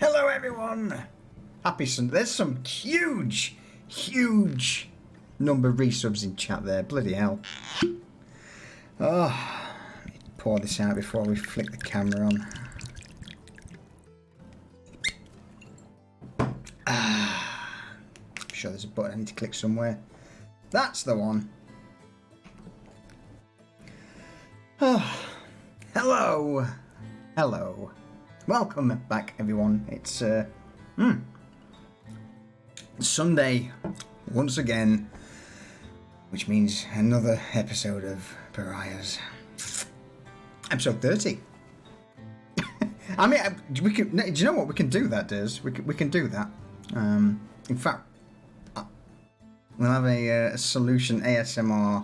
Hello everyone! Happy Sunday. There's some huge number of resubs in chat there. Bloody hell. Oh, let me pour this out before we flick the camera on. I'm sure there's a button I need to click somewhere. That's the one. Oh, hello. Hello. Welcome back, everyone. It's Sunday once again, which means another episode of Pariahs. Episode 30. I mean, we can. Do you know what we can do? That Des. We can do that. In fact, we'll have a solution ASMR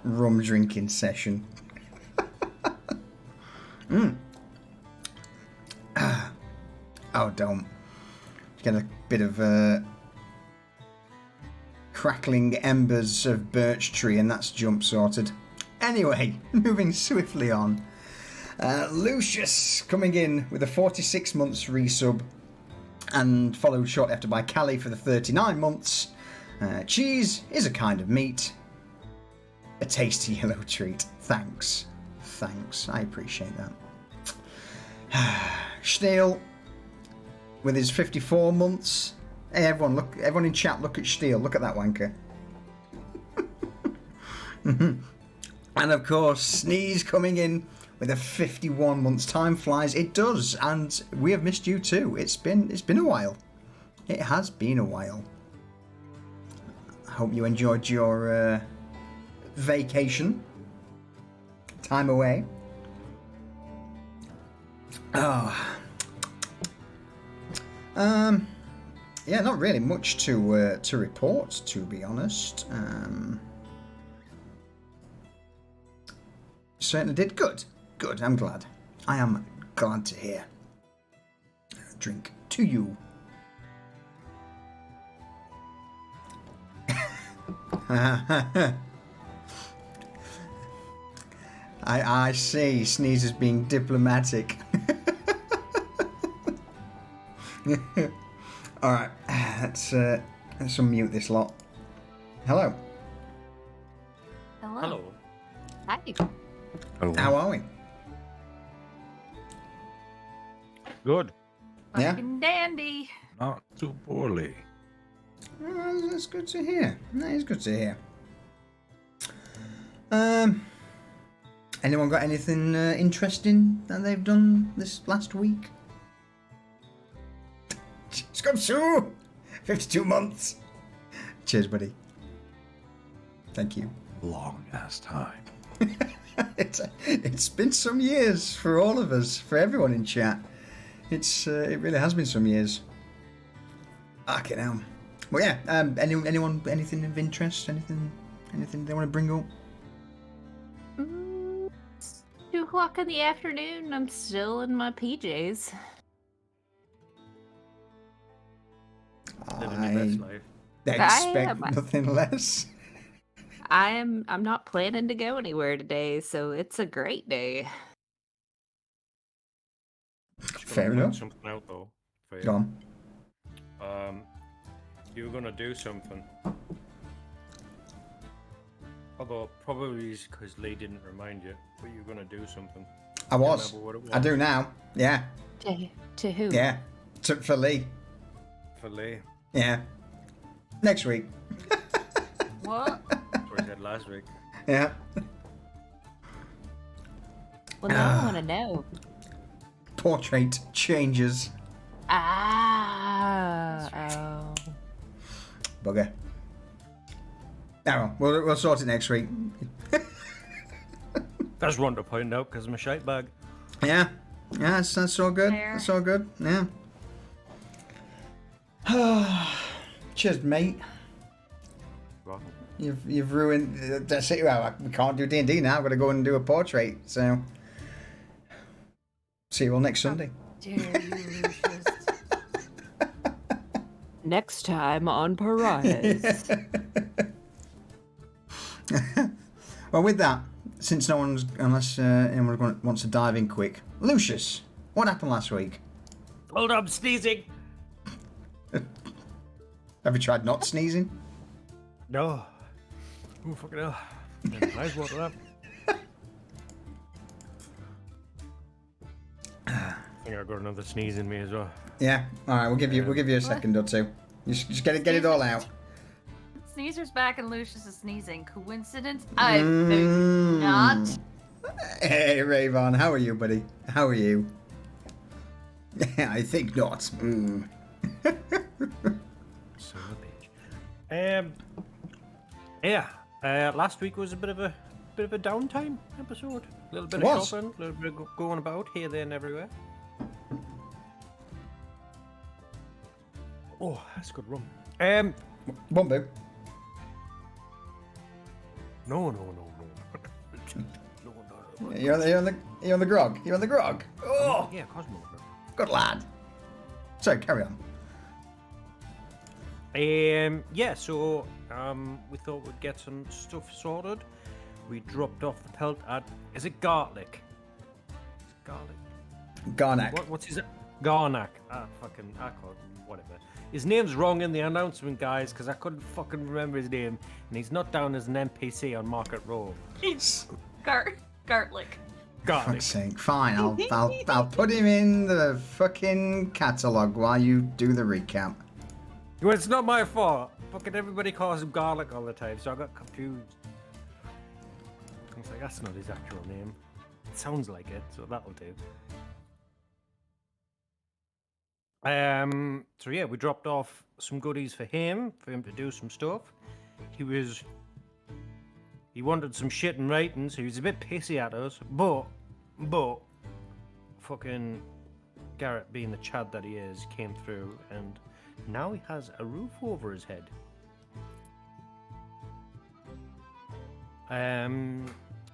rum drinking session. Oh, don't. Get a bit of crackling embers of birch tree and that's jump sorted. Anyway, moving swiftly on. Lucius coming in with a 46 months resub and followed shortly after by Callie for the 39 months. Cheese is a kind of meat. A tasty yellow treat. Thanks. Thanks. I appreciate that. Steele with his 54 months. Hey everyone, look! Everyone in chat, look at Steele. Look at that wanker. And of course, Sneeze coming in with a 51 months. Time flies. It does, and we have missed you too. It's been a while. It has been a while. I hope you enjoyed your vacation. Time away. Oh. Yeah, not really much to report, to be honest. Certainly did good. Good. I'm glad. I am glad to hear. Drink to you. I see. Sneeze is being diplomatic. Alright, let's unmute this lot. Hello. Hello. Hello. Hi. Hello. How are we? Good. Yeah? Fucking dandy. Not too poorly. Well, that's good to hear. That is good to hear. Anyone got anything interesting that they've done this last week? Scumsoo! 52 months. Cheers, buddy. Thank you. Long ass time. It's been some years for all of us, for everyone in chat. It really has been some years. Fucking hell. Well, yeah. Anyone, anything of interest? Anything they want to bring up? 2 o'clock in the afternoon. I'm still in my PJs. Living your best life. Expect nothing less. I'm not planning to go anywhere today, so it's a great day. Fair enough. Something out though. For you. Go on. You were gonna do something. Although probably because Lee didn't remind you, but you were gonna do something. I was. I do now. Yeah. To who? Yeah. For Lee. For Lee. Yeah. Next week. What? That's what he said last week. Yeah. Well, now I want to know. Portrait changes. Oh. Bugger. Oh, we'll sort it next week. That's one to point out because I'm a shite bag. Yeah. Yeah, that's all good. Fair. That's all good. Yeah. Cheers, mate. Well, You've ruined. That's it. Well, we can't do D&D now. I've got to go and do a portrait. So, see you all next Sunday. Dare you, Lucius. Next time on Pariahs. Well, with that, since no one's, unless anyone wants to dive in quick, Lucius, what happened last week? Hold up, sneezing. Have you tried not sneezing? No. Oh, fucking hell. Nice water up. I think I got another sneeze in me as well. Yeah. All right, we'll give you a second or two. Just get it all out. Sneezer's back and Lucius is sneezing. Coincidence? I think not. Hey, Rayvon, how are you, buddy? How are you? I think not. Son of a bitch. Yeah. Last week was a bit of a downtime episode. A little bit of shopping, a little bit of going about here, there, and everywhere. Oh, that's good rum. Bumbo. No. You're on the grog. You're on the grog. Oh, Yeah, Cosmo. good lad. Sorry, carry on. Yeah, so we thought we'd get some stuff sorted. We dropped off the pelt at, is it Garlic? Is it Garlic? Garnack. What's his Garnack? I can't, whatever. His name's wrong in the announcement, guys, because I couldn't fucking remember his name, and he's not down as an NPC on Market Row. It's Gartlick. Garlic. Fuck's sake. Fine, I'll put him in the fucking catalogue while you do the recap. Well, it's not my fault. Fucking everybody calls him Garlic all the time, so I got confused. I was like, that's not his actual name. It sounds like it, so that'll do. So yeah, we dropped off some goodies for him to do some stuff. He wanted some shit in writing, so he was a bit pissy at us, but fucking Garrett, being the Chad that he is, came through, and now he has a roof over his head.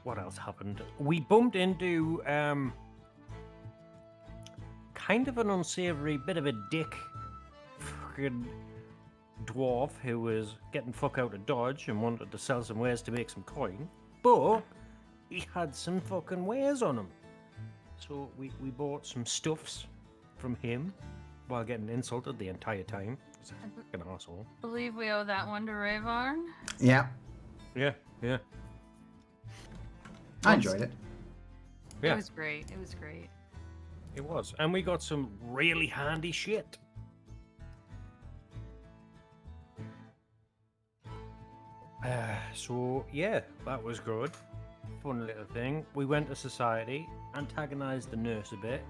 What else happened? We bumped into kind of an unsavory bit of a dick fucking dwarf who was getting fuck out of Dodge and wanted to sell some wares to make some coin, but he had some fucking wares on him. So we bought some stuffs from him while getting insulted the entire time. He's a fucking asshole. Believe we owe that one to Rayvarn. Yeah, Yeah. I enjoyed it. Yeah. It was great. It was. And we got some really handy shit. So, yeah, that was good. Fun little thing. We went to society, antagonized the nurse a bit.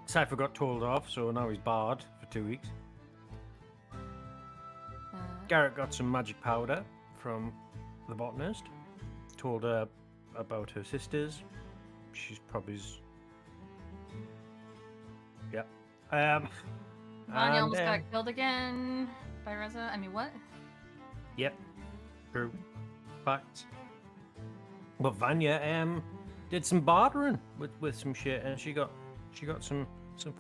Cypher got told off, so now he's barred for 2 weeks. Garrett got some magic powder from the botanist. Told her about her sisters. She's probably... Yeah. Vanya almost got killed again by Reza. I mean, what? Yep. True. Facts. But Vanya did some bartering with some shit, and she got some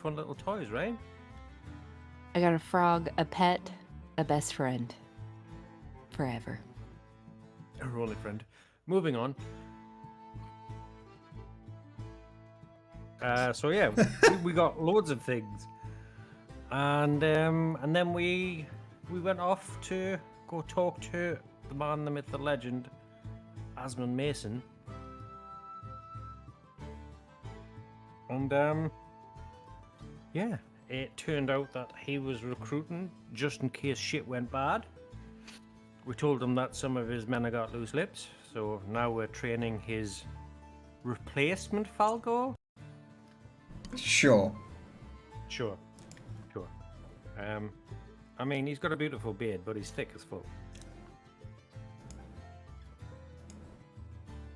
fun little toys, right? I got a frog, a pet, a best friend. Forever. Her only friend. Moving on. So yeah, we got loads of things, and then we went off to go talk to the man, the myth, the legend, Asmund Mason, and yeah, it turned out that he was recruiting just in case shit went bad. We told him that some of his men had got loose lips, so now we're training his replacement Falco. Sure. I mean, he's got a beautiful beard, but he's thick as fuck.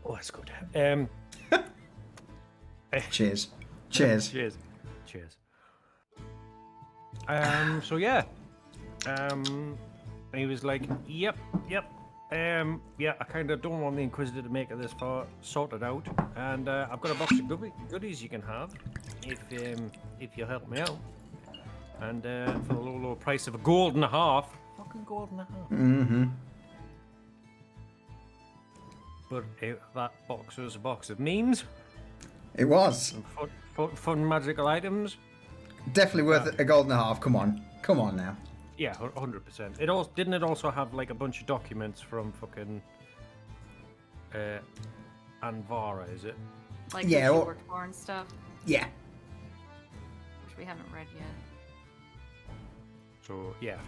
Oh, that's good. Cheers. Cheers. So yeah. He was like, yep. Yeah, I kind of don't want the Inquisitor to make it this far sorted out, and I've got a box of goodies you can have if you help me out, and for the low price of a gold and a half. Fucking gold and a half. Mm-hmm. But that box was a box of memes. It was. And fun magical items. Definitely worth a gold and a half. Come on. Come on now. Yeah, 100%. It also didn't it also have like a bunch of documents from fucking Anvara, is it? Like Yeah, who she well- worked for and stuff, Yeah. which we haven't read yet. So yeah,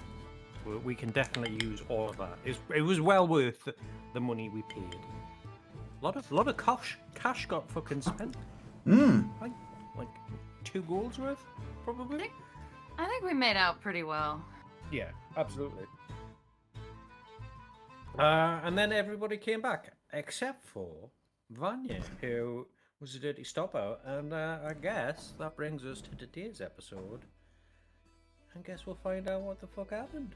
we can definitely use all of that. It was well worth the money we paid. Lot of cash got fucking spent. Like 2 golds worth, probably. I think we made out pretty well. Yeah, absolutely. And then everybody came back except for Vanya, who was a dirty stopper. And I guess that brings us to today's episode. I guess we'll find out what the fuck happened.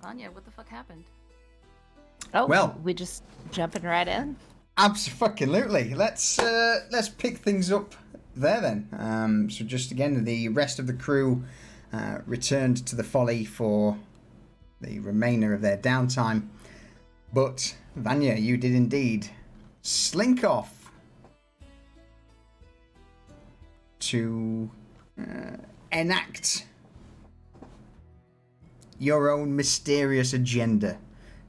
Anya, what the fuck happened? Oh, Well- we just jumping right in. Absolutely. Let's pick things up there then. So just again, the rest of the crew returned to the Folly for the remainder of their downtime. But Vanya, you did indeed slink off to enact your own mysterious agenda,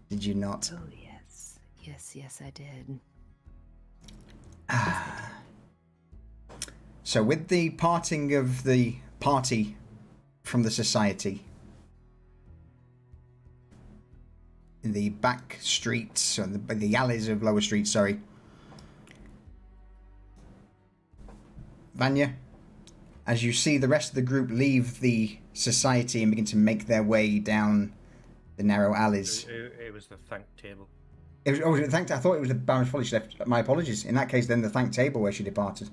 did you not? Oh, yes. Yes, I did. So with the parting of the party from the society, in the back streets, or the alleys of Lower Street, sorry, Vanya, as you see the rest of the group leave the society and begin to make their way down the narrow alleys. It was the thank table. It was the thank. I thought it was the Baron's Folly she left. My apologies. In that case, then the thank table where she departed.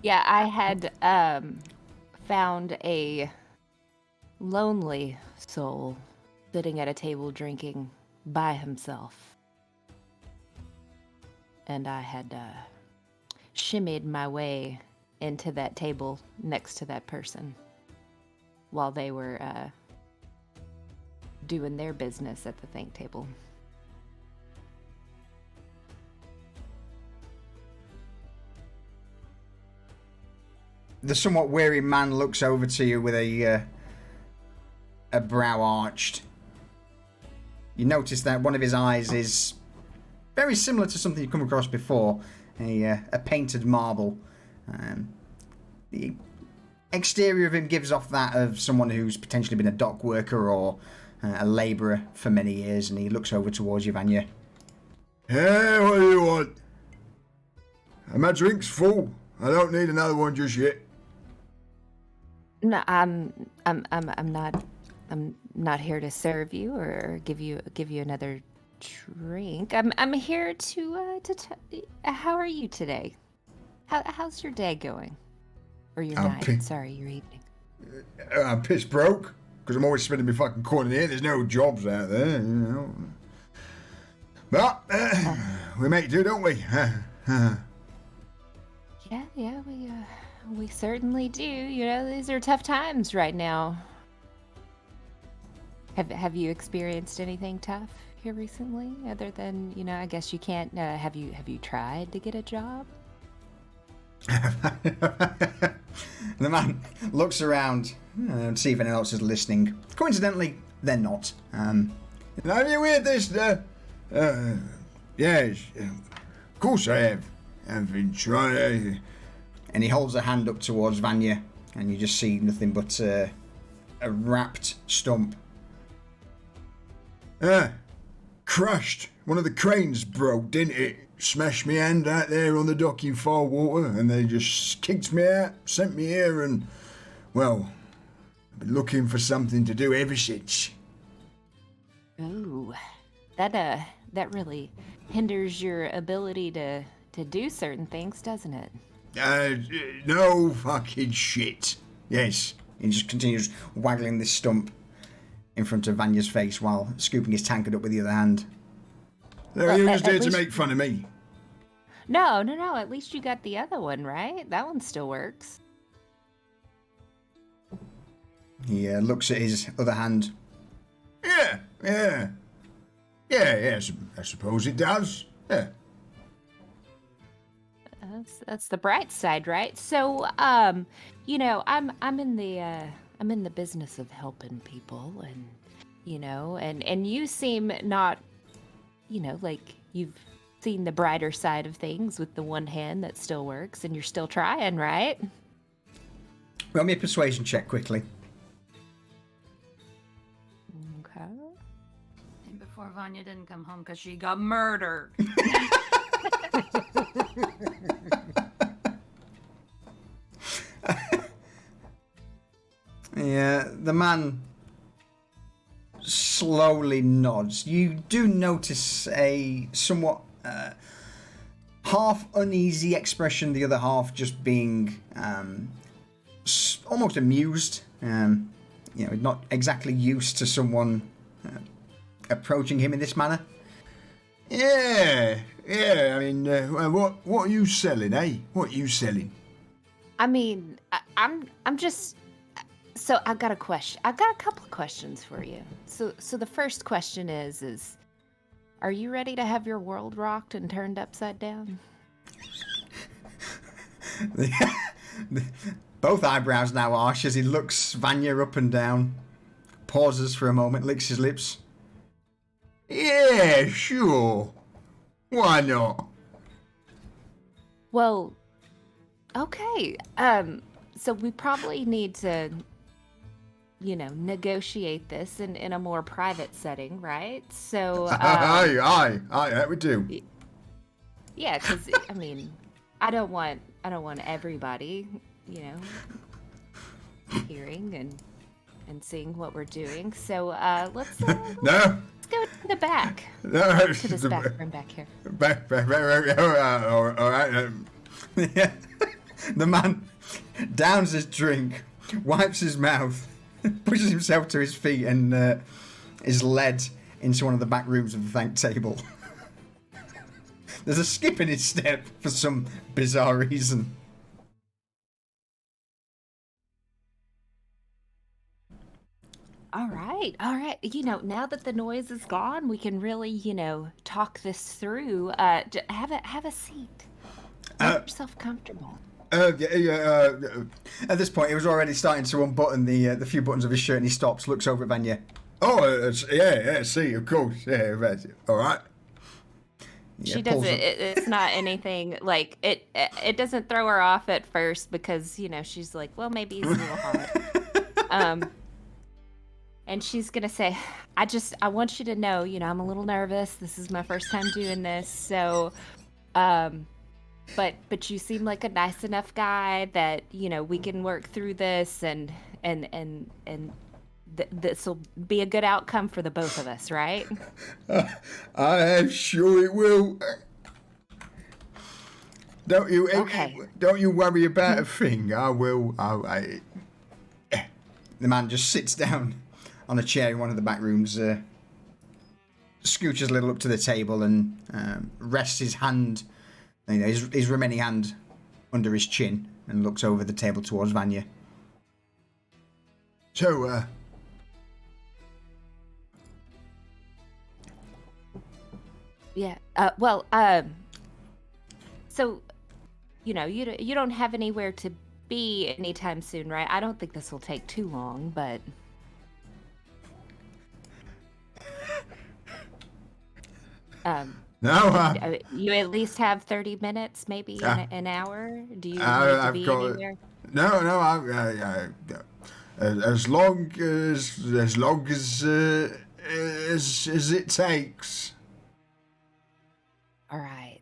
Yeah, I had found a lonely soul sitting at a table drinking by himself. And I had shimmied my way into that table next to that person while they were doing their business at the think table. The somewhat weary man looks over to you with a brow arched. You notice that one of his eyes is very similar to something you've come across before, a painted marble. The exterior of him gives off that of someone who's potentially been a dock worker or a labourer for many years, and he looks over towards you, Vanya. Hey, what do you want? My drink's full. I don't need another one just yet. No, I'm not here to serve you or give you another drink. I'm here to how are you today? How's your day going? Or your night? Sorry, your evening. I'm pissed broke, because I'm always spending my fucking coin here. There's no jobs out there, you know. But, we make do, don't we? Yeah, we certainly do. You know, these are tough times right now. Have you experienced anything tough here recently, other than, you know, I guess you can't. Have you tried to get a job? The man looks around and see if anyone else is listening. Coincidentally, they're not. Have you heard this? Yes, of course I have. I've been trying. And he holds a hand up towards Vanya, and you just see nothing but a wrapped stump. Crushed. One of the cranes broke, didn't it? Smashed me hand out there on the dock in far water, and they just kicked me out, sent me here, and, well, I've been looking for something to do ever since. Ooh, that really hinders your ability to do certain things, doesn't it? No fucking shit. Yes. He just continues waggling this stump in front of Vanya's face while scooping his tankard up with the other hand. So you just at here to least- make fun of me? No. At least you got the other one, right? That one still works. He looks at his other hand. Yeah, I suppose it does. Yeah. That's the bright side, right? So, you know, I'm in the business of helping people, and you know, and you seem not, you know, like you've seen the brighter side of things with the one hand that still works, and you're still trying, right? Roll me a persuasion check quickly. Okay. And before Vanya didn't come home because she got murdered. Yeah, the man slowly nods. You do notice a somewhat half uneasy expression, the other half just being almost amused. You know, not exactly used to someone approaching him in this manner. Yeah. I mean, what are you selling, eh? What are you selling? I mean, I'm just. So I've got a question. I've got a couple of questions for you. So the first question is, are you ready to have your world rocked and turned upside down? Both eyebrows now arch as he looks Vanya up and down, pauses for a moment, licks his lips. Yeah, sure. Why not? Well, okay. So we probably need to, you know, negotiate this in a more private setting, right? So, Aye, that we do. yeah, because I mean, I don't want everybody, you know, hearing and seeing what we're doing. So let's No, let's go to the back, no. to this bathroom back here. Back. All right. Yeah. The man downs his drink, wipes his mouth, pushes himself to his feet, and is led into one of the back rooms of the thank table. There's a skip in his step for some bizarre reason. All right. You know, now that the noise is gone, we can really, you know, talk this through. Have a seat. Make yourself comfortable. At this point, he was already starting to unbutton the few buttons of his shirt, and he stops, looks over at Vanya. Oh, see, of course. Yeah, that's it. All right. Yeah, She pulls doesn't. up. It's not anything like it. It doesn't throw her off at first because you know she's like, well, maybe he's a little hot. And she's gonna say, I want you to know, you know, I'm a little nervous. This is my first time doing this, so, but you seem like a nice enough guy that you know we can work through this, and this will be a good outcome for the both of us, right? I am sure it will. Don't you? Okay. Don't you worry about a thing. I will. The man just sits down on a chair in one of the back rooms, scooches a little up to the table, and rests his hand, you know, his remaining hand, under his chin, and looks over the table towards Vanya. So, Yeah. So, you know, you don't have anywhere to be anytime soon, right? I don't think this will take too long, but. no, You at least have 30 minutes, maybe an hour. Do you need to I've be got anywhere? no. As long as it takes. All right.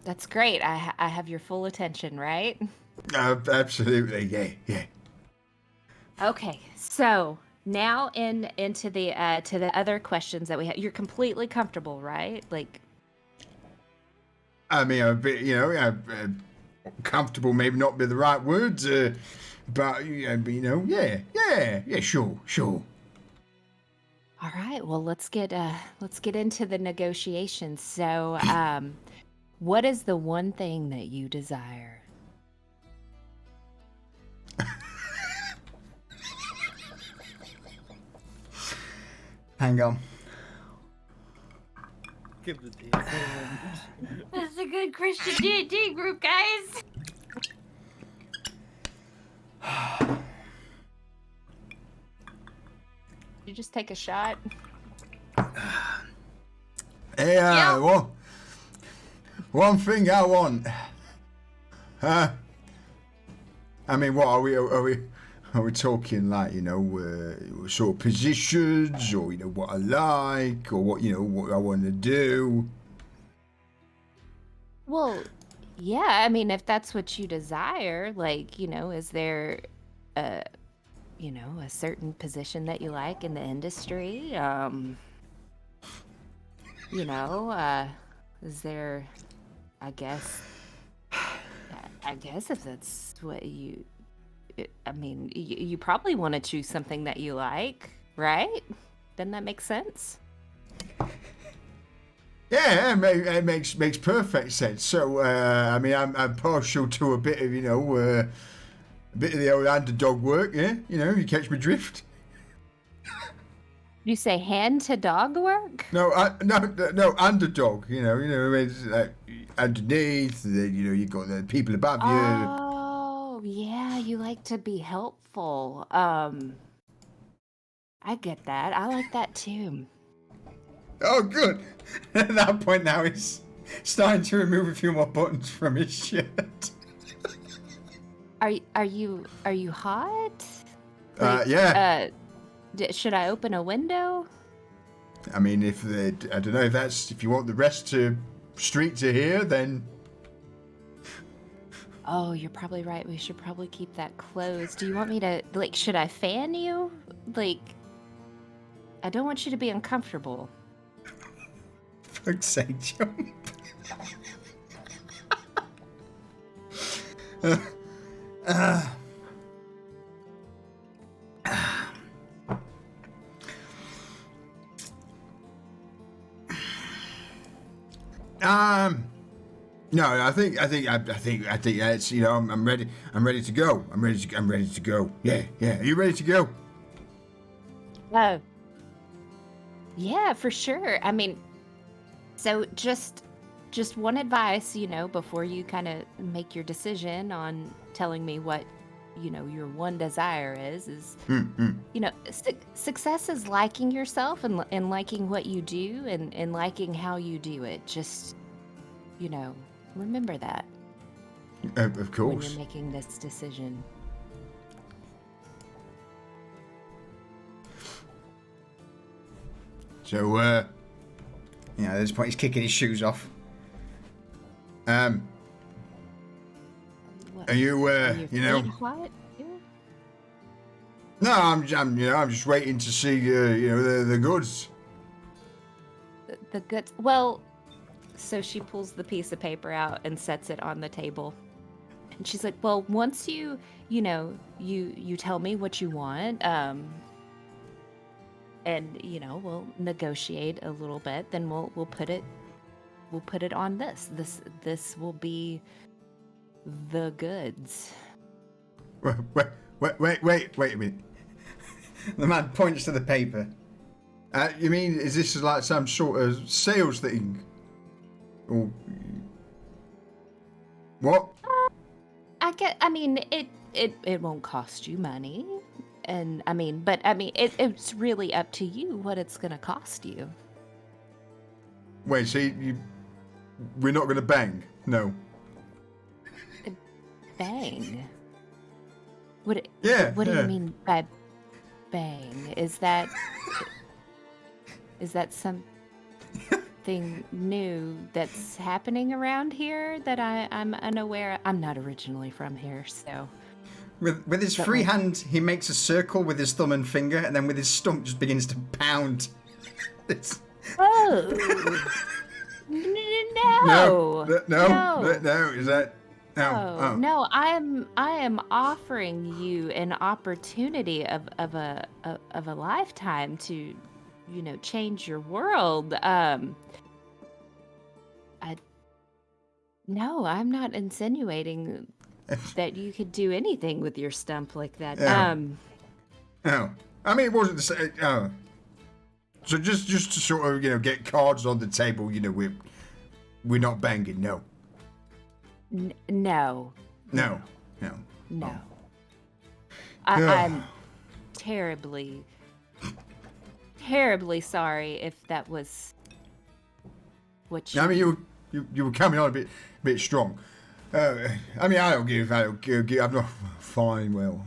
That's great. I have your full attention, right? Absolutely, yeah. Okay. So now into the to the other questions that we have. You're completely comfortable, right? Like. I mean, a bit, you know, comfortable, maybe not be the right words, but you know, yeah, sure. All right. Well, let's get into the negotiations. So, what is the one thing that you desire? Hang on. Give the D&D moment. That's a good Christian D&D group, guys. You just take a shot. Hey, Yeah. one thing I want. I mean, what are we? Are we talking like, you know, sort of positions, or, you know, what I like, or what, you know, what I want to do? Well, yeah, I mean, if that's what you desire, like, you know, is there a, you know, a certain position that you like in the industry? You know, is there, I guess if that's what I mean, you probably want to choose something that you like, right? Doesn't that make sense? Yeah, it makes perfect sense. So, I mean, I'm partial to a bit of, you know, a bit of the old underdog work. Yeah, you know, you catch my drift. You say hand to dog work? No, no, underdog. You know, it's like underneath. You know, you got the people above you. Oh, yeah, you like to be helpful. I get that. I like that too. Oh, good. At that point now, he's starting to remove a few more buttons from his shirt. Are you hot? Yeah. Should I open a window? I mean, I don't know if you want the rest to street to hear, then. Oh, you're probably right. We should probably keep that closed. Do you want me to, like, should I fan you? Like, I don't want you to be uncomfortable. Fuck's sake, jump. No, I think that's, you know, I'm ready to go. I'm ready to go. Yeah. Are you ready to go? Oh. Yeah, for sure. I mean, so just one advice, you know, before you kind of make your decision on telling me what, you know, your one desire is, you know, success is liking yourself and liking what you do and liking how you do it. Just, you know, remember that Of when course. you're making this decision. So, You know, at this point, he's kicking his shoes off. What, are you, are your you know? feet hot? Yeah. No, I'm just waiting to see, you know, the goods. The goods. Well, so she pulls the piece of paper out and sets it on the table. And she's like, "Well, once you know, you tell me what you want, and you know, we'll negotiate a little bit. Then we'll put it on this. This will be the goods." Wait a minute. The man points to the paper. You mean, is this like some sort of sales thing? Or what? I mean, it won't cost you money, and I mean, but I mean, it's really up to you what it's gonna cost you. Wait, so we're not going to bang? No. Bang. What? Yeah, What do yeah. you mean by bang? Is that something new that's happening around here that I'm unaware of? I'm not originally from here, so. With his free hand, he makes a circle with his thumb and finger, and then with his stump just begins to pound. It's... Oh. No. No, is that? No. Oh, no, I am offering you an opportunity of a lifetime to, you know, change your world. No, I'm not insinuating that you could do anything with your stump like that. Yeah. No. I mean, it wasn't the same. Oh. So just to sort of, get cards on the table, we're not banging, no. No. No. No. I'm terribly sorry if that was what you... I mean, you were coming on a bit strong. I don't give, I'm not fine, well.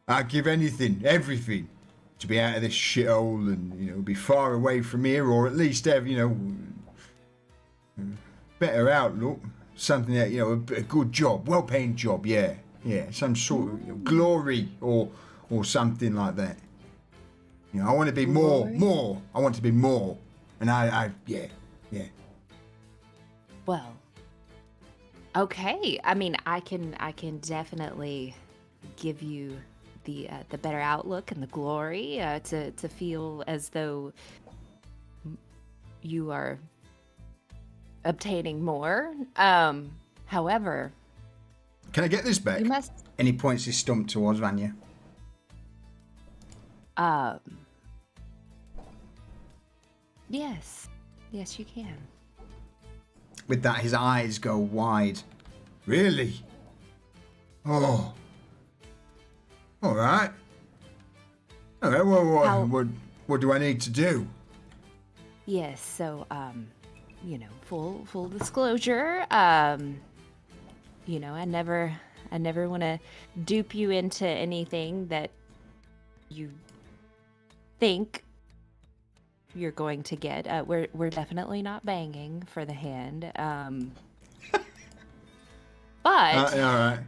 I'd give anything, everything, to be out of this shithole and, be far away from here, or at least have, better outlook. Something that, a good job, well-paying job, yeah, some sort of glory or something like that. I want to be more. I want to be more, and yeah. Well, okay. I mean, I can definitely give you the better outlook and the glory to feel as though you are obtaining more. However, can I get this back? you must. And he points his stump towards Vanya. Yes, you can. With that, his eyes go wide. Really? Oh. All right. Well, what do I need to do? Yes. So, full disclosure. I never want to dupe you into anything that you think you're going to get. We're definitely not banging for the hand. But all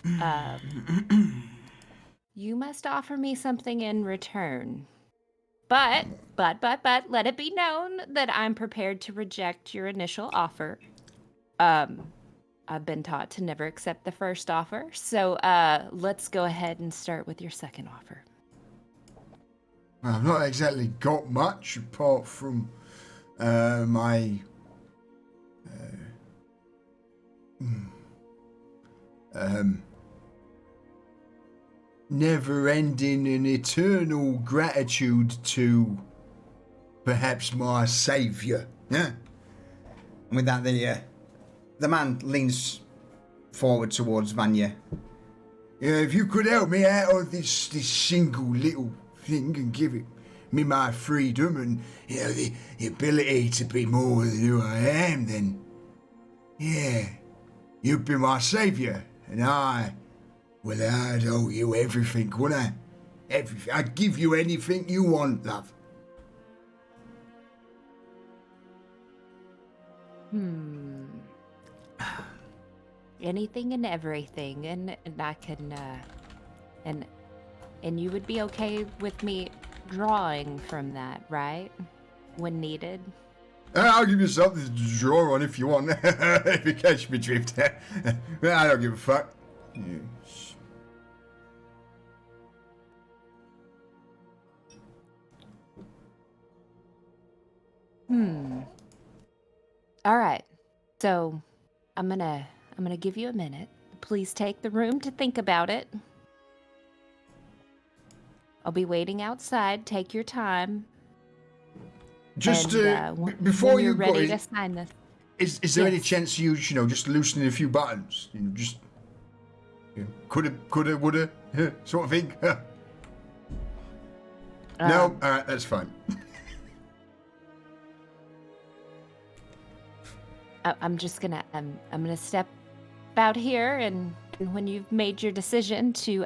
right. You must offer me something in return. But let it be known that I'm prepared to reject your initial offer. I've been taught to never accept the first offer, so let's go ahead and start with your second offer. I've not exactly got much apart from my never-ending and eternal gratitude to perhaps my saviour. Yeah. And with that, the man leans forward towards Vanya. Yeah, if you could help me out of this single little thing and give it me my freedom and, the ability to be more than who I am, then, yeah, you'd be my saviour, and I'd owe you everything, wouldn't I? Everything. I'd give you anything you want, love. Anything and everything, and I can, and you would be okay with me drawing from that, right? When needed. I'll give you something to draw on if you want. If you catch me drift. I don't give a fuck. Yes. All right. So, I'm gonna give you a minute. Please take the room to think about it. I'll be waiting outside. Take your time. Just And, before when you're you ready go, to sign this. is there any Yes. chance you just loosening a few buttons? Just coulda, woulda, sort of thing. No, all right, that's fine. I'm just gonna I'm gonna step out here, and when you've made your decision to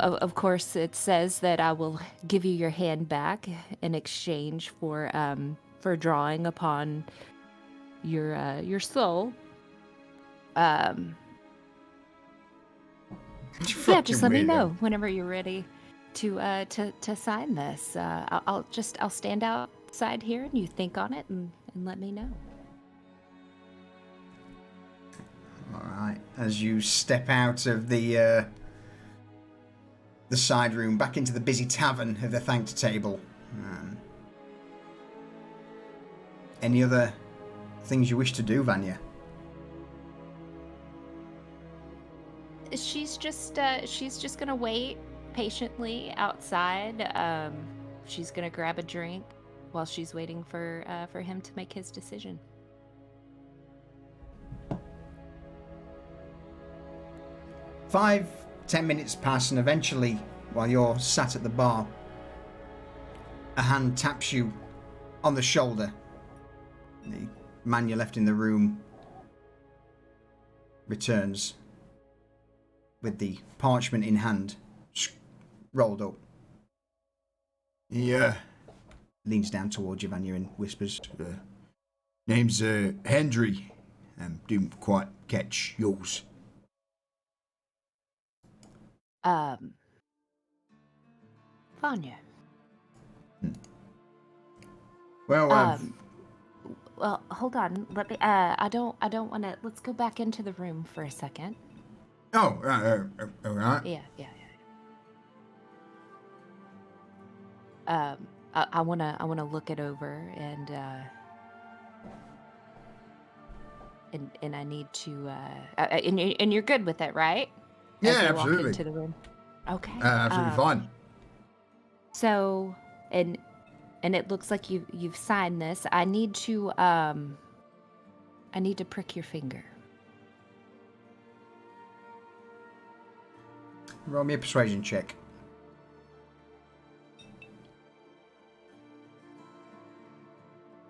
of course it says that I will give you your hand back in exchange for drawing upon your soul. Yeah, just let me know whenever you're ready to sign this. I'll stand outside here, and you think on it and let me know. All right. As you step out of the side room back into the busy tavern of the Thanked Table. Any other things you wish to do, Vanya? She's just gonna wait patiently outside. She's gonna grab a drink while she's waiting for him to make his decision. Five, 10 minutes pass, and eventually, while you're sat at the bar, a hand taps you on the shoulder. The man you left in the room returns with the parchment in hand, rolled up. He Leans down towards you, Vanya, and whispers, name's Hendry. Didn't quite catch yours. Vanya. Well, Well, hold on. Let me. I don't want to. Let's go back into the room for a second. all right. Yeah. I wanna look it over, and I need to. And you're good with it, right? Yeah, As we absolutely. Walk into the room. Okay. Absolutely fine. So, and it looks like you've signed this. I need to prick your finger. roll me a persuasion check.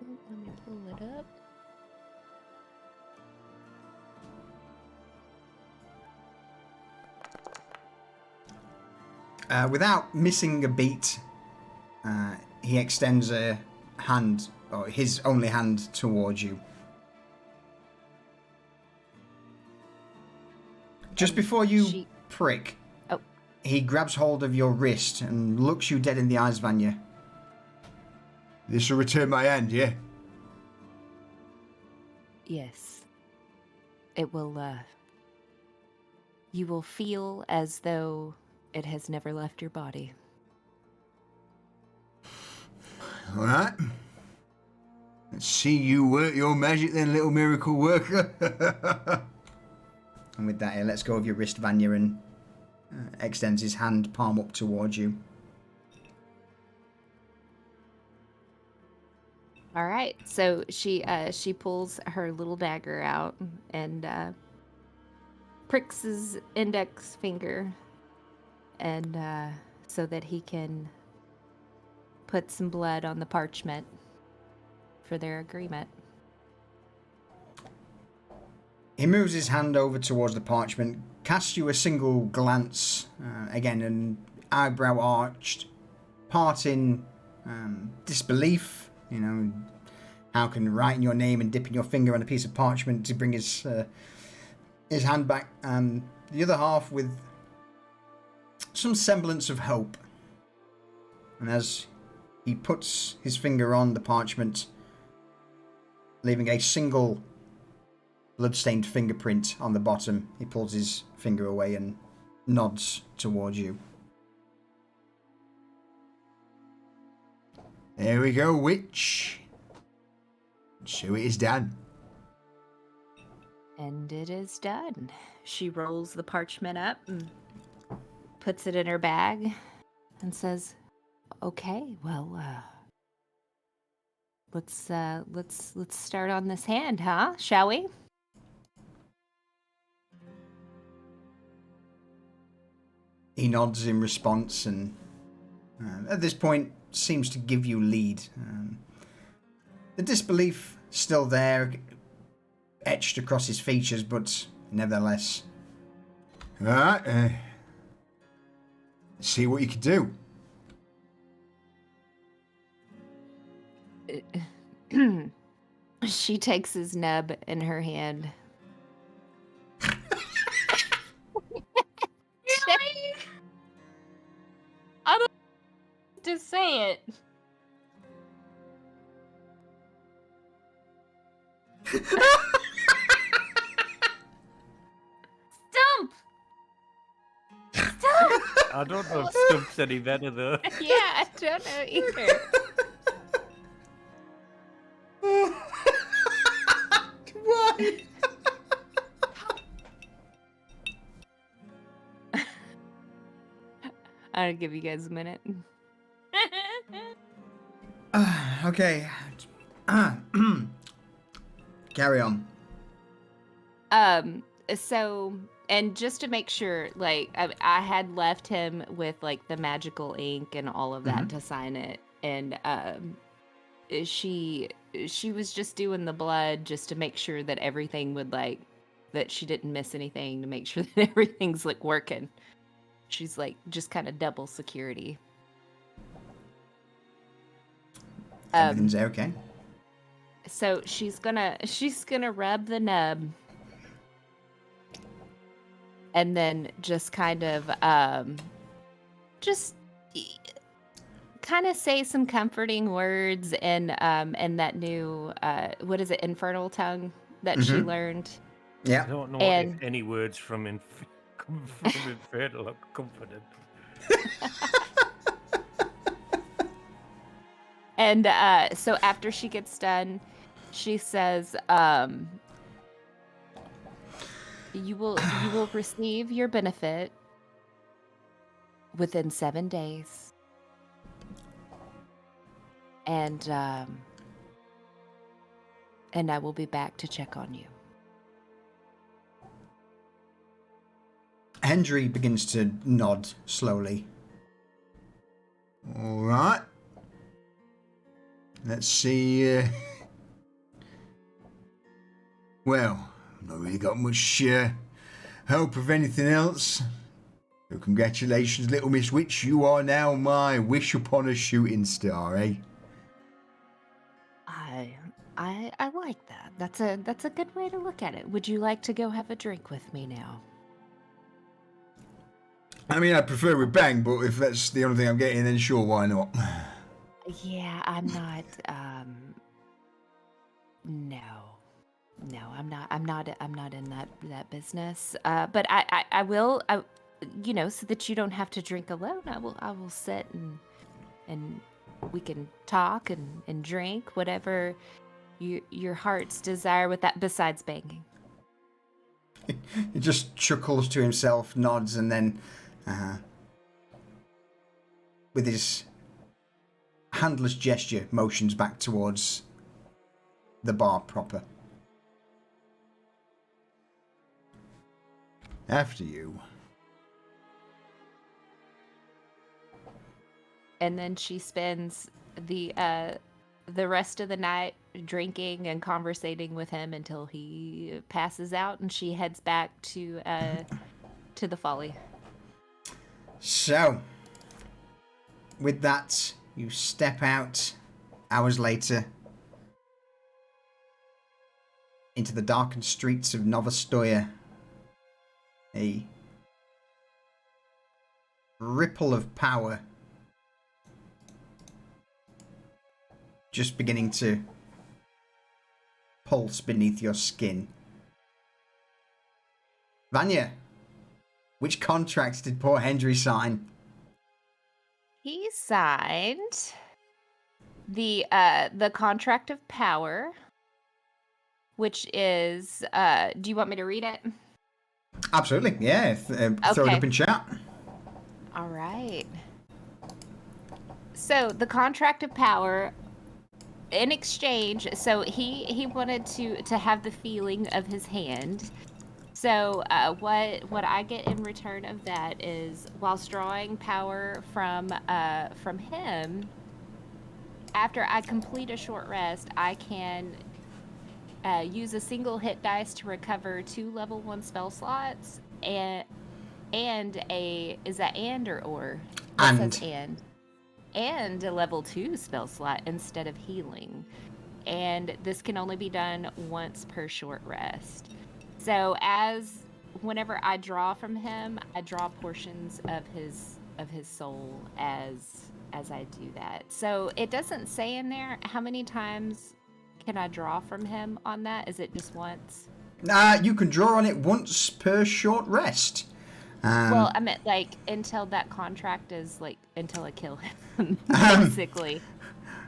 Let me pull it up. Without missing a beat, he extends a hand, or his only hand, towards you. Just before you prick, Oh. he grabs hold of your wrist and looks you dead in the eyes, Vanya. This will return my hand, yeah? Yes. It will, you will feel as though it has never left your body. All right. Let's see you work your magic then, little miracle worker. And with that, he lets go of your wrist, Vanya, and extends his hand palm up towards you. All right. So she pulls her little dagger out and pricks his index finger, and so that he can put some blood on the parchment for their agreement. He moves his hand over towards the parchment, casts you a single glance, again, an eyebrow arched, part in disbelief. You know, how can writing your name and dipping your finger on a piece of parchment to bring his hand back, and the other half with some semblance of hope. And as he puts his finger on the parchment, leaving a single blood-stained fingerprint on the bottom, he pulls his finger away and nods towards you. There we go, witch. So it is done. And it is done. She rolls the parchment up and puts it in her bag and says, "Okay, well, let's start on this hand, huh? Shall we?" He nods in response, and at this point seems to give you lead. The disbelief still there, etched across his features, but nevertheless. All right. See what you can do. She takes his nub in her hand. Really? I don't just say it. Stump! Stump! I don't know if Stump's any better though. Yeah, I don't know either. Why? I'll give you guys a minute. Okay. Carry on. So, and just to make sure, like, I had left him with like the magical ink and all of that to sign it, and she was just doing the blood just to make sure that everything would like that she didn't miss anything, to make sure that everything's like working. She's like just kind of double security. Everything's okay. So she's gonna rub the nub, and then just kind of kind of say some comforting words in that new what is it, infernal tongue that she learned. Yeah. I don't know And- if any words from Infernal are comforted. And so after she gets done, she says, you will receive your benefit within 7 days. And I will be back to check on you. Hendry begins to nod slowly. All right. Let's see. Well, I've not really got much hope of anything else. So congratulations, Little Miss Witch. You are now my wish upon a shooting star, eh? I like that. That's a good way to look at it. Would you like to go have a drink with me now? I mean, I prefer with bang, but if that's the only thing I'm getting, then sure, why not? Yeah, I'm not. No, I'm not in that business. But I will. You know, so that you don't have to drink alone. I will sit and we can talk and drink whatever your heart's desire with that. Besides banging. He just chuckles to himself, nods, and then, with his handless gesture, motions back towards the bar proper. After you. And then she spends the rest of the night drinking and conversating with him until he passes out, and she heads back to the Folly. So, with that, you step out hours later into the darkened streets of Novostoya. A ripple of power just beginning to pulse beneath your skin. Vanya, which contracts did poor Hendry sign? He signed the contract of power, which is. Do you want me to read it? Absolutely, yeah. Throw it Okay. up in chat. All right. So the contract of power, in exchange, so he wanted to have the feeling of his hand. So what I get in return of that is, whilst drawing power from him, after I complete a short rest, I can use a single hit dice to recover 2 level 1 spell slots and a, is that and or? That says and a level 2 spell slot instead of healing. And this can only be done once per short rest. So whenever I draw from him, I draw portions of his soul as I do that. So it doesn't say in there how many times can I draw from him on that. Is it just once? You can draw on it once per short rest. Well, I meant like until that contract is like until I kill him, basically.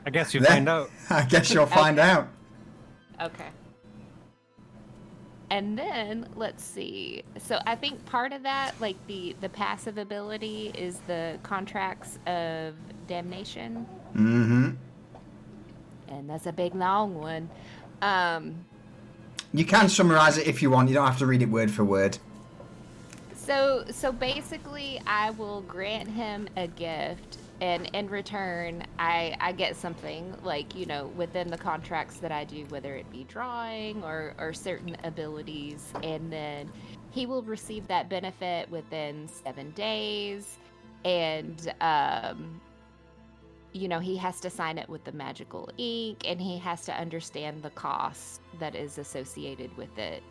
I guess you'll find out. I guess you'll find out. Okay. And then let's see. So I think part of that, like the passive ability, is the contracts of damnation, Mm-hmm. and that's a big long one. Um, You can summarize it if you want. You don't have to read it word for word. so basically, I will grant him a gift, and in return, I get something like, within the contracts that I do, whether it be drawing or certain abilities, and then he will receive that benefit within 7 days, and he has to sign it with the magical ink, and he has to understand the cost that is associated with it.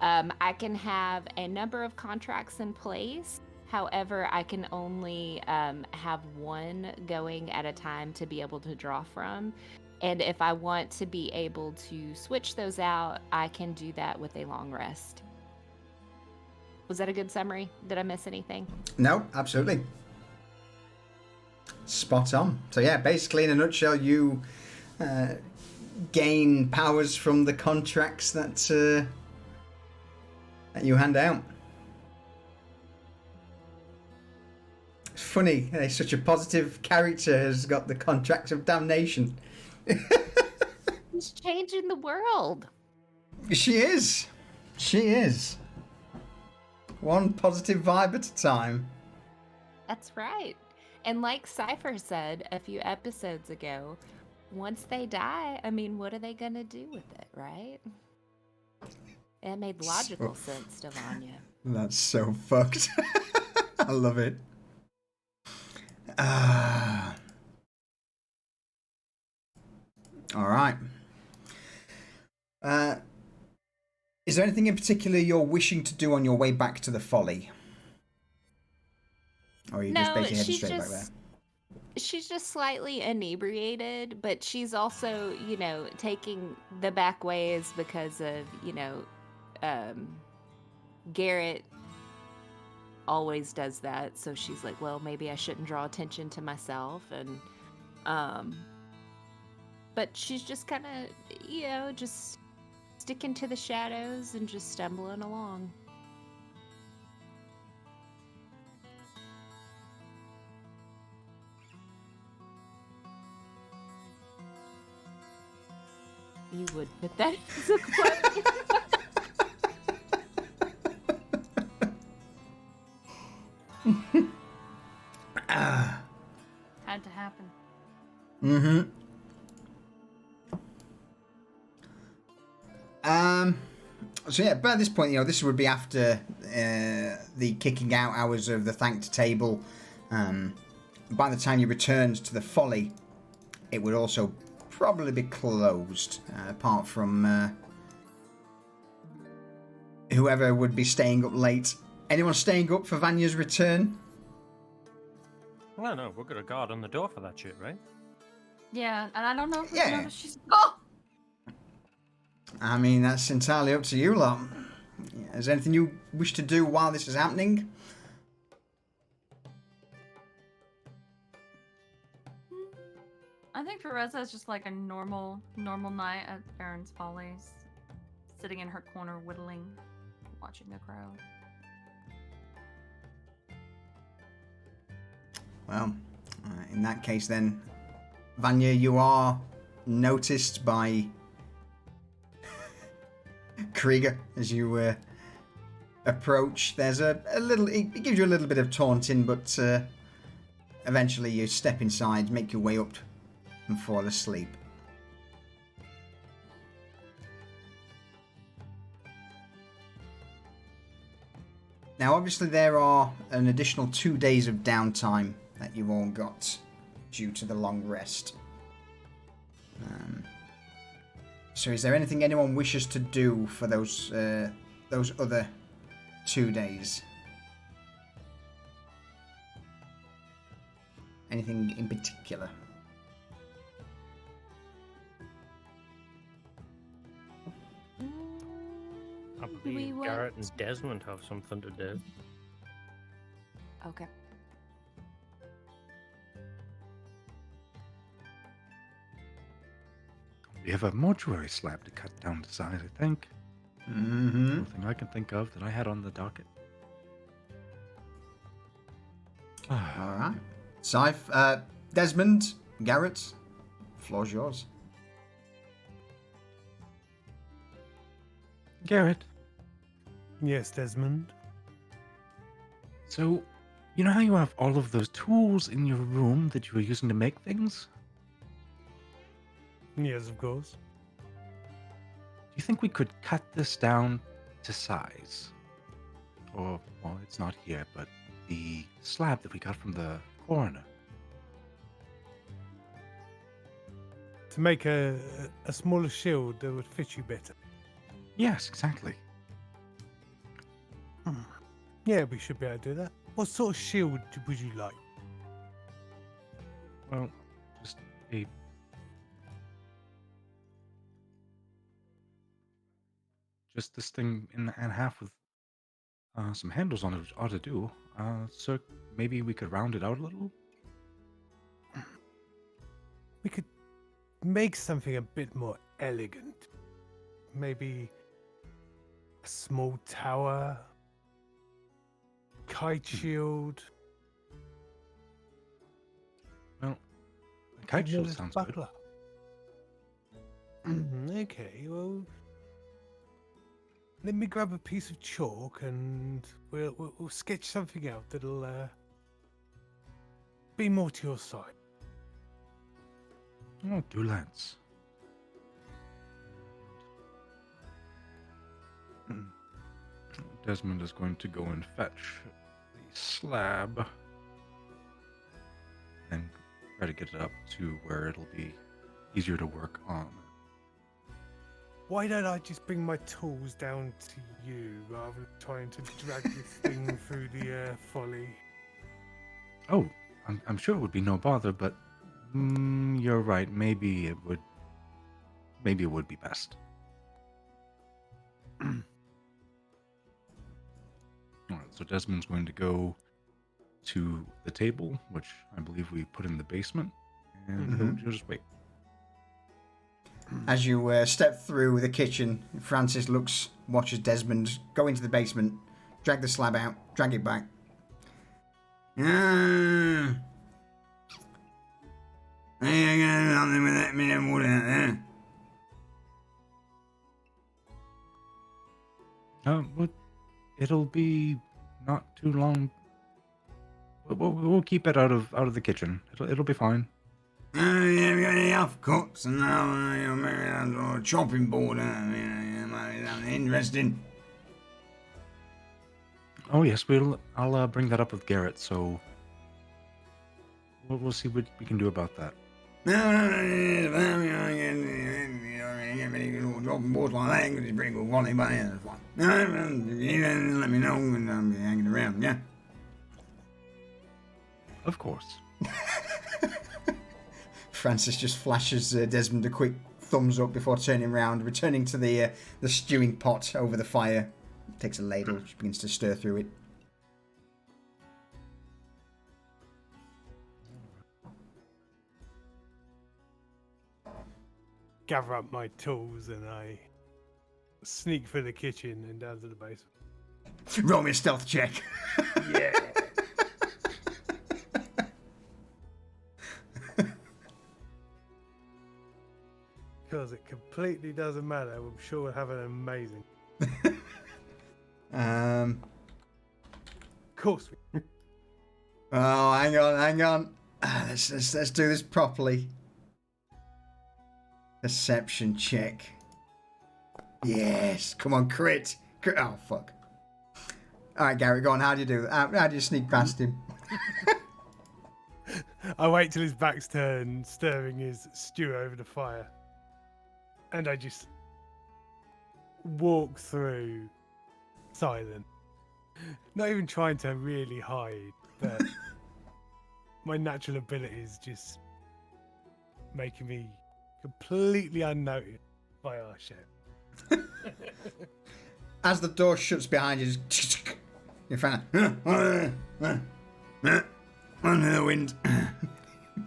I can have a number of contracts in place. However, I can only have one going at a time to be able to draw from. And if I want to be able to switch those out, I can do that with a long rest. Was that a good summary? Did I miss anything? No, absolutely. Spot on. So yeah, basically in a nutshell, you gain powers from the contracts that you hand out. It's funny, such a positive character has got the contracts of damnation. She's changing the world. She is. She is. One positive vibe at a time. That's right. And like Cypher said a few episodes ago, once they die, I mean, what are they going to do with it, right? It made logical sense to Vanya. That's so fucked. I love it. All right. Is there anything in particular you're wishing to do on your way back to the Folly? Or are you just basically heading straight back there? She's just slightly inebriated, but she's also, taking the back ways because of, Garrett always does that. So she's like, well, maybe I shouldn't draw attention to myself. And, but she's just kind of, just sticking to the shadows and just stumbling along. You would put that as a question. Had to happen. Mm-hmm. So yeah, but at this point, this would be after the kicking out hours of the thanked table. By the time you returned to the Folly, it would also probably be closed, apart from whoever would be staying up late. Anyone staying up for Vanya's return? Well, no, we've got a guard on the door for that shit, right? Yeah, and I don't know if we Yeah. noticed she's. Oh! I mean, that's entirely up to you lot. Is there anything you wish to do while this is happening? I think Teresa is just like a normal night at Aaron's Follies, sitting in her corner whittling, watching the crowd. Well, in that case then, Vanya, you are noticed by Krieger as you approach. There's a little, it gives you a little bit of taunting, but eventually you step inside, make your way up and fall asleep. Now, obviously, there are an additional 2 days of downtime that you've all got due to the long rest. So, is there anything anyone wishes to do for those other 2 days? Anything in particular? I believe Garrett and Desmond have something to do. Okay. We have a mortuary slab to cut down the side, I think. Mm-hmm. Nothing I can think of that I had on the docket. All right. Scythe, Desmond, Garrett, floor's yours. Garrett, Yes, Desmond. so you know how you have all of those tools in your room that you were using to make things? Yes, of course. Do you think we could cut this down to size? Or, well, it's not here, but the slab that we got from the coroner. To make a smaller shield that would fit you better. Yes, exactly. Yeah, we should be able to do that. What sort of shield would you like? Well, just a... Just this thing in half with some handles on it, which ought to do. So maybe we could round it out a little? We could make something a bit more elegant. Maybe a small tower, kite shield. Well, a kite shield modest sounds good. buckler. Okay, well, let me grab a piece of chalk and we'll sketch something out that'll be more to your side. Oh, do Lance. Desmond is going to go and fetch the slab and try to get it up to where it'll be easier to work on. Why don't I just bring my tools down to you rather than trying to drag this thing through the folly? Oh, I'm sure it would be no bother, but you're right. Maybe it would be best. All right, so Desmond's going to go to the table, which I believe we put in the basement, and he'll just wait. As you step through the kitchen, Francis watches Desmond go into the basement, drag the slab out, drag it back. Nothing with that minute wood out there. But it'll be not too long. We'll keep it out of the kitchen. It'll be fine. Yeah, we got any half cooks and now maybe a chopping board. Might be something interesting. Oh yes, I'll bring that up with Garrett. So we'll see what we can do about that. Chopping boards like that because it's pretty good quality, but yeah, that's fine. Let me know and I'll be hanging around. Yeah. Of course. Francis just flashes Desmond a quick thumbs up before turning around, returning to the stewing pot over the fire. Takes a ladle, she begins to stir through it. Gather up my tools and I sneak through the kitchen and down to the basement. Roll me a stealth check. Yeah. Because it completely doesn't matter. I'm sure we'll have an amazing. Of course. Oh, hang on. Let's do this properly. Perception check. Yes, come on, crit. Oh fuck. All right, Gary, go on. How do you do that? How do you sneak past him? I wait till his back's turned, stirring his stew over the fire. And I just walk through silent. Not even trying to really hide, but my natural abilities just making me completely unnoticed by our chef. As the door shuts behind you, you're fine. Under the wind.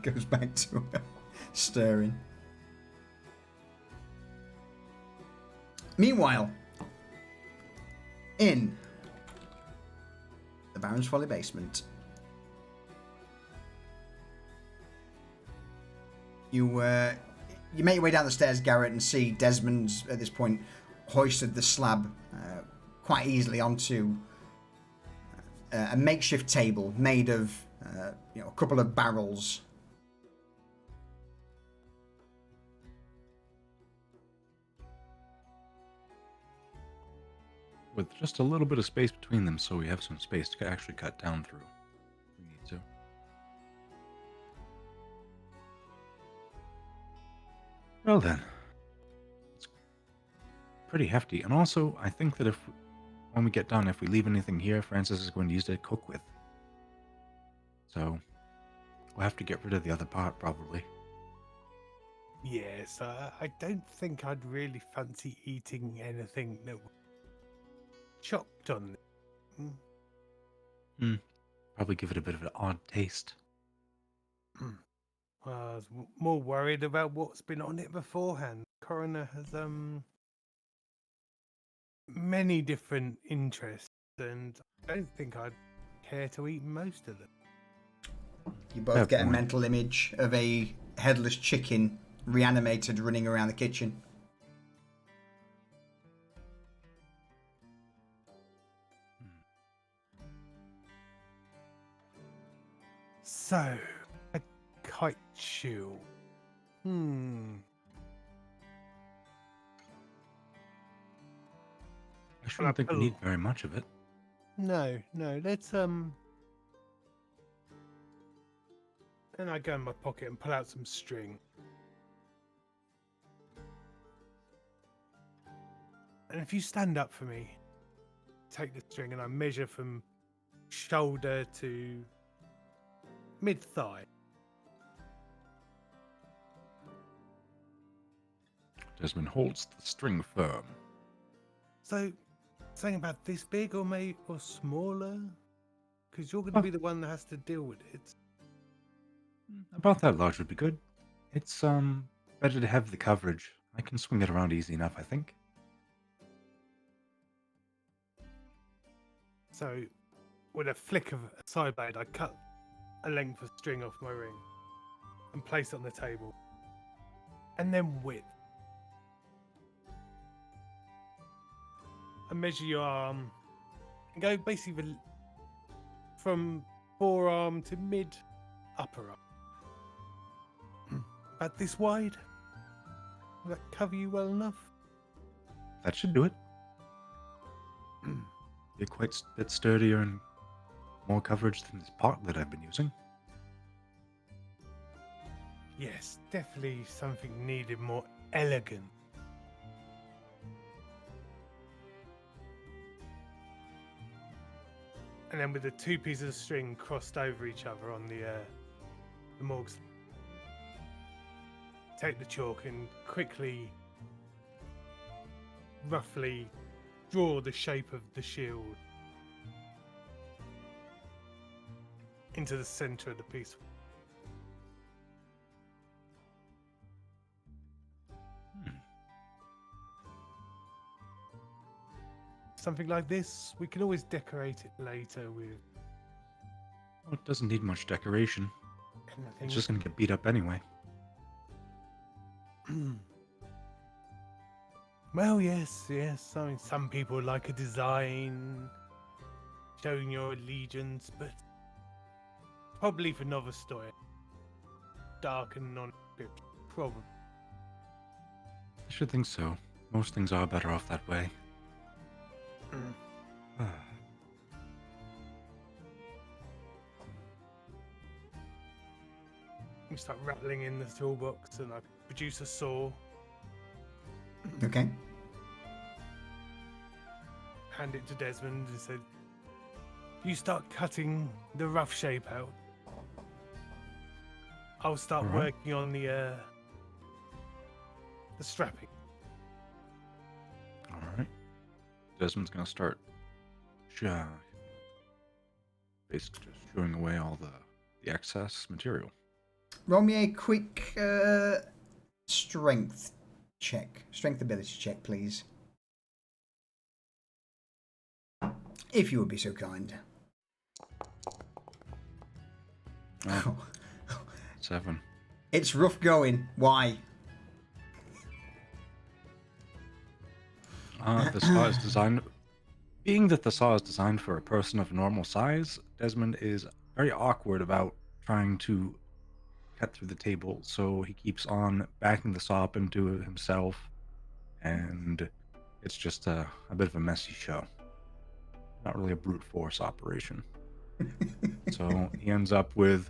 Goes back to stirring. Meanwhile, in the Baron's Folly basement. You make your way down the stairs, Garrett, and see Desmond's at this point hoisted the slab quite easily onto a makeshift table made of a couple of barrels. With just a little bit of space between them, so we have some space to actually cut down through if we need to. Well then, it's pretty hefty. And also, I think that when we get done, if we leave anything here, Francis is going to use it to cook with. So, we'll have to get rid of the other part, probably. Yes, I don't think I'd really fancy eating anything that was chopped on it. Probably give it a bit of an odd taste. I was more worried about what's been on it beforehand. Coroner has many different interests, and I don't think I'd care to eat most of them. You both get a mental image of a headless chicken reanimated running around the kitchen. So, a kite shield. I shouldn't think we need very much of it. No, let's and I go in my pocket and pull out some string. And if you stand up for me, take the string and I measure from shoulder to mid-thigh. Desmond holds the string firm. So, something about this big or smaller? Because you're going to be the one that has to deal with it. About that large would be good. It's better to have the coverage. I can swing it around easy enough, I think. So, with a flick of a side blade, I cut a length of string off my ring and place it on the table. And then width. And measure your arm. And go basically from forearm to mid-upper arm. About this wide. Will that cover you well enough? That should do it. You're quite a bit sturdier and more coverage than this pot that I've been using. Yes, definitely something needed more elegant. And then with the two pieces of string crossed over each other on the morgues, take the chalk and quickly, roughly draw the shape of the shield into the center of the piece. Something like this, we can always decorate it later with Well, it doesn't need much decoration. anything. It's just going to get beat up anyway. Well, yes. I mean, some people like a design showing your allegiance, but probably for novice story, dark and non-script, probably. I should think so. Most things are better off that way. We start rattling in the toolbox, and I produce a saw, Okay. hand it to Desmond, and said, "You start cutting the rough shape out. I'll start All right. working on the strapping." Alright. Desmond's going to start basically just chewing away all the excess material. Roll me a quick strength check. Strength ability check, please. If you would be so kind. Oh, 7. It's rough going. Why? The saw is designed. Being that the saw is designed for a person of normal size, Desmond is very awkward about trying to cut through the table, so he keeps on backing the saw up into it himself, and it's just a bit of a messy show. Not really a brute force operation. So he ends up with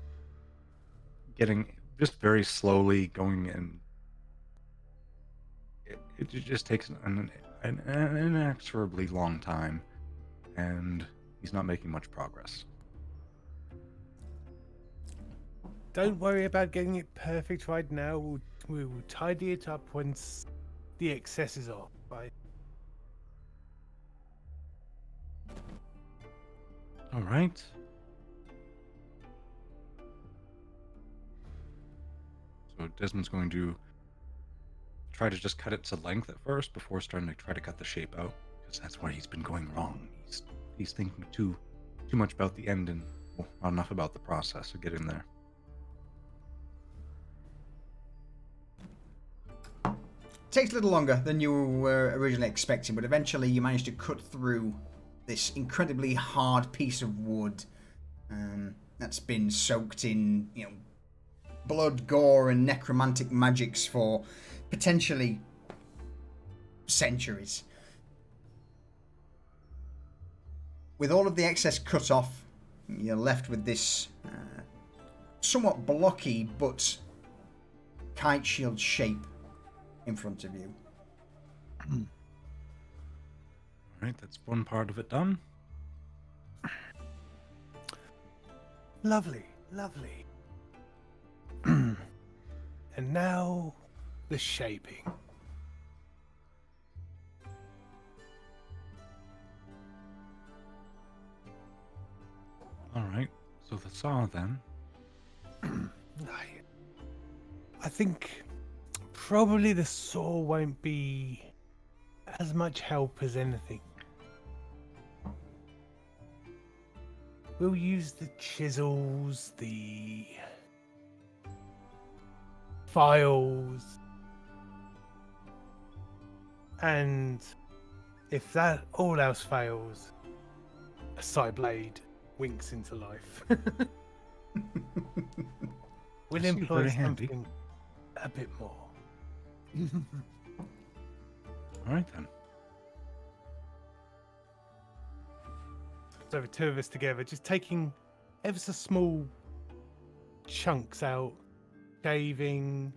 getting just very slowly going, and it just takes an inexorably long time, and he's not making much progress. Don't worry about getting it perfect right now. We'll tidy it up once the excess is off. Right? All right. So Desmond's going to try to just cut it to length at first before starting to try to cut the shape out, because that's where he's been going wrong. He's thinking too much about the end and not enough about the process of getting there. Takes a little longer than you were originally expecting, but eventually you manage to cut through this incredibly hard piece of wood that's been soaked in, blood, gore, and necromantic magics for potentially centuries. With all of the excess cut off, you're left with this somewhat blocky but kite shield shape in front of you. All right, that's one part of it done. Lovely, lovely. And now the shaping. All right, so the saw then. I think probably the saw won't be as much help as anything. We'll use the chisels, the files, and if that all else fails, a side blade winks into life. We'll Seems employ very handy. something a bit more. All right then. So the two of us together, just taking ever so small chunks out, shaving,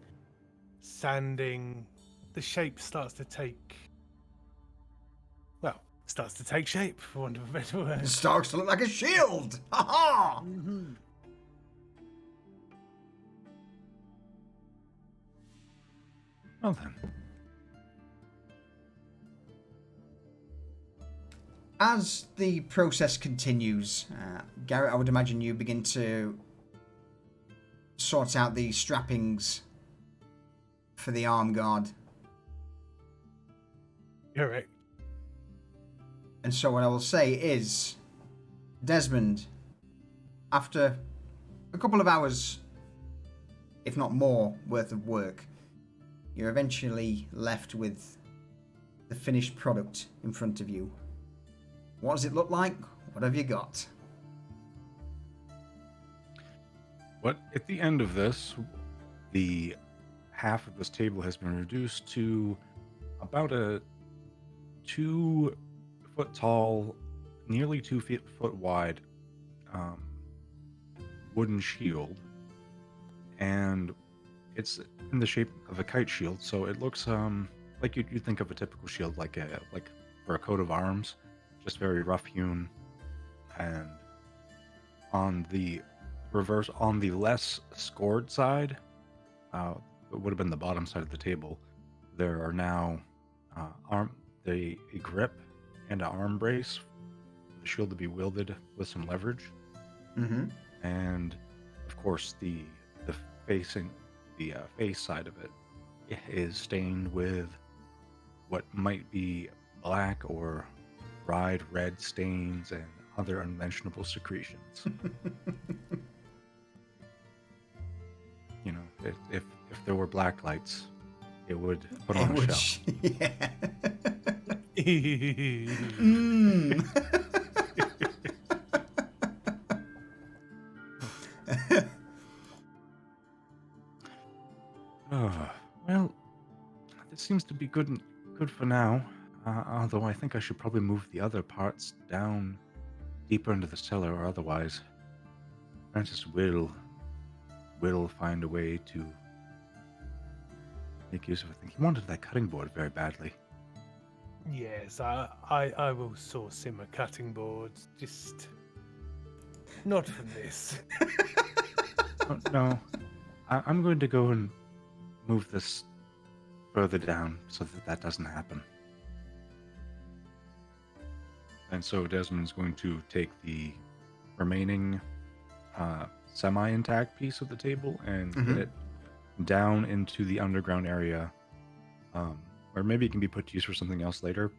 sanding, the shape starts to take shape, for want of a better It word. starts to look like a shield! Ha ha! Well then. As the process continues, Garrett, I would imagine you begin to sort out the strappings for the arm guard. Correct. And so what I will say is, Desmond, after a couple of hours, if not more, worth of work, you're eventually left with the finished product in front of you. What does it look like? What have you got? But at the end of this, the half of this table has been reduced to about a 2 foot tall, nearly 2 foot wide wooden shield, and it's in the shape of a kite shield. So it looks like you'd think of a typical shield, like for a coat of arms, just very rough hewn. And on the reverse, on the less scored side, it would have been the bottom side of the table, there are now a grip and an arm brace for the shield to be wielded with some leverage. Mm-hmm. And of course the face side of it is stained with what might be black or dried red stains and other unmentionable secretions. You know, if there were black lights, it would put on a show. Yeah. Well, this seems to be good for now. Although I think I should probably move the other parts down deeper into the cellar, or otherwise Francis will find a way to make use of it. He wanted that cutting board very badly. Yes, I will source him a cutting board. Just not from this. Oh, no, I'm going to go and move this further down so that doesn't happen. And so Desmond's going to take the remaining semi-intact piece of the table and get it down into the underground area, or maybe it can be put to use for something else later,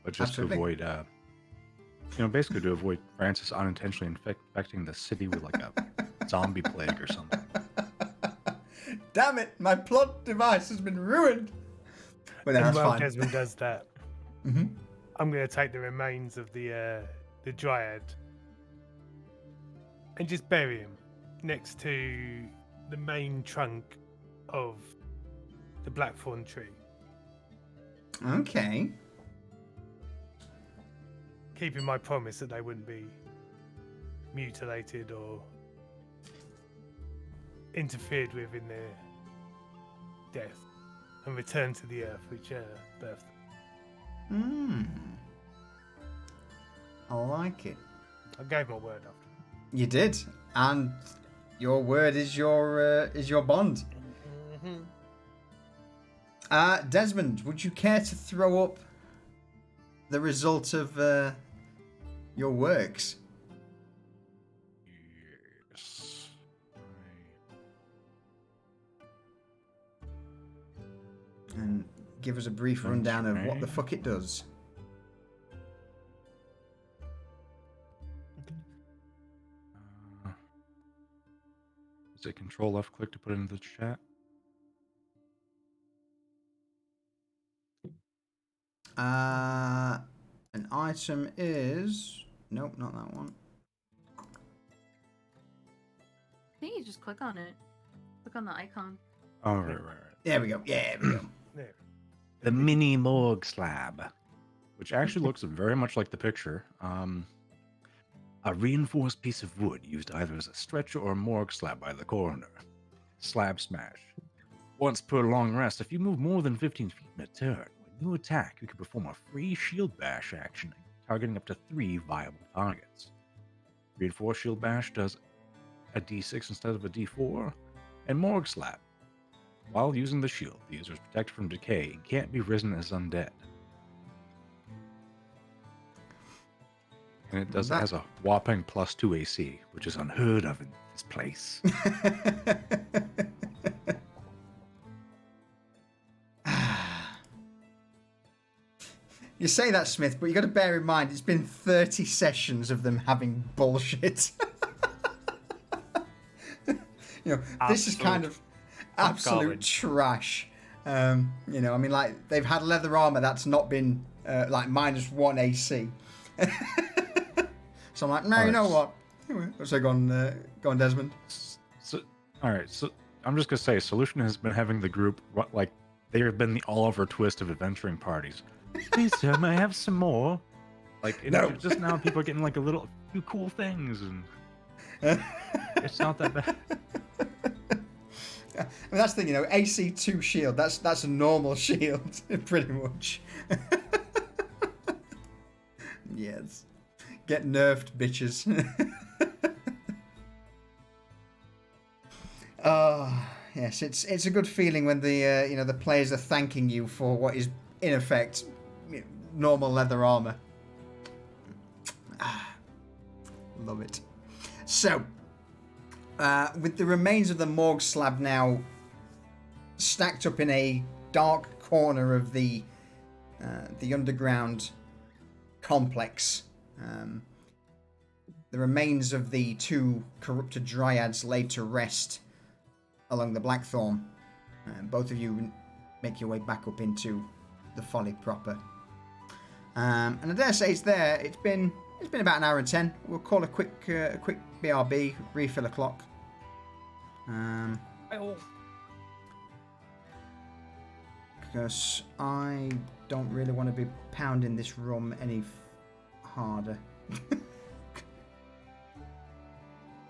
but just Absolutely. to avoid, basically to avoid Francis unintentionally infecting the city with like a zombie plague or something. Damn it! My plot device has been ruined. But And that's while fine. Desmond does that, Mhm. I'm going to take the remains of the dryad and just bury him next to the main trunk of the blackthorn tree, Okay. keeping my promise that they wouldn't be mutilated or interfered with in their death, and return to the earth which birthed them. I like it. I gave my word after. You did, and your word is your bond. Desmond, would you care to throw up the result of your works Yes. and give us a brief Thanks, rundown of what the Ray. fuck it does? Is it Control left click to put it into the chat? An item is nope, not that one. I think you just click on it. Click on the icon. Oh, right. There we go. Yeah, there we go. There. The mini morgue slab, which actually looks very much like the picture. A reinforced piece of wood used either as a stretcher or a morgue slab by the coroner. Slab smash. Once per long rest, if you move more than 15 feet in a turn, when you attack, you can perform a free shield bash action, targeting up to 3 viable targets. Reinforced shield bash does a d6 instead of a d4, and morgue slab. While using the shield, the user is protected from decay and can't be risen as undead. And it does That- has a whopping +2 AC, which is unheard of in this place. You say that, Smith, but you got to bear in mind it's been 30 sessions of them having bullshit. This is kind of absolute garbage. trash. I mean, like they've had leather armor that's not been like -1 AC. So I'm like, no, you know what? So go on, Desmond. So, all right. So I'm just gonna say, Solution has been having the group like they have been the Oliver Twist of adventuring parties. Please, sir, may I have some more? Like, No. just now, people are getting like a few cool things, and it's not that bad. I mean, that's the thing, AC2 shield. That's a normal shield, pretty much. Yes. Get nerfed, bitches. Yes, it's a good feeling when the the players are thanking you for what is in effect normal leather armor. Love it. So, with the remains of the morgue slab now stacked up in a dark corner of the underground complex. The remains of the 2 corrupted dryads laid to rest along the Blackthorn. Both of you make your way back up into the folly proper. And I dare say it's there. It's been about an hour and 10. We'll call a quick BRB, refill a clock. Because I don't really want to be pounding this rum any harder.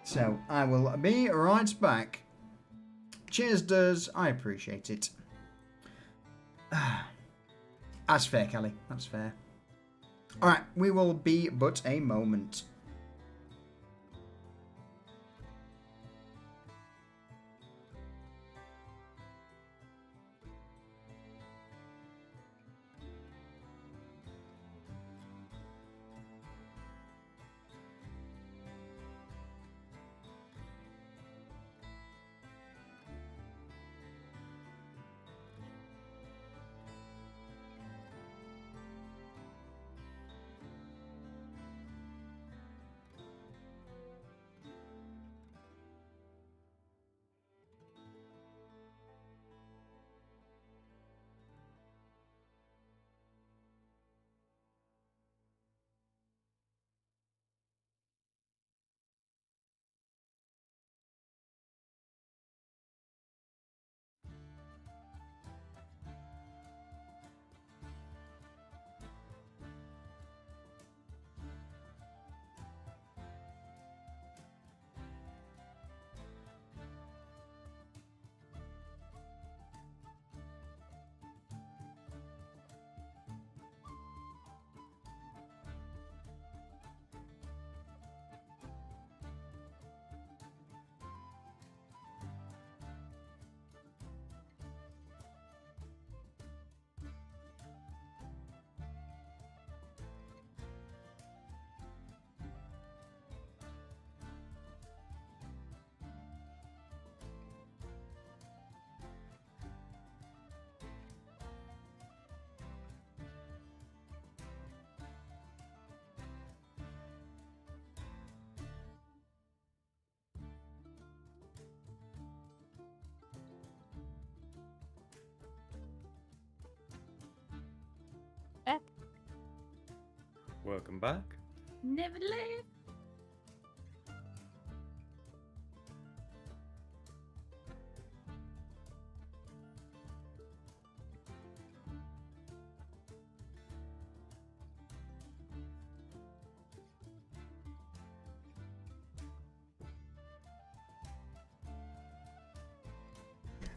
So I will be right back. Cheers, Durs. I appreciate it. That's fair, Kelly. That's fair. Alright, we will be but a moment. Back. Welcome back. Never leave.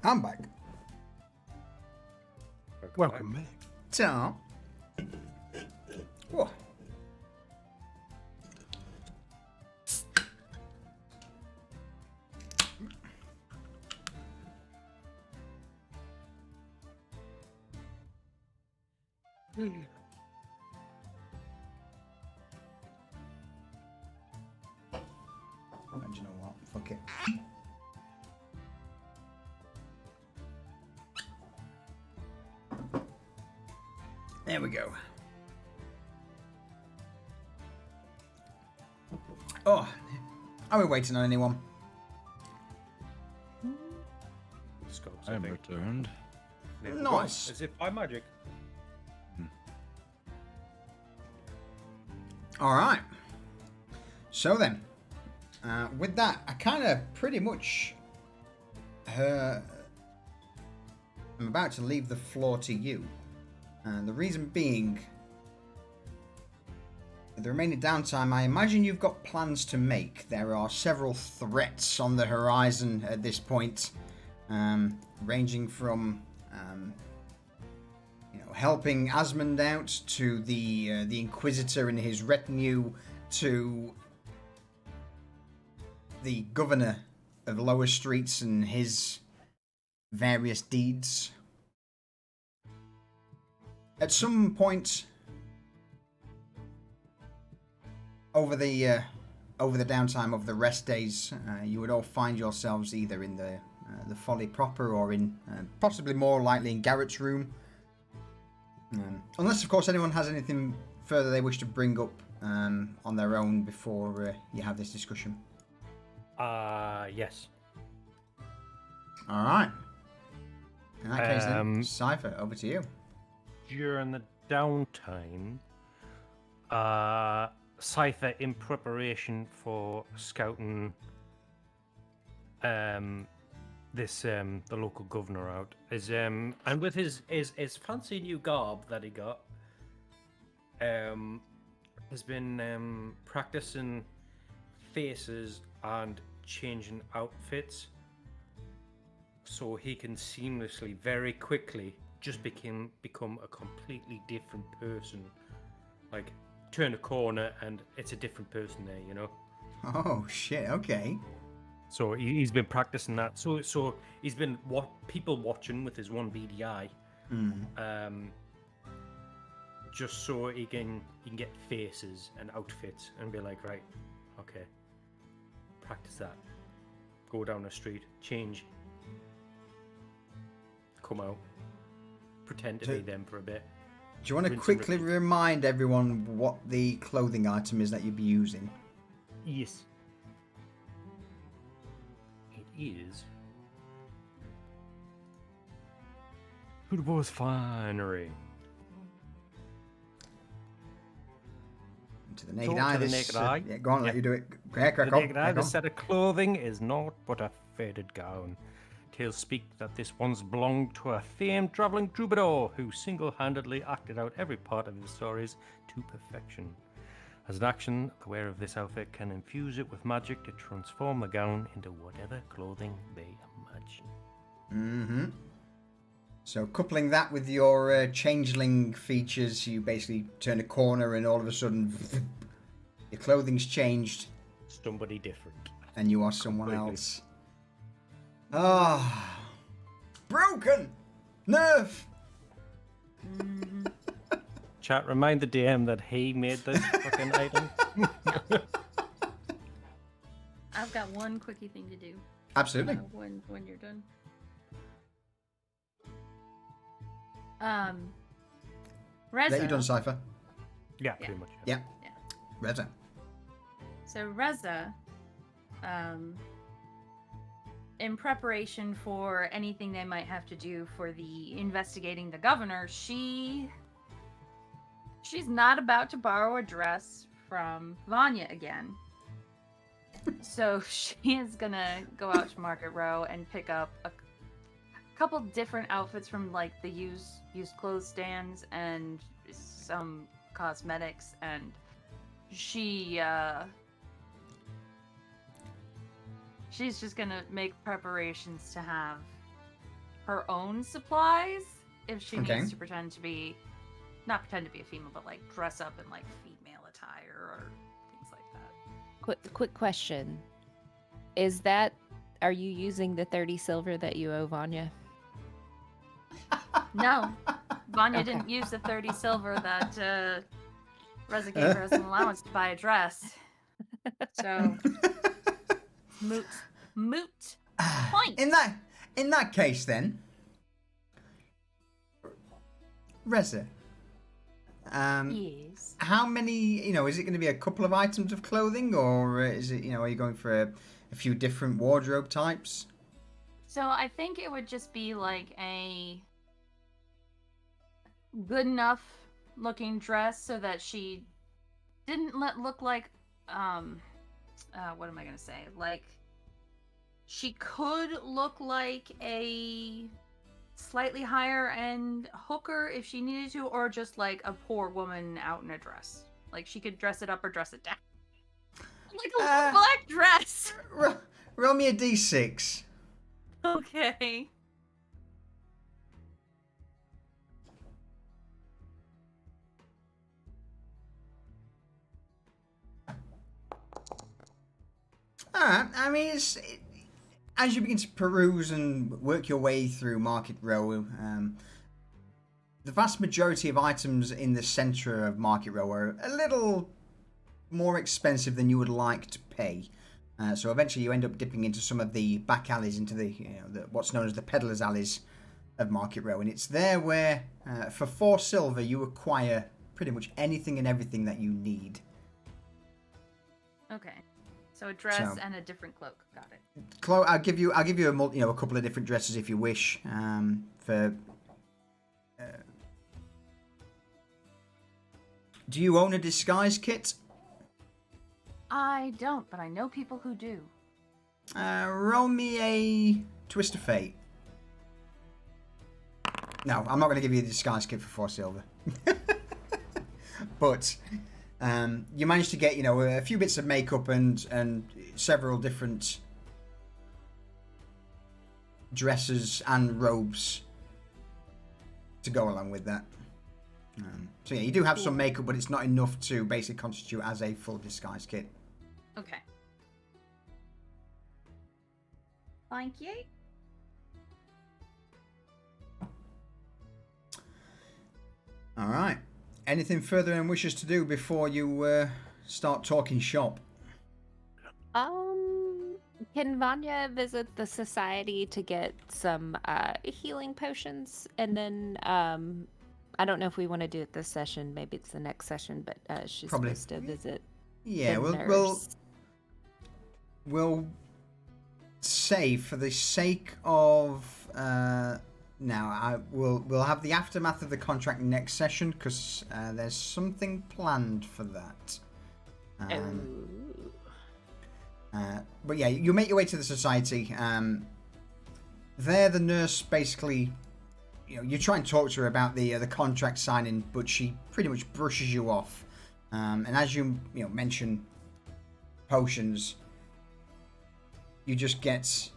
I'm back. Welcome back. So, whoa. And you know what? Fuck it. There we go. Oh, are we waiting on anyone? Scopes, I am think. returned. There we Nice. go, as if by magic. All right. So then, with that, I kind of pretty much I'm about to leave the floor to you. And the reason being, with the remaining downtime, I imagine you've got plans to make. There are several threats on the horizon at this point, ranging from helping Asmund out to the Inquisitor and his retinue to the Governor of Lower Streets and his various deeds. At some point over the downtime of the rest days, you would all find yourselves either in the Folly proper or in possibly more likely in Garrett's room. Unless, of course, anyone has anything further they wish to bring up on their own before you have this discussion? Yes. All right. In that case, then, Um, Cypher, over to you. During the downtime, Cypher, in preparation for scouting this the local governor out, is and with his fancy new garb that he got, has been practicing faces and changing outfits so he can seamlessly, very quickly, just become a completely different person. Like, turn a corner and it's a different person there, you know? Oh, shit, okay. So he's been practicing that. So he's been people watching with his one BDI, just so he can get faces and outfits and be like, right, okay, practice that. Go down the street, change, come out, pretend to be them for a bit. Do you want to Rinse and quickly repeat. remind everyone what the clothing item is that you'd be using? Yes. It is Hoodboy's finery. To the naked So, eye. to the This, naked eye? Yeah, go on, let Yeah. you do it. Yeah, crack The on. naked eye, Crack the on. set of clothing is naught but a faded gown. Tales speak that this once belonged to a famed travelling troubadour who single-handedly acted out every part of his stories to perfection. As an action, the wearer of this outfit can infuse it with magic to transform the gown into whatever clothing they imagine. Mm-hmm. So coupling that with your changeling features, you basically turn a corner and all of a sudden your clothing's changed Somebody different. and you are someone Completely. else. Ah, broken nerf. Chat, remind the DM that he made this fucking item. I've got one quickie thing to do Absolutely. when you're done. Reza. That you done, Cypher? Yeah, pretty much. Yeah. Reza. So Reza, in preparation for anything they might have to do for the investigating the governor, she's not about to borrow a dress from Vanya again. So she is gonna go out to Market Row and pick up a couple different outfits from like the used clothes stands and some cosmetics, and she's just gonna make preparations to have her own supplies if she Okay. needs to not pretend to be a female, but like dress up in like female attire or things like that. Quick question. Are you using the 30 silver that you owe Vanya? No, Vanya Okay. didn't use the 30 silver that Reza gave her as an allowance to buy a dress. So moot point. In that case, then, Reza. Yes. How many? Is it going to be a couple of items of clothing, or is it? Are you going for a few different wardrobe types? So I think it would just be like a good enough looking dress so that she didn't look like what am I gonna say? Like she could look like a slightly higher end hooker if she needed to, or just like a poor woman out in a dress. Like she could dress it up or dress it down. Like a little black dress. Roll me a d6. Okay. Alright, I mean, as you begin to peruse and work your way through Market Row, the vast majority of items in the centre of Market Row are a little more expensive than you would like to pay. So eventually you end up dipping into some of the back alleys, into the what's known as the peddlers' alleys of Market Row. And it's there where, for 4 silver, you acquire pretty much anything and everything that you need. Okay. So a dress So- and a different cloak. Got it. I'll give you a couple of different dresses if you wish. Do you own a disguise kit? I don't, but I know people who do. Roll me a twist of fate. No, I'm not going to give you a disguise kit for 4 silver. But you managed to get, a few bits of makeup and several different dresses and robes to go along with that. So yeah, you do have some makeup, but it's not enough to basically constitute as a full disguise kit. Okay. Thank you. All right. Anything further and wishes to do before you start talking shop? Can Vanya visit the society to get some healing potions, and then I don't know if we want to do it this session. Maybe it's the next session, but she's Probably. supposed to visit. Yeah, the we'll say for the sake of we'll have the aftermath of the contract next session because there's something planned for that. But yeah, you make your way to the society. There, the nurse basically, you try and talk to her about the contract signing, but she pretty much brushes you off. And as you mention potions, you just get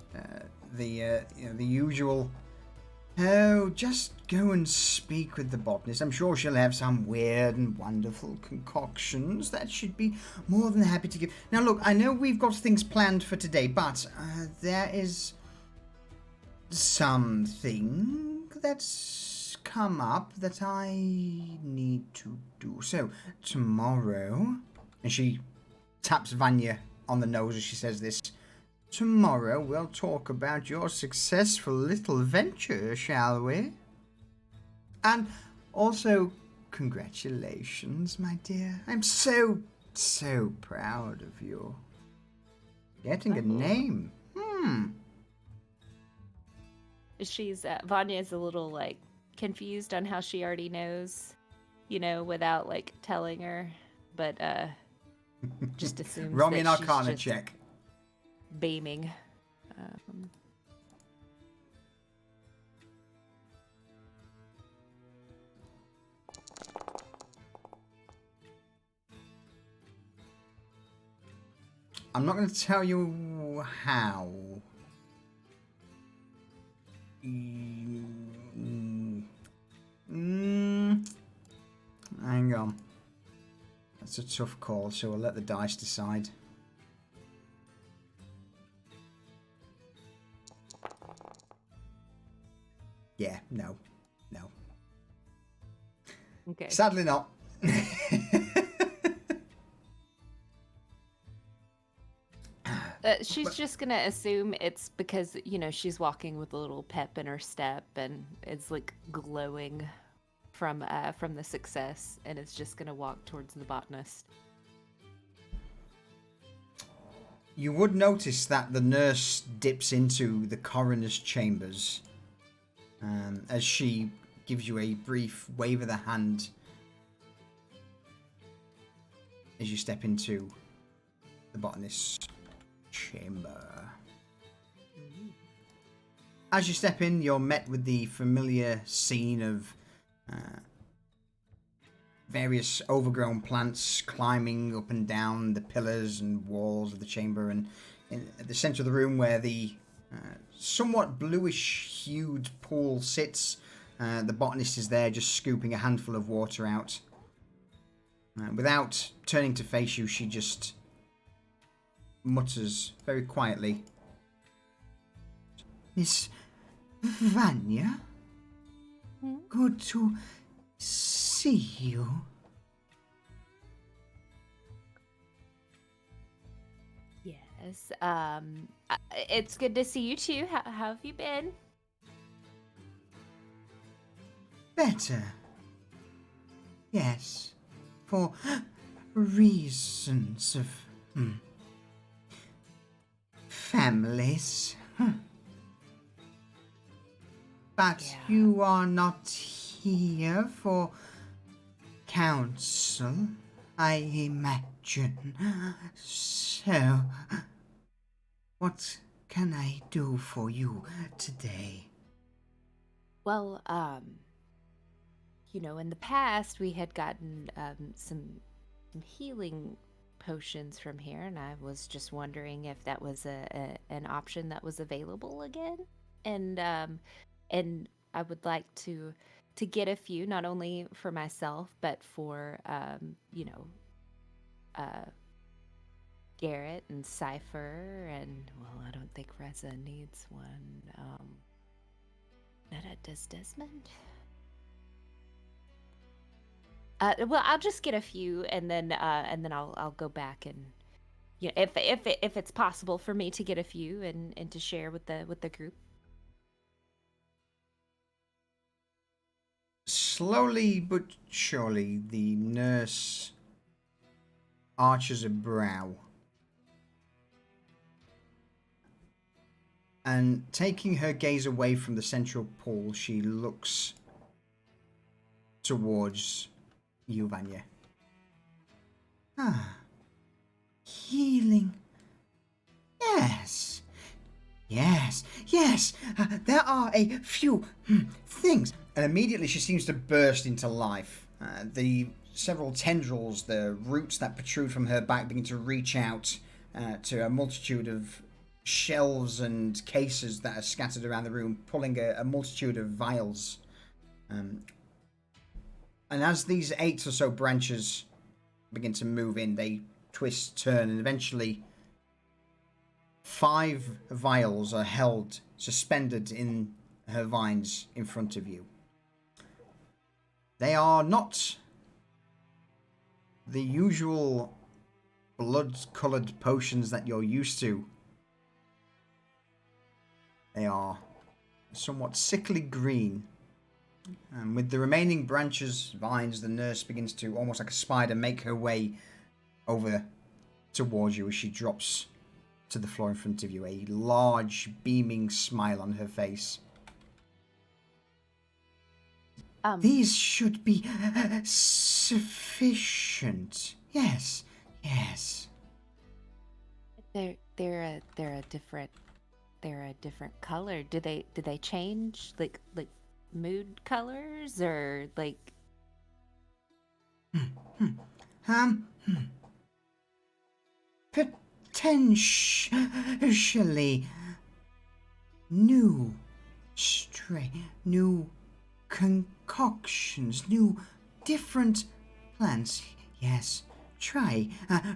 the usual. Oh, just go and speak with the botanist. I'm sure she'll have some weird and wonderful concoctions that she'd be more than happy to give. Now, look, I know we've got things planned for today, but there is something that's come up that I need to do. So, tomorrow, and she taps Vanya on the nose as she says this. Tomorrow we'll talk about your successful little venture, shall we? And also, congratulations, my dear. I'm so proud of you. Getting a name. She's Vanya's a little confused on how she already knows, without telling her, but just assumes. Roll me an that she's Arcana just check. Beaming. I'm not going to tell you how. Hang on. That's a tough call, so we'll let the dice decide. Yeah, no. Okay. Sadly not. She's just gonna assume it's because she's walking with a little pep in her step and it's glowing from the success, and it's just gonna walk towards the botanist. You would notice that the nurse dips into the coroner's chambers as she gives you a brief wave of the hand as you step into the botanist's chamber. As you step in, you're met with the familiar scene of various overgrown plants climbing up and down the pillars and walls of the chamber, and at the center of the room where the somewhat bluish-hued pool sits, the botanist is there just scooping a handful of water out. Without turning to face you, she just mutters very quietly, "Miss Vanya? Good to see you." Yes. It's good to see you too. How have you been? Better. Yes, for reasons of families. But Yeah. you are not here for counsel, I imagine. So, what can I do for you today? Well, in the past we had gotten some healing potions from here, and I was just wondering if that was an option that was available again. And I would like to get a few, not only for myself but for uh, Garrett and Cypher, and well, I don't think Reza needs one. Does Desmond? Well, I'll just get a few, and then I'll go back and if it's possible for me to get a few and to share with the group. Slowly but surely, the nurse arches a brow. And taking her gaze away from the central pool, she looks towards you, Vanya. Ah, healing. Yes. There are a few things. And immediately she seems to burst into life. The several tendrils, the roots that protrude from her back begin to reach out to a multitude of shelves and cases that are scattered around the room, pulling a multitude of vials. And as these 8 or so branches begin to move in, they twist, turn, and eventually 5 vials are held, suspended in her vines in front of you. They are not the usual blood-coloured potions that you're used to. They are somewhat sickly green. And with the remaining branches, vines, the nurse begins to, almost like a spider, make her way over towards you as she drops to the floor in front of you, a large, beaming smile on her face. These should be sufficient. Yes. They're a different color. Do they change like mood colors or like? Potentially new concoctions, new different plants. Yes, try.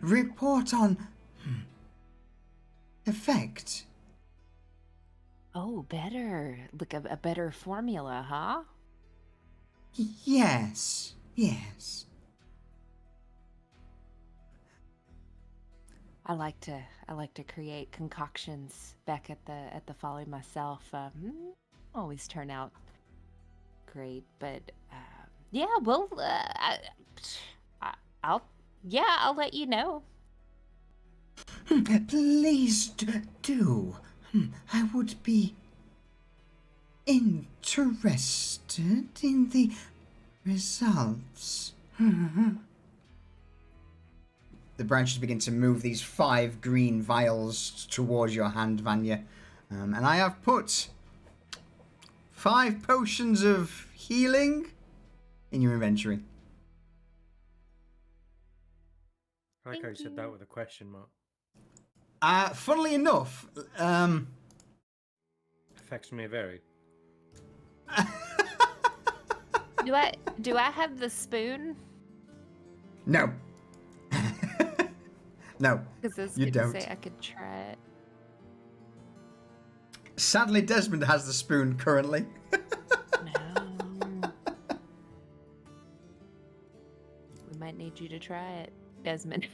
Report on effect. Oh, better. Like a better formula, huh? Yes. I like to create concoctions back at the folly myself. Always turn out great, but yeah, well, I'll let you know. Please do. I would be interested in the results. The branches begin to move these 5 green vials towards your hand, Vanya. And I have put 5 potions of healing in your inventory. I like how you Thank said you. that with a question mark. Funnily enough, Affects me very. Do I have the spoon? no. No, Because I was you gonna don't. say I could try it. Sadly, Desmond has the spoon currently. No. We might need you to try it, Desmond.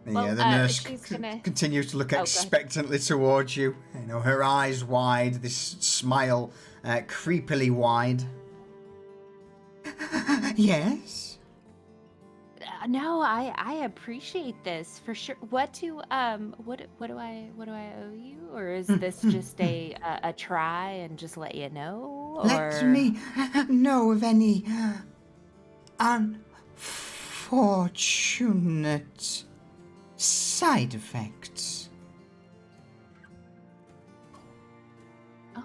Well, the nurse she's gonna- continues to look Oh, go ahead. expectantly towards you. You know, her eyes wide, this smile creepily wide. Yes? No, I appreciate this for sure. What do I owe you, or is this just a try and just let you know? Or Let me know of any unfortunate side effects. Oh,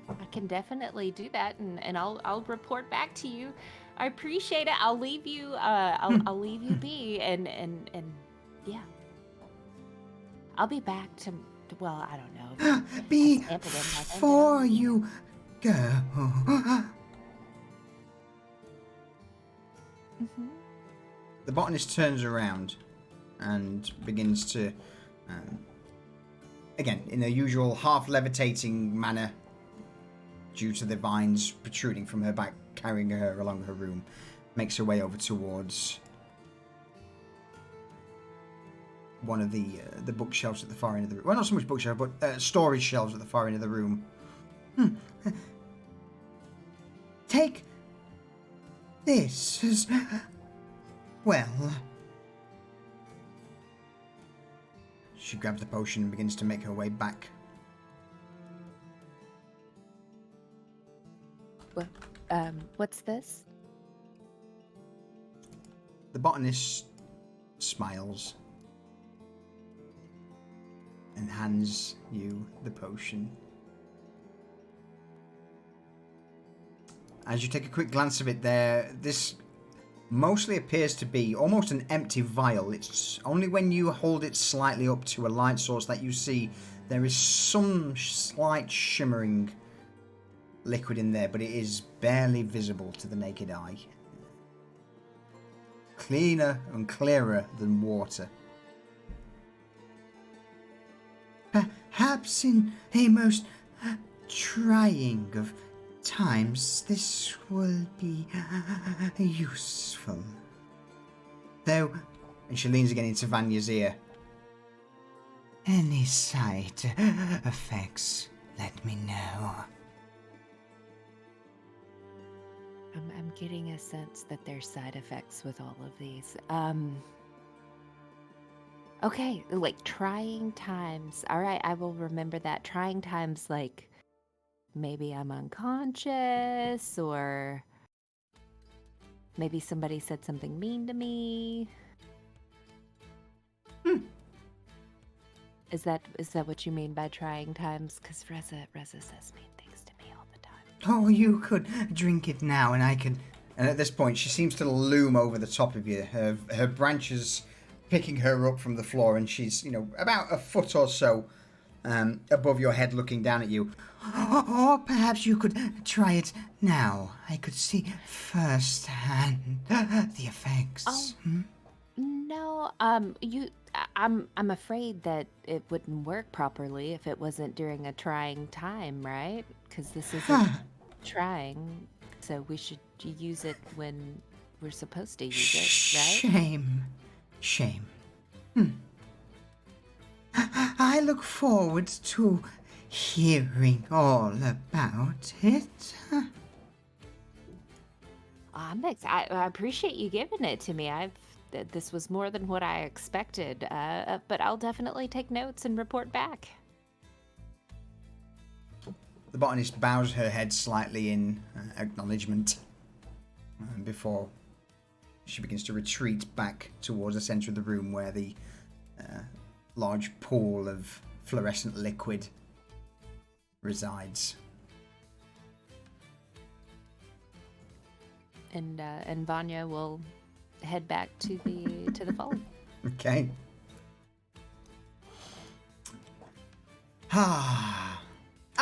I can definitely do that, and I'll report back to you. I appreciate it. I'll leave you I'll leave you be, and yeah, I'll be back to well, I don't know. Before you go. Mhm. The botanist turns around and begins to, again, in a usual half levitating manner, due to the vines protruding from her back, carrying her along her room, makes her way over towards one of the bookshelves at the far end of the room. Well, not so much bookshelf, but storage shelves at the far end of the room. Take this as well. She grabs the potion and begins to make her way back. What's this? The botanist smiles and hands you the potion. As you take a quick glance of it there, this mostly appears to be almost an empty vial. It's only when you hold it slightly up to a light source that you see there is some slight shimmering liquid in there, but it is barely visible to the naked eye. Cleaner and clearer than water. Perhaps in a most trying of times this will be useful. Though, and she leans again into Vanya's ear, any side effects, let me know. I'm getting a sense that there's side effects with all of these. Okay, like trying times. All right, I will remember that. Trying times, like maybe I'm unconscious, or maybe somebody said something mean to me. Is that what you mean by trying times? Because Reza says mean things to me all the time. Oh, you could drink it now, and I could. And at this point, she seems to loom over the top of you. Her branches picking her up from the floor, and she's, about a foot or so above your head, looking down at you. Or perhaps you could try it now. I could see firsthand the effects. Oh. No, I'm afraid that it wouldn't work properly if it wasn't during a trying time, right? Because this isn't trying, so we should use it when we're supposed to use it, right? Shame. I look forward to hearing all about it. I appreciate you giving it to me. This was more than what I expected, but I'll definitely take notes and report back. The botanist bows her head slightly in acknowledgement before she begins to retreat back towards the center of the room where the large pool of fluorescent liquid resides. And Vanya will head back to the vault. Okay. I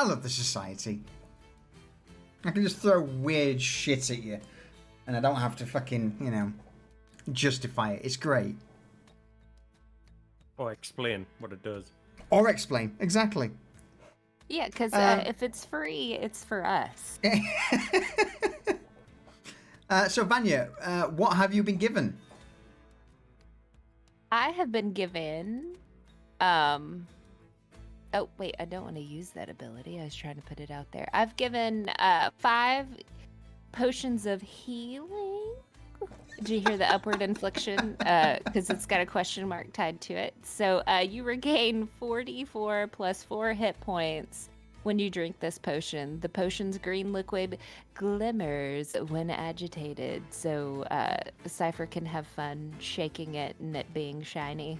love the society. I can just throw weird shit at you, and I don't have to fucking, justify it. It's great. Or explain what it does. Or explain. Exactly. Yeah, because if it's free, it's for us. So, Vanya, what have you been given? I have been given, oh wait, I don't want to use that ability. I was trying to put it out there. I've given 5 potions of healing. Did you hear the upward infliction? Because it's got a question mark tied to it. So you regain 44 plus 4 hit points when you drink this potion. The potion's green liquid glimmers when agitated, so Cypher can have fun shaking it and it being shiny.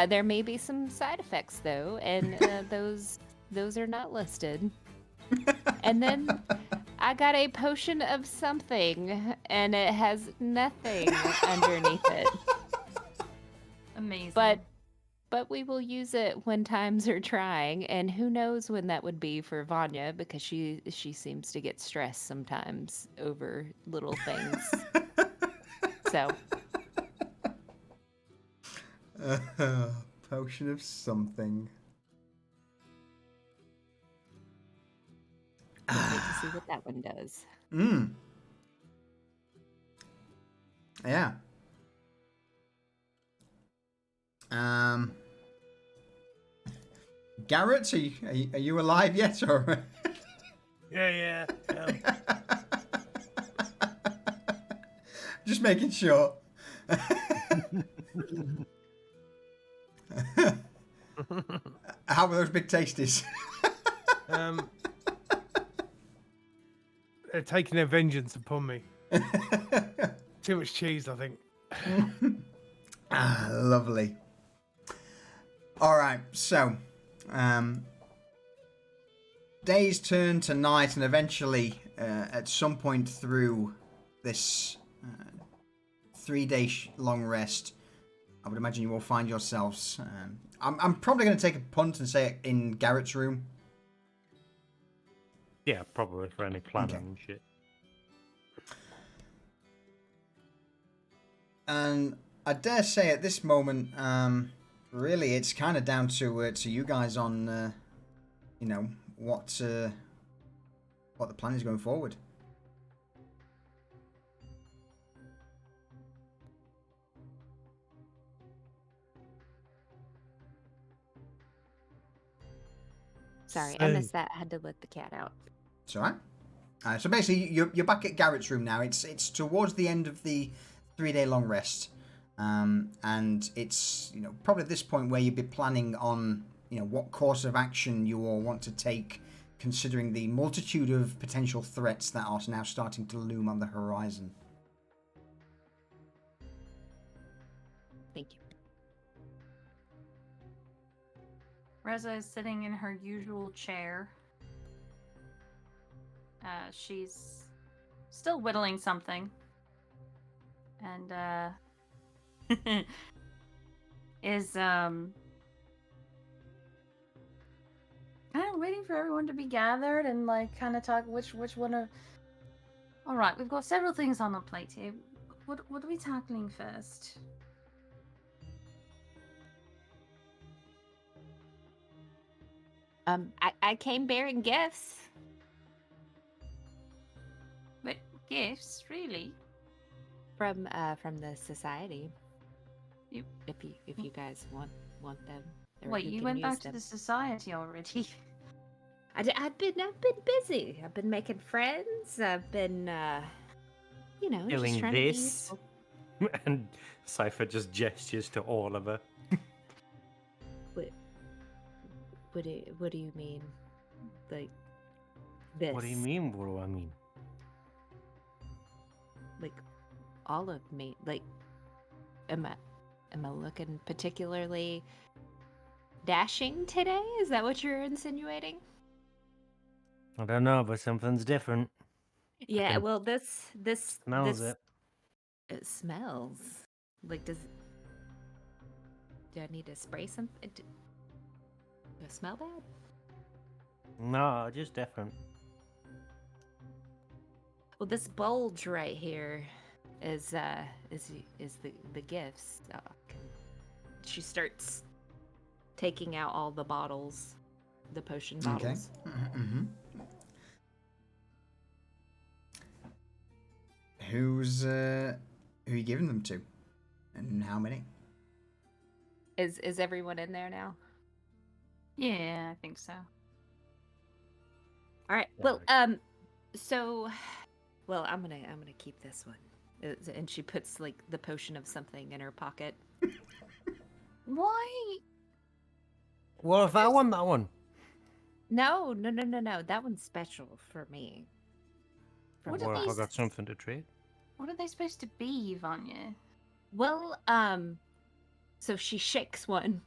There may be some side effects though, and those are not listed. And then I got a potion of something, and it has nothing underneath it. Amazing. But we will use it when times are trying, and who knows when that would be for Vanya, because she seems to get stressed sometimes over little things. So. Potion of something. Can't wait to see what that one does. Yeah. Garrett, are you alive yet, or? Yeah. Just making sure. How were those big tasties? They're taking their vengeance upon me. Too much cheese, I think. Lovely. All right, so days turn to night, and eventually, at some point through this 3-day long rest, I would imagine you will find yourselves. I'm probably going to take a punt and say it in Garrett's room. Yeah, probably for any planning and shit. And I dare say at this moment, really, it's kind of down to you guys on, what the plan is going forward. Sorry, I missed that. I had to let the cat out. It's all right. So basically, you're back at Garrett's room now. It's towards the end of the 3-day long rest, and it's probably at this point where you'd be planning on what course of action you all want to take, considering the multitude of potential threats that are now starting to loom on the horizon. Thank you. Reza is sitting in her usual chair. She's still whittling something. And, is, kind of waiting for everyone to be gathered and, kind of talk which one of... Alright, we've got several things on our plate here. What are we tackling first? I came bearing gifts. But gifts, really? From the society. You... If you guys want them. Wait, you went back to the society already? I've been busy. I've been making friends. I've been just Doing trying this. to be useful. And Cypher just gestures to all of her. What do you mean? Like this? What do you mean? What do I mean? Like all of me? Like am I looking particularly dashing today? Is that what you're insinuating? I don't know, but something's different. Yeah, can well this Smells this, it. It smells. Like do I need to spray something? Do I smell bad? No, just different. Well, this bulge right here is the gifts. She starts taking out all the bottles, the potion bottles. Okay. Mm-hmm. Who are you giving them to, and how many? Is everyone in there now? Yeah, I think so. All right. Yeah, Well, so, well, I'm gonna keep this one. And she puts like the potion of something in her pocket. Why? What if I won that one? No. That one's special for me. What What are if I these? got something to trade? What are they supposed to be, Vanya? Well, so she shakes one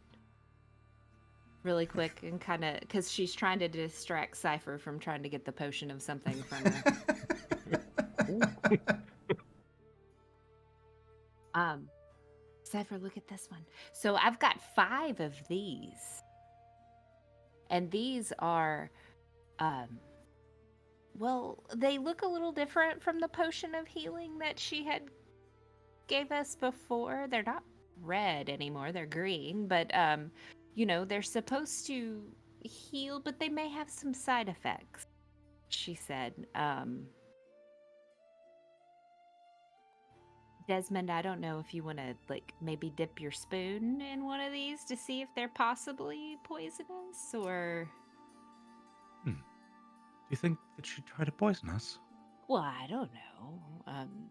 really quick and kind of because she's trying to distract Cypher from trying to get the potion of something from her. Cypher, look at this one. So I've got 5 of these. And these are, well, they look a little different from the potion of healing that she had gave us before. They're not red anymore, they're green, but, you know, they're supposed to heal, but they may have some side effects, she said. Desmond, I don't know if you want to, like, maybe dip your spoon in one of these to see if they're possibly poisonous, or... Do you think that she'd try to poison us? Well, I don't know.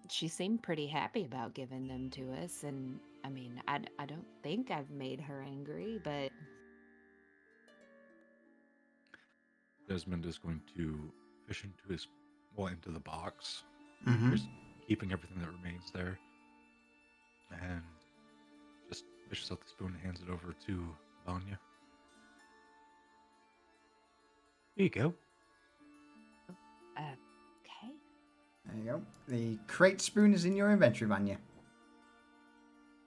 She seemed pretty happy about giving them to us, and, I mean, I don't think I've made her angry, but... Desmond is going to fish into the box, Mm-hmm. just keeping everything that remains there, and just fishes out the spoon and hands it over to Vanya. Here you go. Okay. There you go. The crate spoon is in your inventory, Vanya.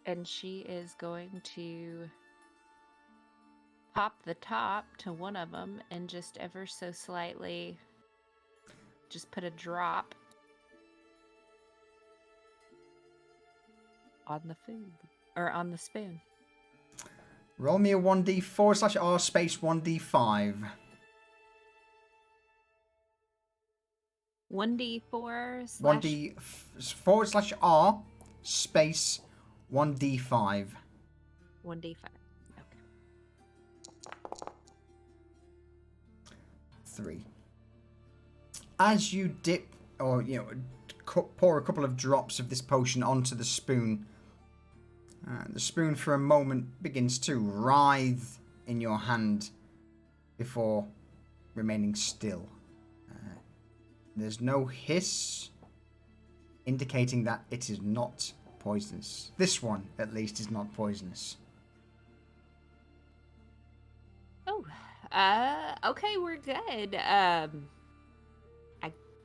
And she is going to pop the top to one of them and just ever so slightly just put a drop on the food or on the spoon. Roll me a 1d4/r space 1d5. 1d4 / 1d4/r space 1d5. 1d5. Okay. 3. As you dip, or pour a couple of drops of this potion onto the spoon for a moment begins to writhe in your hand before remaining still. There's no hiss indicating that it is not poisonous. This one, at least, is not poisonous. Oh, okay, we're good. I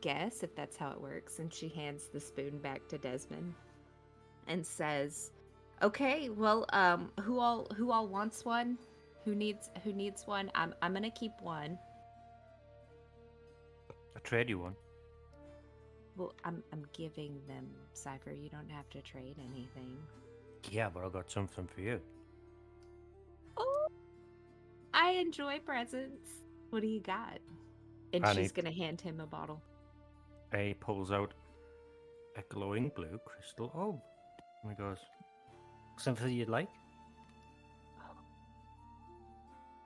guess if that's how it works. And she hands the spoon back to Desmond and says, "Okay, well, who all wants one? Who needs one? I'm gonna keep one. I trade you one. Well, I'm giving them, Cypher. You don't have to trade anything." Yeah, but I got something for you. Oh, I enjoy presents. What do you got? And I she's need- gonna hand him a bottle. He pulls out a glowing blue crystal orb. And he goes, something you'd like?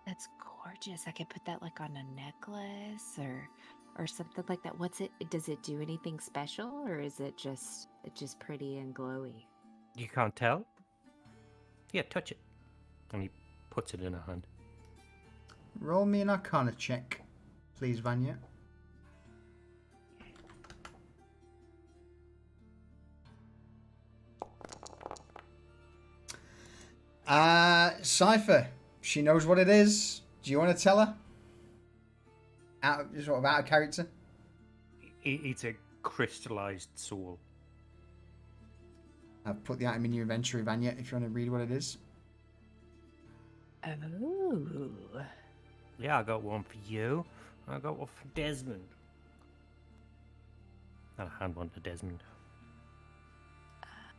That's gorgeous. I could put that like on a necklace or something like that. What's it? Does it do anything special, or is it just pretty and glowy? You can't tell? Yeah, touch it. And he puts it in her hand. Roll me an Arcana check, please, Vanya. Cypher, she knows what it is. Do you want to tell her? Out of character? It's a crystallized soul. I've put the item in your inventory, Vanya, if you want to read what it is. Oh. Yeah, I got one for you. I got one for Desmond. And I hand one to Desmond.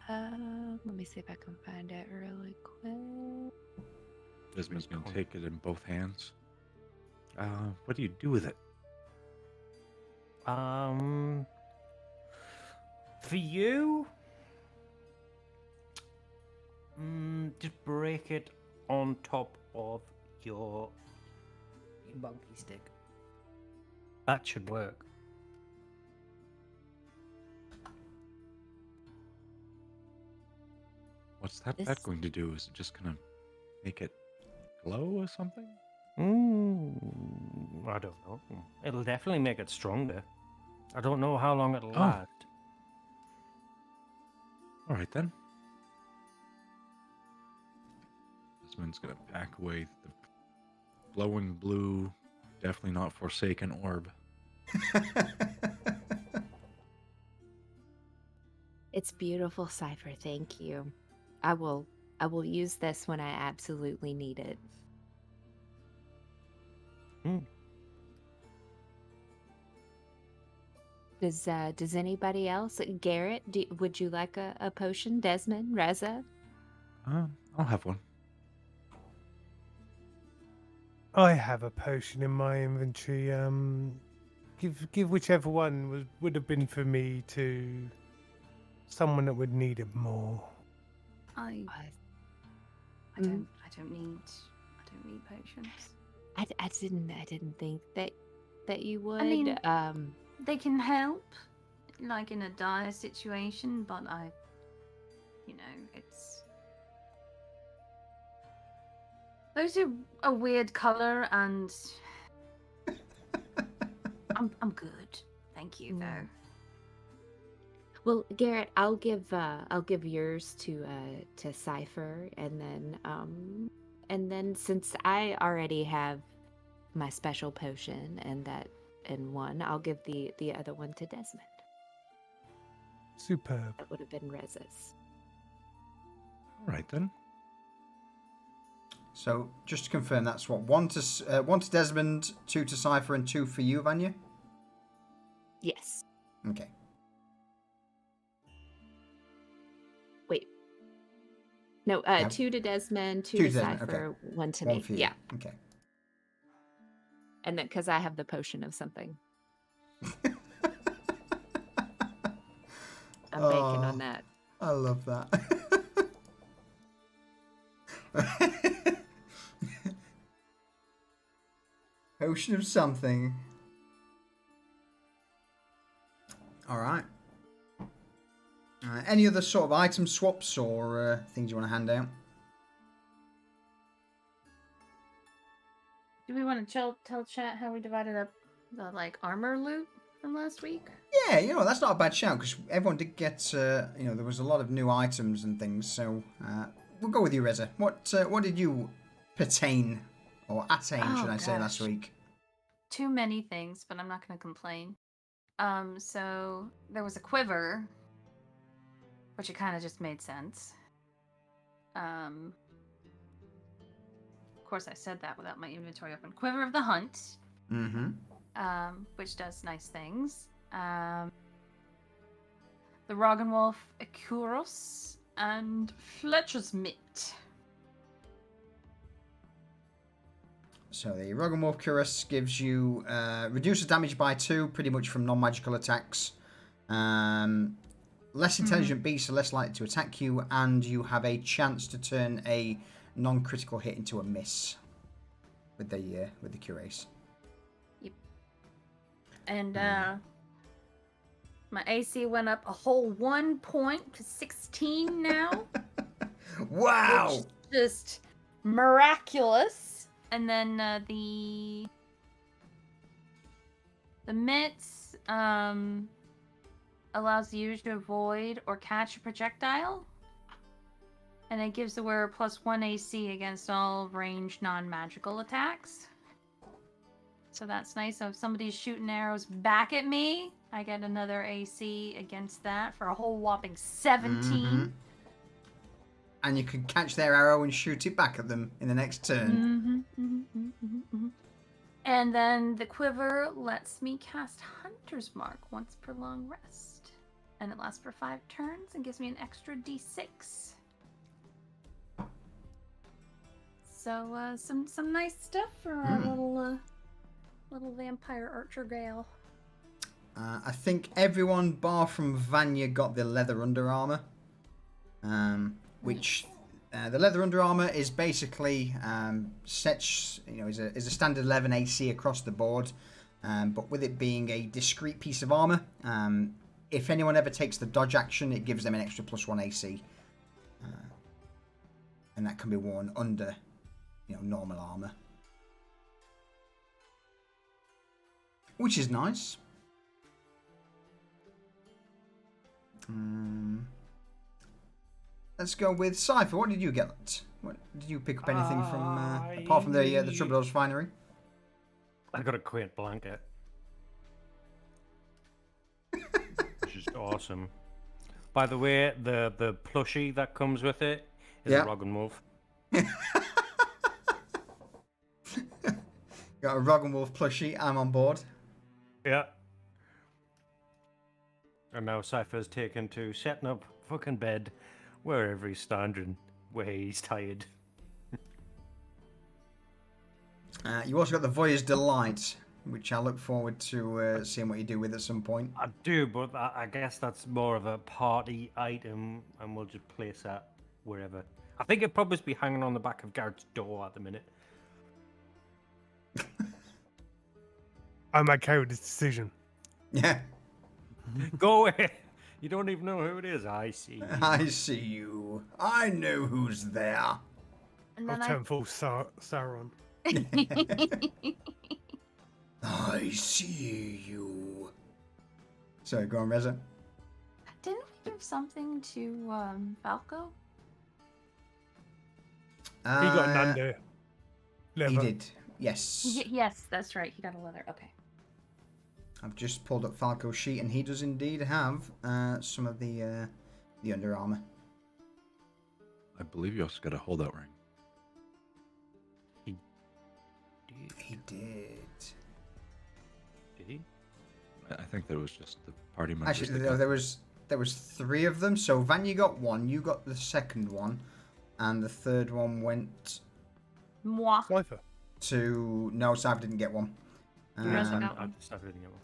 Let me see if I can find it really quick. Desmond's going to take it in both hands. What do you do with it? For you, just break it on top of your monkey stick. That should work. What's that This- going to do? Is it just gonna make it glow or something? I don't know. It'll definitely make it stronger. I don't know how long it'll Oh. last. All right then. This one's gonna pack away the glowing blue, definitely not forsaken orb. It's beautiful, Cypher. Thank you. I will use this when I absolutely need it. Does anybody else? Garrett, would you like a potion? Desmond, Reza? I'll have one. I have a potion in my inventory. Give whichever one would have been for me to someone that would need it more. I Mm. don't need potions. I didn't think that you would. mean- They can help, like in a dire situation, but it's. Those are a weird color, and I'm good. Thank you, though. Well, Garrett, I'll give yours to Cypher, and then since I already have my special potion and one, I'll give the other one to Desmond. Superb. That would have been Reza's. All right then. So, just to confirm, that's what, one to Desmond, two to Cypher, and two for you, Vanya? Yes. Okay. Wait. No, Yeah. two to Desmond, two Two to to Desmond, Cypher, one to One me. for you. Yeah. Okay. And then because I have the potion of something. I'm banking on that. I love that. Potion of something. Alright. Any other sort of item swaps or things you want to hand out? Do we want to tell chat how we divided up the armor loot from last week? Yeah, that's not a bad shout because everyone did get, there was a lot of new items and things. So we'll go with you, Reza. What did you pertain or attain, should I say, last gosh. week? Too many things, but I'm not going to complain. So there was a quiver, which it kind of just made sense. Of course, I said that without my inventory open. Quiver of the Hunt, Mm-hmm. which does nice things. The Roggenwolf Akuros and Fletcher's Mitt. So the Roggenwolf Cuirass gives you reduces damage by 2, pretty much from non-magical attacks. Less intelligent beasts are less likely to attack you, and you have a chance to turn a non-critical hit into a miss with the Cuirass. Yep. And my AC went up a whole 1 point to 16 now. Wow! Which is just miraculous. And then the mitts allows the user to avoid or catch a projectile. And it gives the wearer +1 AC against all ranged non-magical attacks. So that's nice. So if somebody's shooting arrows back at me, I get another AC against that for a whole whopping 17. Mm-hmm. And you can catch their arrow and shoot it back at them in the next turn. And then the quiver lets me cast Hunter's Mark once per long rest. And it lasts for 5 turns and gives me an extra d6. So some nice stuff for our little vampire archer gal. I think everyone bar from Vanya got the leather under armor, which The leather Under Armour is basically is a standard 11 AC across the board, but with it being a discrete piece of armour, if anyone ever takes the dodge action, it gives them an extra +1 AC, and that can be worn under, normal armour, which is nice. Let's go with Cypher. What did you get? What, did you pick up anything from apart from the Troubadour's Finery? I got a quaint blanket, which is awesome. By the way, the plushie that comes with it is a Rog and Wolf. Got a Rog and Wolf plushie. I'm on board. Yeah. And now Cypher's taken to setting up fucking bed wherever he's standing, where he's tired. You also got the Voyage Delight, which I look forward to seeing what you do with at some point. I do, but I guess that's more of a party item, and we'll just place that wherever. I think it'd probably be hanging on the back of Garrett's door at the minute. I'm okay with this decision. Yeah. Go away! You don't even know who it is. I see you. I see you. I know who's there. And I'll then turn full Sauron. I see you. Sorry, go on, Reza. Didn't we give something to Falco? He got an under He leather. did. Yes. Yes, that's right. He got a leather. Okay. I've just pulled up Falco's sheet, and he does indeed have some of the Under Armour. I believe you also got a holdout ring. He did. Did he? I think that was just the party members. Actually, that got- there was 3 of them. So Vanya got 1, you got the second one, and the third one went Moi. Cypher. to... No, Sav didn't get one. Reza got I one. just have anything else.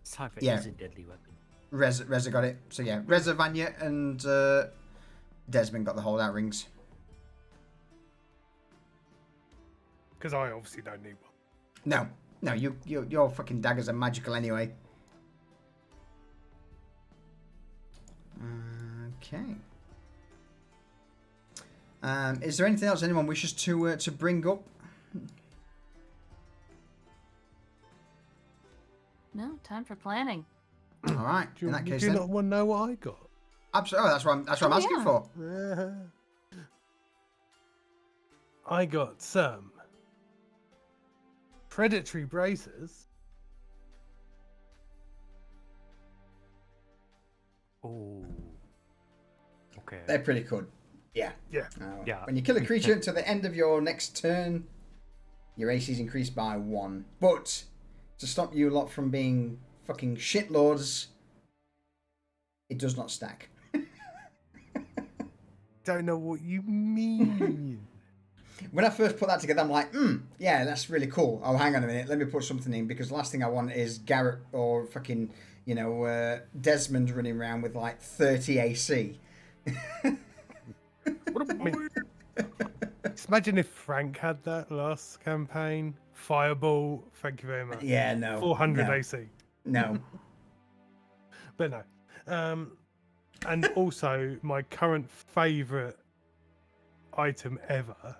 Cypher Yeah. is a deadly weapon. Reza got it. So yeah, Reza, Vanya, and Desmond got the holdout rings. Because I obviously don't need one. No, your fucking daggers are magical anyway. Okay. Is there anything else anyone wishes to bring up? No, time for planning. All right. Do In you, that you case, do then. not want to know what I got? Absolutely. Oh, that's what I'm asking yeah. for. I got some predatory braces. Oh. Okay. They're pretty good. Yeah. Yeah. Yeah. When you kill a creature until the end of your next turn, your AC is increased by 1. But to stop you lot from being fucking shitlords, it does not stack. Don't know what you mean. When I first put that together, I'm like, yeah, that's really cool. Oh, hang on a minute. Let me put something in, because the last thing I want is Garrett or fucking, Desmond running around with like 30 AC. What a boy. Just imagine if Frank had that last campaign. Fireball, thank you very much. Yeah, no. 400 no, AC. No. But no. And also, my current favourite item ever.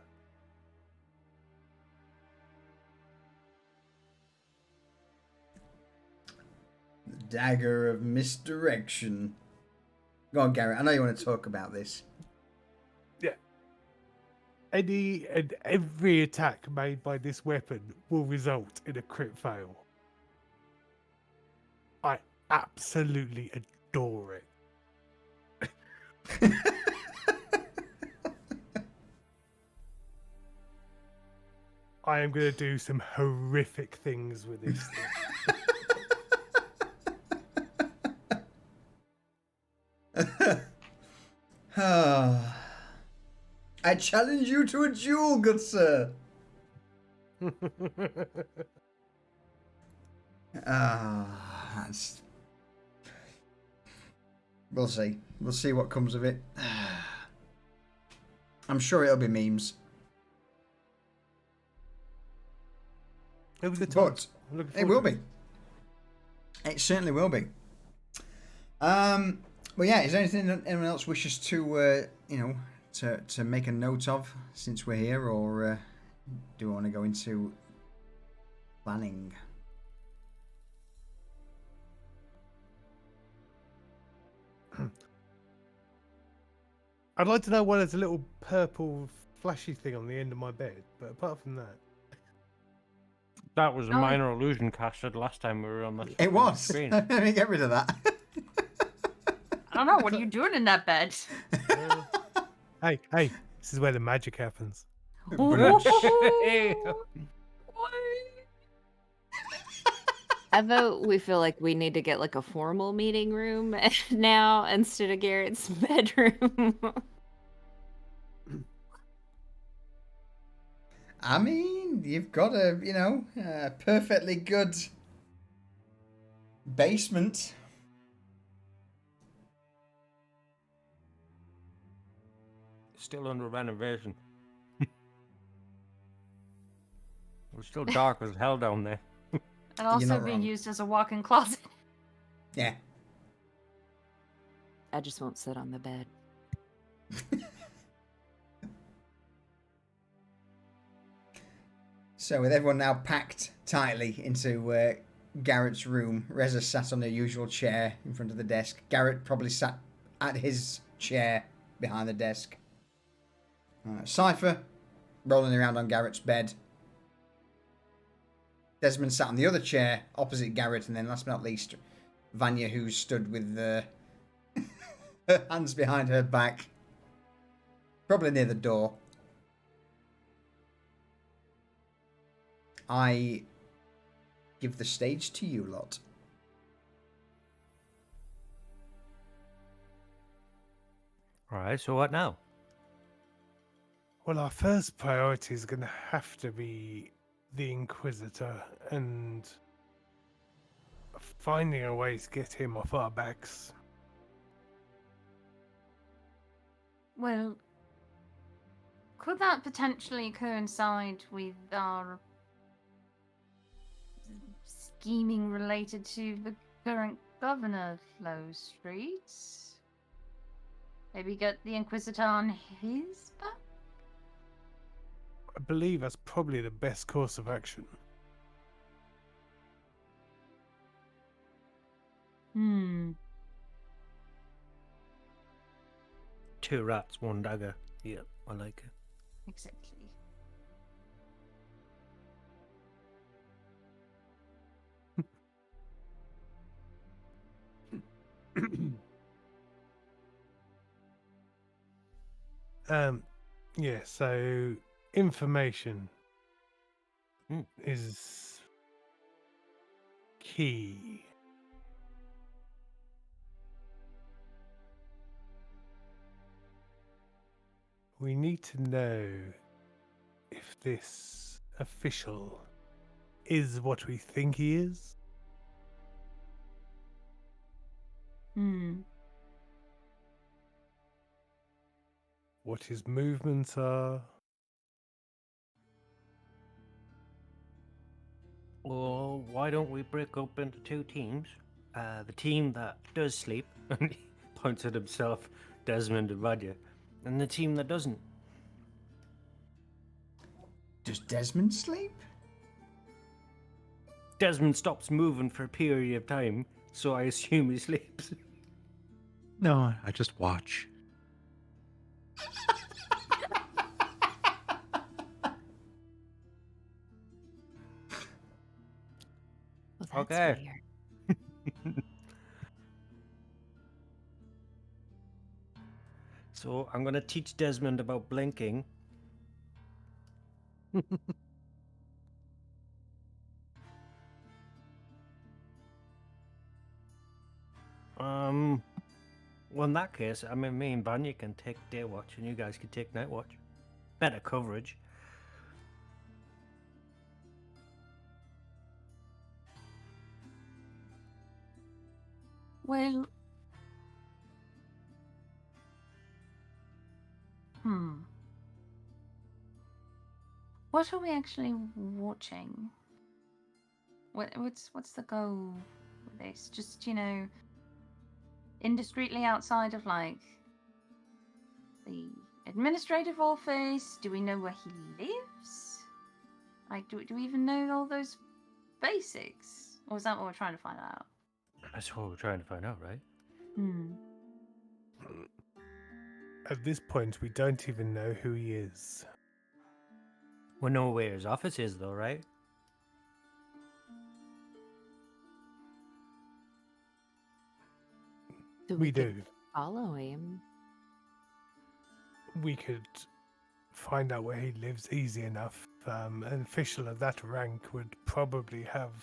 The Dagger of Misdirection. Go on, Garrett. I know you want to talk about this. Any and every attack made by this weapon will result in a crit fail. I absolutely adore it. I am going to do some horrific things with this thing. I challenge you to a duel, good sir. That's... We'll see. We'll see what comes of it. I'm sure it'll be memes. It was a good time. But I'm looking it forward will to be. It certainly will be. Well, yeah. Is there anything that anyone else wishes to, to make a note of since we're here, or do we want to go into planning? I'd like to know why there's a little purple flashy thing on the end of my bed, but apart from that, That was a Oh, minor illusion casted last time we were on that. It was. Screen. Let me get rid of that. I don't know. What are you doing in that bed? hey, this is where the magic happens. I vote we feel like we need to get like a formal meeting room now instead of Garrett's bedroom. I mean, you've got a perfectly good basement. Still under renovation. It's still dark as hell down there. And also not being wrong. used as a walk-in closet. Yeah. I just won't sit on the bed. So with everyone now packed tightly into Garrett's room, Reza sat on the usual chair in front of the desk. Garrett probably sat at his chair behind the desk. Cypher rolling around on Garrett's bed. Desmond sat on the other chair opposite Garrett, and then last but not least, Vanya, who stood with her hands behind her back, probably near the door. I give the stage to you lot. Alright, so what now? Well, our first priority is going to have to be the Inquisitor and finding a way to get him off our backs. Well, could that potentially coincide with our scheming related to the current governor of Flow Streets? Maybe get the Inquisitor on his back? I believe that's probably the best course of action. Two rats, one dagger. Yep, I like it. Exactly. Yeah, so information is key. We need to know if this official is what we think he is. What his movements are. Well, why don't we break up into two teams? The team that does sleep, and he points at himself, Desmond and Vanya, and the team that doesn't. Does Desmond sleep? Desmond stops moving for a period of time, so I assume he sleeps. No, I just watch. Well, that's Okay. weird. So I'm gonna teach Desmond about blinking. Well, in that case, I mean, me and Vanya can take day watch, and you guys can take night watch. Better coverage. Well, What are we actually watching? What's the goal with this? Just, indiscreetly outside of, like, the administrative office? Do we know where he lives? Like, do we even know all those basics? Or is that what we're trying to find out? That's what we're trying to find out, right? At this point, we don't even know who he is. We know where his office is, though, right? So We could do. follow him. We could find out where he lives easy enough. An official of that rank would probably have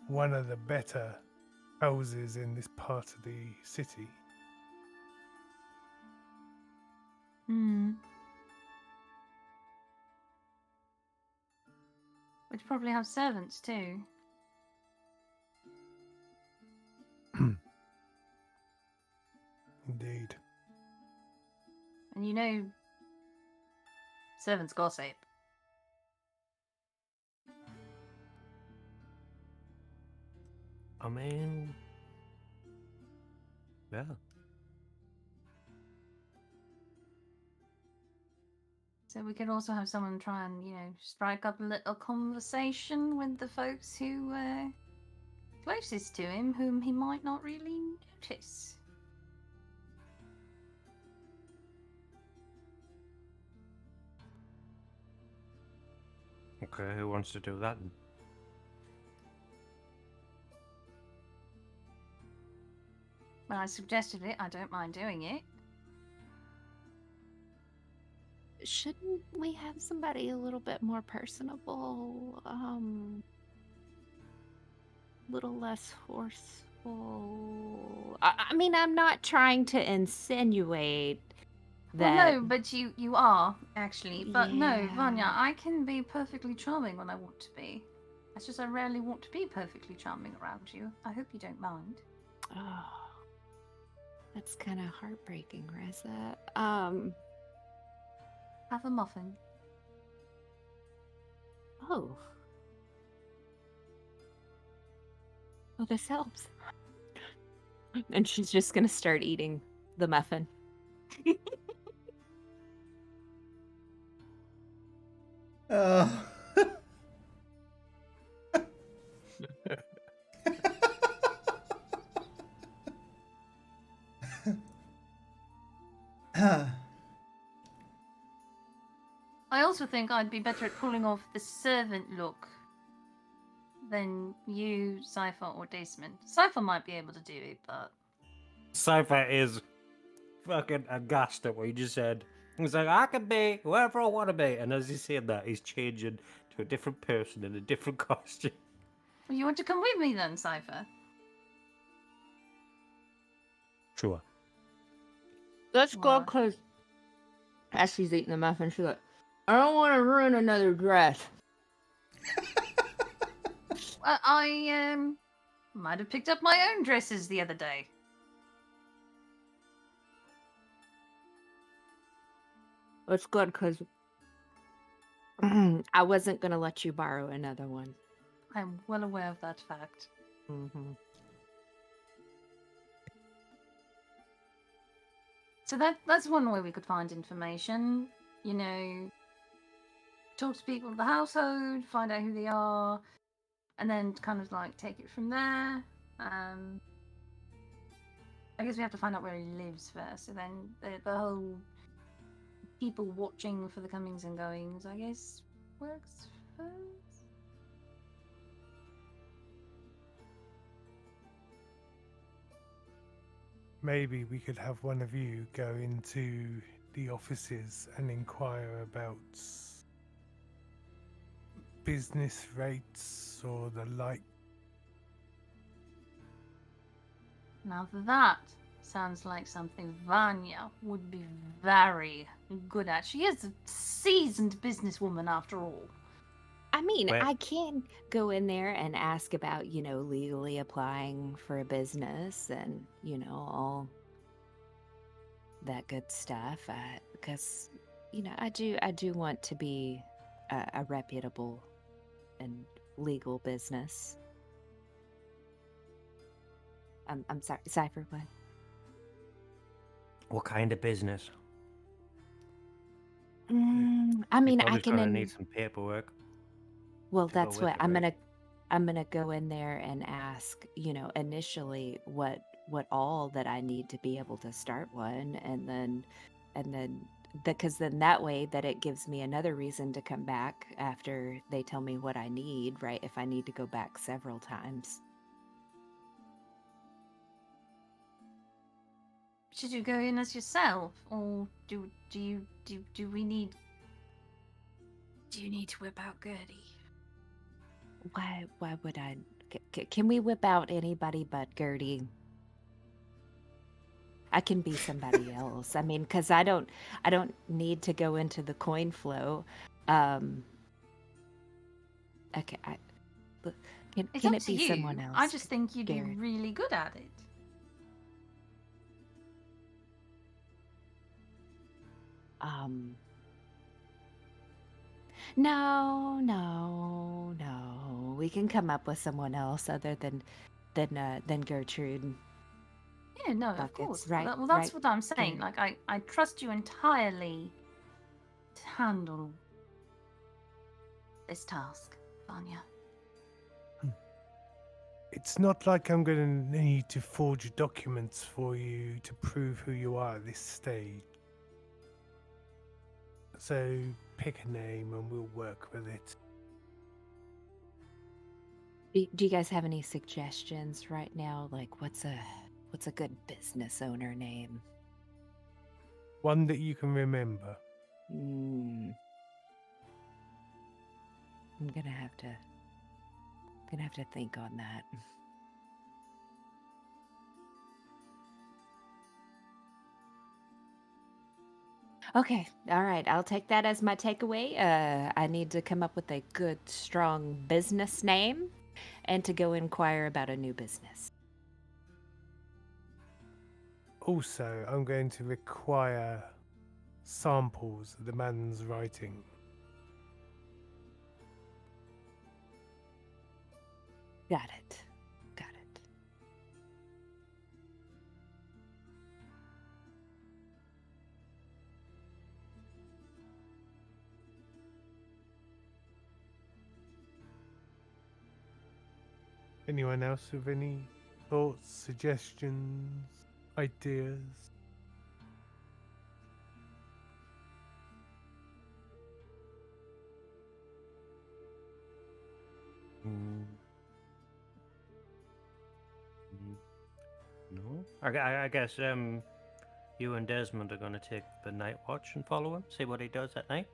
one of the better houses in this part of the city. We'd probably have servants too. Indeed. And servants gossip. I mean, yeah. So we could also have someone try and, strike up a little conversation with the folks who closest to him, whom he might not really notice. Okay, who wants to do that? Well, I suggested it. I don't mind doing it. Shouldn't we have somebody a little bit more personable? Little less forceful. I mean, I'm not trying to insinuate that. Well, no, but you are, actually. But no, Yeah. Vanya, I can be perfectly charming when I want to be. It's just I rarely want to be perfectly charming around you. I hope you don't mind. Oh, that's kind of heartbreaking, Reza. Have a muffin. Oh. Well, this helps. And she's just gonna start eating the muffin. Oh. I also think I'd be better at pulling off the servant look than you, Cypher, or Desmond. Cypher might be able to do it, but... Cypher is fucking aghast at what you just said. He's like, I can be whoever I want to be. And as he's saying that, he's changing to a different person in a different costume. You want to come with me then, Cypher? Sure. Let's go, Why? because as she's eating the muffin, she's like, I don't want to ruin another dress. I might have picked up my own dresses the other day. It's good, because I wasn't going to let you borrow another one. I'm well aware of that fact. Mm-hmm. So that's one way we could find information. Talk to people of the household, find out who they are, and then kind of like take it from there. I guess we have to find out where he lives first. So then the whole people watching for the comings and goings, I guess, works first. Maybe we could have one of you go into the offices and inquire about business rates or the like. Now that sounds like something Vanya would be very good at. She is a seasoned businesswoman after all. I mean, Well- I can go in there and ask about, legally applying for a business and, all that good stuff. Because, I do want to be a reputable and legal business. I'm sorry, Cypher, what? What kind of business? I You're mean, I probably can. gonna need some paperwork Well, to go that's with what it, I'm right? gonna go in there and ask, initially what all that I need to be able to start one, and then because then that way that it gives me another reason to come back after they tell me what I need, right? If I need to go back several times. Should you go in as yourself, or do we need? Do you need to whip out Gertie? Why would I? Can we whip out anybody but Gertie? I can be somebody else. I mean, because I don't need to go into the coin flow. Okay, look, It's can up it to be someone you. else? I just think you'd be Garrett? really good at it. No. We can come up with someone else other than Gertrude. Yeah, no, of Buckets, course. right? Well, that's Right, what I'm saying. Garrett? Like, I trust you entirely to handle this task, Vanya. It's not like I'm going to need to forge documents for you to prove who you are at this stage. So pick a name and we'll work with it. Do you guys have any suggestions right now? Like, what's a good business owner name? One that you can remember. I'm gonna have to think on that. Okay, all right. I'll take that as my takeaway. I need to come up with a good, strong business name, and to go inquire about a new business. Also, I'm going to require samples of the man's writing. Got it. Got it. Anyone else with any thoughts, suggestions, ideas? No. I guess you and Desmond are gonna take the night watch and follow him, see what he does at night.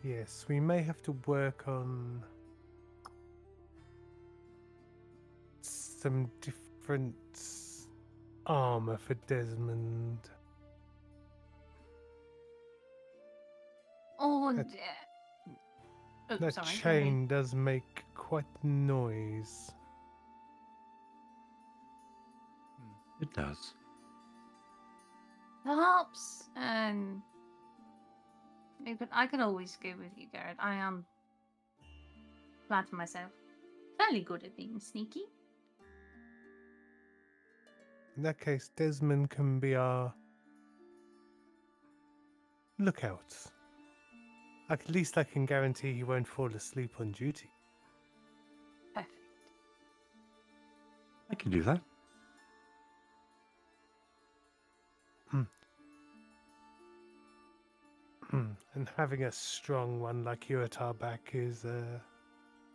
Yes, we may have to work on some different armor for Desmond. Oh, That sorry. chain does make quite noise. It does. Perhaps, I could always go with you, Garrett. I am, flatter myself, fairly good at being sneaky. In that case, Desmond can be our lookout. At least I can guarantee he won't fall asleep on duty. Perfect. I can do that. And having a strong one like you at our back is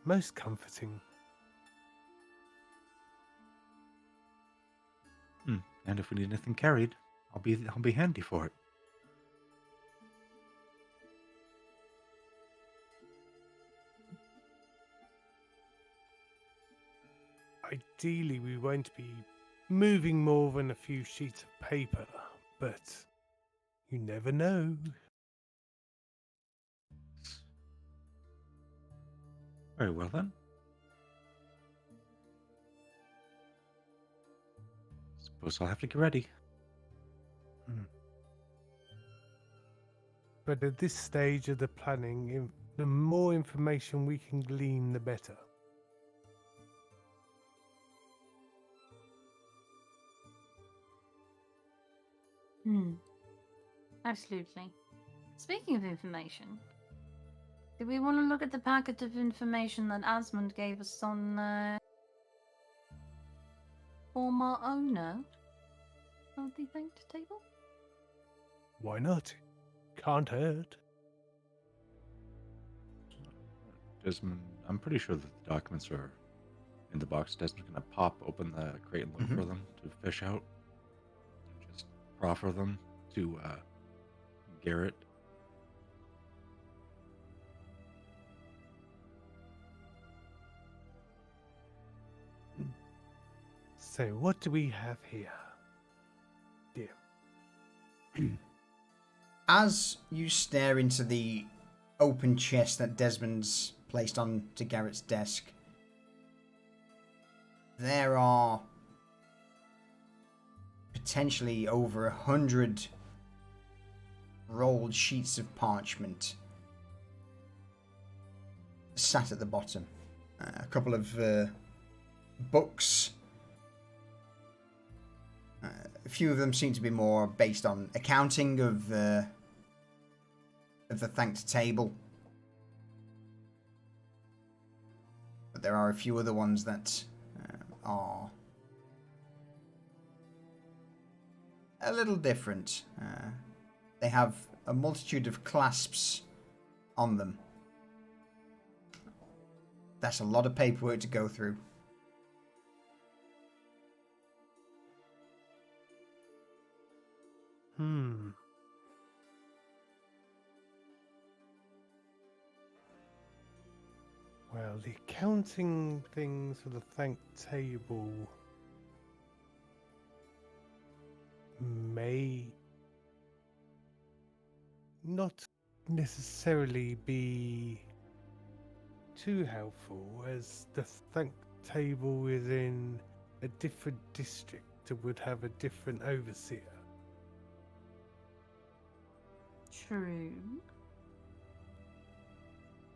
most comforting. And if we need anything carried, I'll be handy for it. Ideally, we won't be moving more than a few sheets of paper, but you never know. Very well then. Suppose I'll have to get ready. but at this stage of the planning, the more information we can glean, the better. Absolutely. Speaking of information, do we want to look at the packet of information that Asmund gave us on former owner of the Thanked Table? Why not? Can't hurt. Desmond, I'm pretty sure that the documents are in the box. Desmond's gonna pop open the crate and look for them to fish out. Just proffer them to Garrett. So, what do we have here? Dear. As you stare into the open chest that Desmond's placed onto Garrett's desk, there are potentially over 100 rolled sheets of parchment sat at the bottom. A couple of books. A few of them seem to be more based on accounting of the Thanked Table. But there are a few other ones that are a little different. They have a multitude of clasps on them. That's a lot of paperwork to go through. Well, the accounting things for the Thanked Table may not necessarily be too helpful, as the Thanked Table is in a different district and would have a different overseer. True.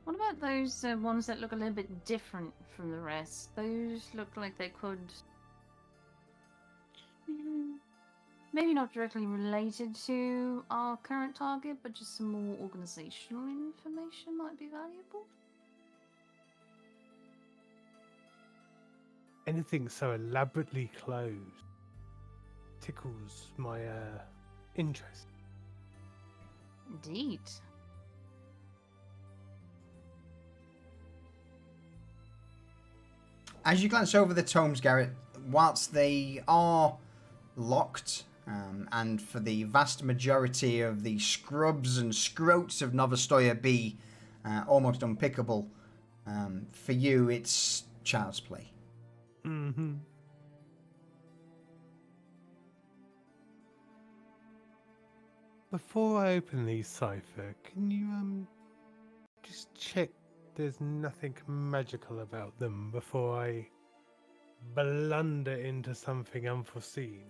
What about those ones that look a little bit different from the rest? Those look like they could... maybe not directly related to our current target, but just some more organizational information might be valuable? Anything so elaborately closed tickles my interest. Indeed. As you glance over the tomes, Garrett, whilst they are locked, and for the vast majority of the scrubs and scroats of Novostoya be almost unpickable, for you it's child's play. Mm-hmm. Before I open these, Cypher, can you just check there's nothing magical about them before I blunder into something unforeseen?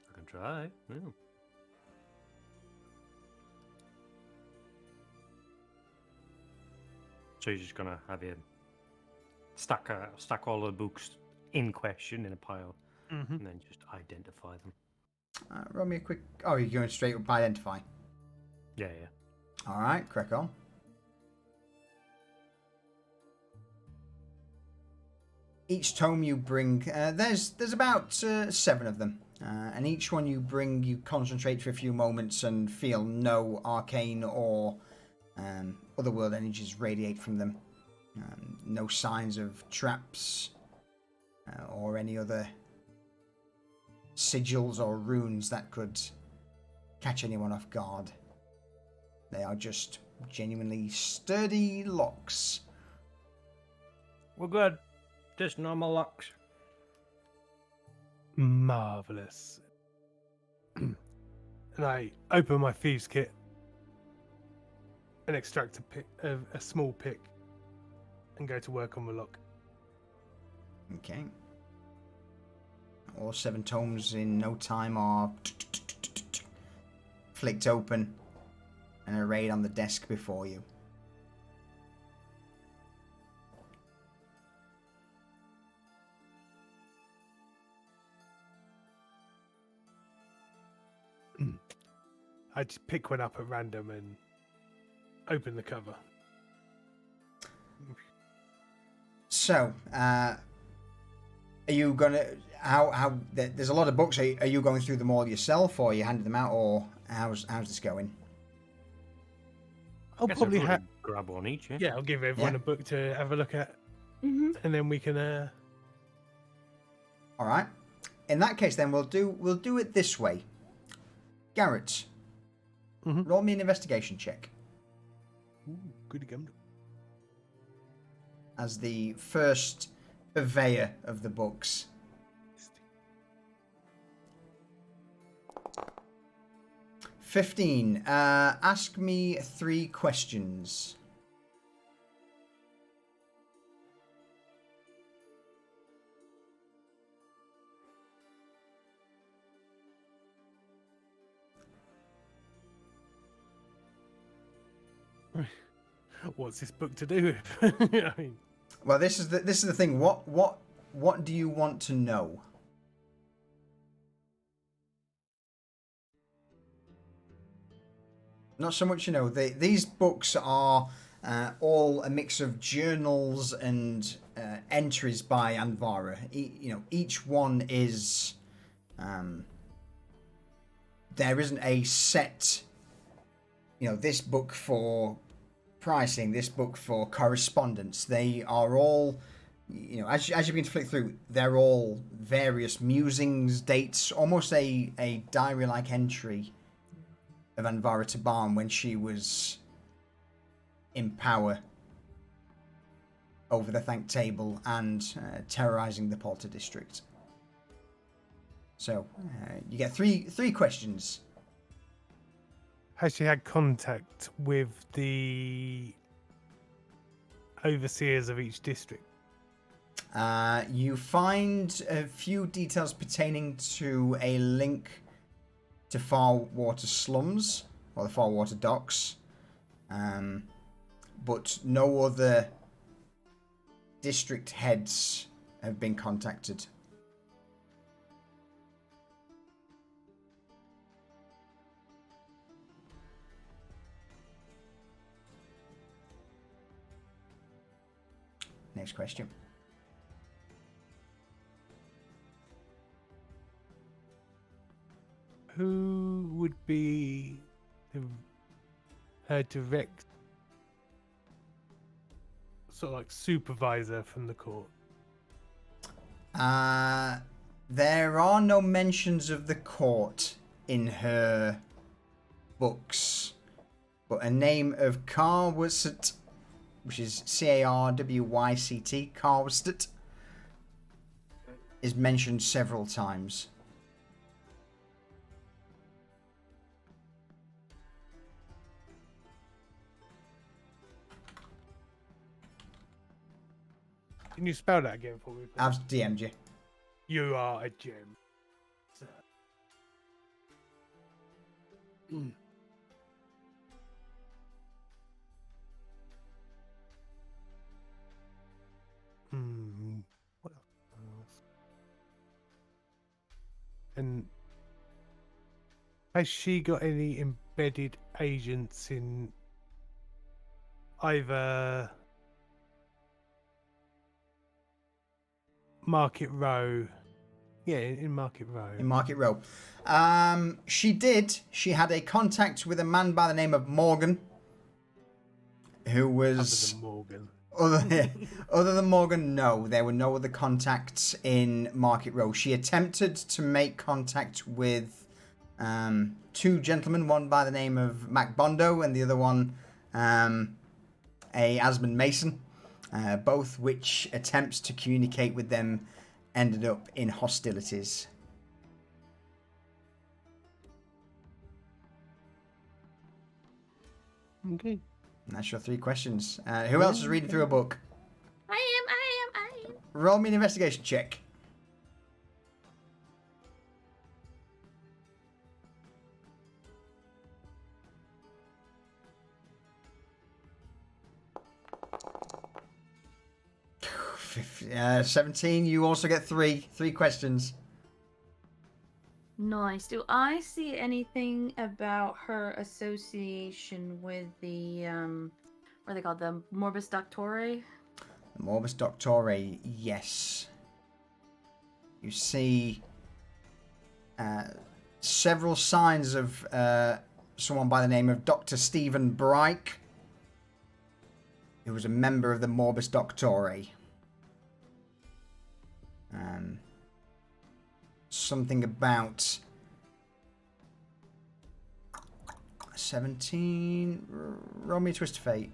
I can try. Yeah. So you're just gonna have you stack all the books in question in a pile, Mm-hmm. and then just identify them. Roll me a quick... Oh, you're going straight up identify. Yeah. All right, crack on. Each tome you bring, there's about 7 of them, and each one you bring, you concentrate for a few moments and feel no arcane or otherworld energies radiate from them. No signs of traps or any other sigils or runes that could catch anyone off guard. They are just genuinely sturdy locks. We're good. Just normal locks. Marvelous. And I open my thieves kit and extract a small pick and go to work on the lock. Okay. All 7 tomes in no time are flicked open and arrayed on the desk before you. I just pick one up at random and open the cover. So, are you gonna there's a lot of books. Are you going through them all yourself, or are you handing them out, or how's this going? I'll Guess probably I'd have. grab one each. Yeah, I'll give everyone Yeah. a book to have a look at, Mm-hmm. and then we can. All right. In that case, then we'll do it this way. Garrett, roll me an investigation check Ooh, good again. as the first purveyor of the books. 15. Ask me 3 questions. What's this book to do with? I mean, Well, this is the thing. What do you want to know? Not so much, these books are all a mix of journals and entries by Anvara. Each one is. There isn't a set. This book for pricing, this book for correspondence. They are all, as you begin to flick through, they're all various musings, dates, almost a diary-like entry of Anvara Taban when she was in power over the Thank Table and terrorizing the Polter district. So you get three questions. has she had contact with the overseers of each district? You find a few details pertaining to a link to Farwater Slums, or the Farwater Docks, but no other district heads have been contacted. Next question. Who would be her direct sort of like supervisor from the court? There are no mentions of the court in her books, but a name of Carwyst, which is Carwyct, Carwyst, is mentioned several times. Can you spell that again for me, please? I've DM'd you. You are a gem. sir. What else? And has she got any embedded agents in either Market Row? Yeah, in Market Row. In Market Row. She did. She had a contact with a man by the name of Morgan, who was... Other than Morgan. Other than Morgan, no. There were no other contacts in Market Row. She attempted to make contact with 2 gentlemen, one by the name of Mac Bondo and the other one a Asmund Mason, both which attempts to communicate with them ended up in hostilities. Okay. And that's your 3 questions. Who else is reading through a book? I am. Roll me an investigation check. 17, you also get three questions. Nice. Do I see anything about her association with the what are they called? The Morbus Doctore? Morbus Doctore, yes. You see several signs of someone by the name of Dr. Stephen Bryke, who was a member of the Morbus Doctore. Something about 17. Roll me a twist of fate.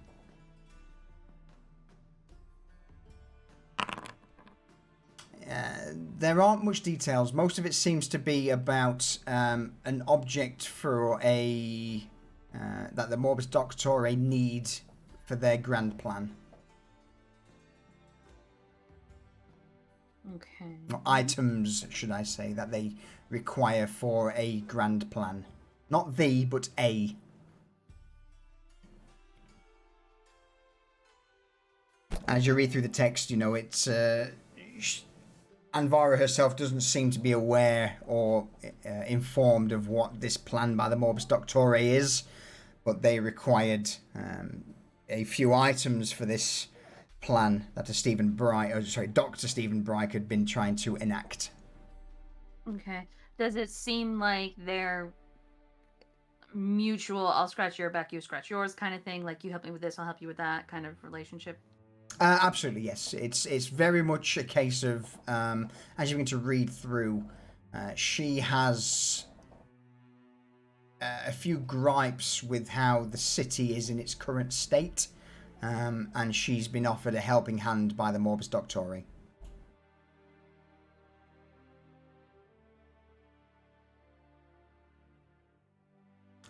There aren't much details. Most of it seems to be about an object for a that the Morbus Doctore need for their grand plan. Okay. Or items, should I say, that they require for a grand plan. Not the, but a. As you read through the text, you know, it's... Anvara herself doesn't seem to be aware or informed of what this plan by the Morbus Doctore is, but they required a few items for this plan that Dr. Stephen Bryke had been trying to enact. Okay. Does it seem like they're mutual, I'll scratch your back, you scratch yours kind of thing? Like, you help me with this, I'll help you with that kind of relationship? Absolutely, yes. It's very much a case of, as you begin to read through, she has a few gripes with how the city is in its current state, and she's been offered a helping hand by the Morbus Doctore.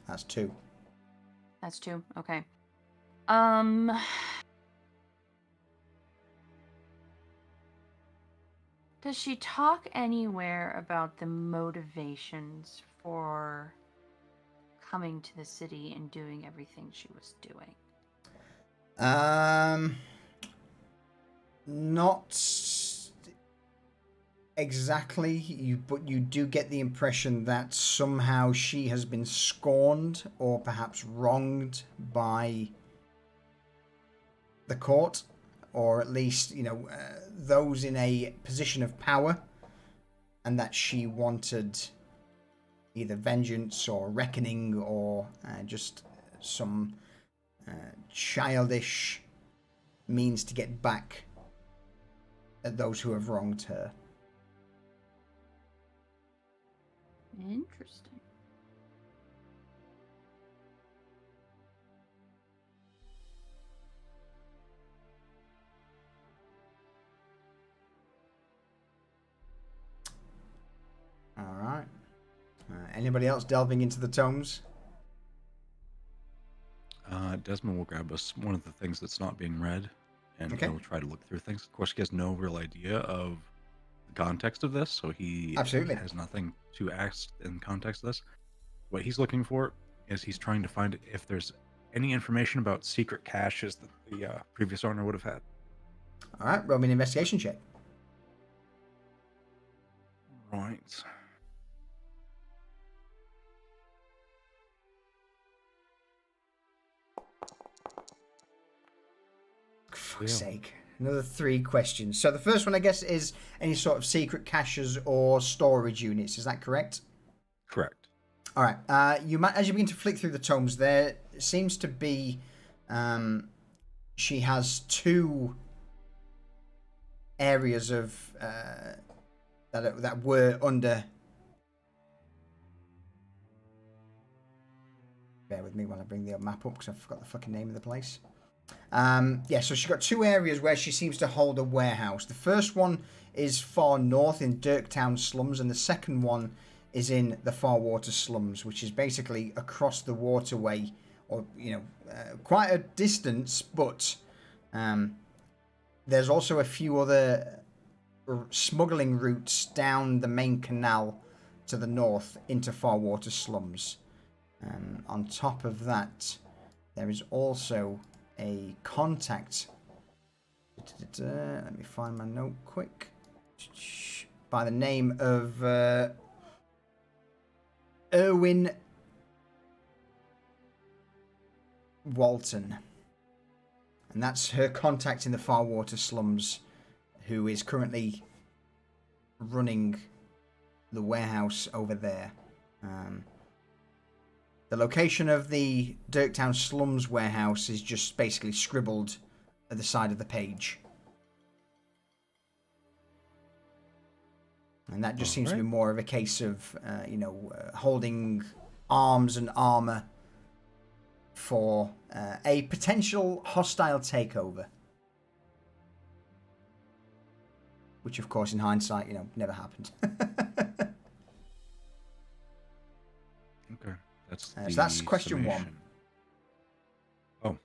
That's 2. That's 2. Okay. Does she talk anywhere about the motivations for coming to the city and doing everything she was doing? Not exactly, but you do get the impression that somehow she has been scorned or perhaps wronged by the court, or at least, you know, those in a position of power, and that she wanted either vengeance or reckoning or just some childish means to get back at those who have wronged her. Interesting. All right. Anybody else delving into the tomes? Desmond will grab us one of the things that's not being read, and Okay. he'll try to look through things. Of course, he has no real idea of the context of this, so he Absolutely has nothing to ask in context of this. What he's looking for is he's trying to find if there's any information about secret caches that the previous owner would have had. All right, roll me an investigation check. Right. For fuck's sake. Another 3 questions. So the first one, I guess, is any sort of secret caches or storage units. Is that correct? Correct. All right. As you begin to flick through the tomes, there seems to be... she has 2 areas of... that were under... Bear with me while I bring the map up, because I forgot the fucking name of the place. Yeah, so she's got 2 areas where she seems to hold a warehouse. The first one is far north in Dirktown slums, and the second one is in the Far Water slums, which is basically across the waterway, or, you know, quite a distance, but there's also a few other smuggling routes down the main canal to the north into Far Water slums. On top of that, there is also a contact Let me find my note quick. By the name of Erwin Walton. And that's her contact in the Farwater slums, who is currently running the warehouse over there. The location of the Dirktown slums warehouse is just basically scribbled at the side of the page. And that just seems to be more of a case of, holding arms and armor for a potential hostile takeover. Which, of course, in hindsight, never happened. Okay. That's So that's question summation. 1. Oh.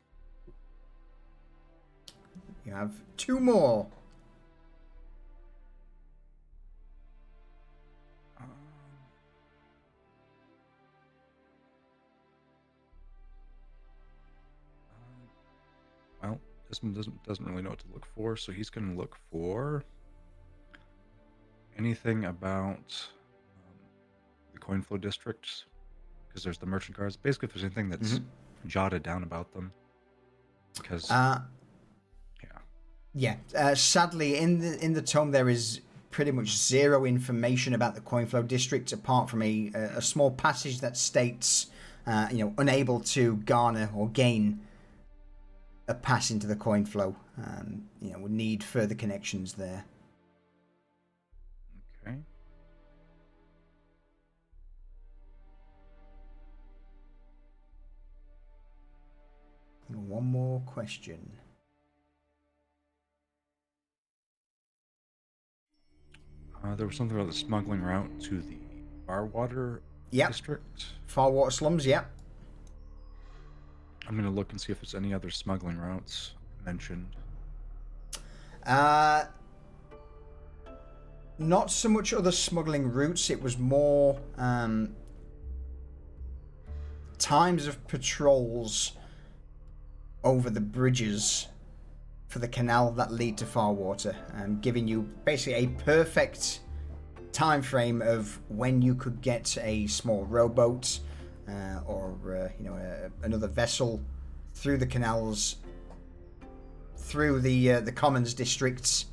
You have 2 more. Well, this one doesn't really know what to look for, so he's going to look for anything about the coin flow districts, because there's the merchant cards. Basically, if there's anything that's jotted down about them, because sadly, in the tome there is pretty much zero information about the coin flow district, apart from a small passage that states, unable to garner or gain a pass into the coin flow. Would need further connections there. okay. One more question. There was something about the smuggling route to the Farwater district. Farwater slums, yep. I'm going to look and see if there's any other smuggling routes mentioned. Not so much other smuggling routes. It was more times of patrols over the bridges for the canal that lead to Farwater, giving you basically a perfect time frame of when you could get a small rowboat or another vessel through the canals, through the commons districts,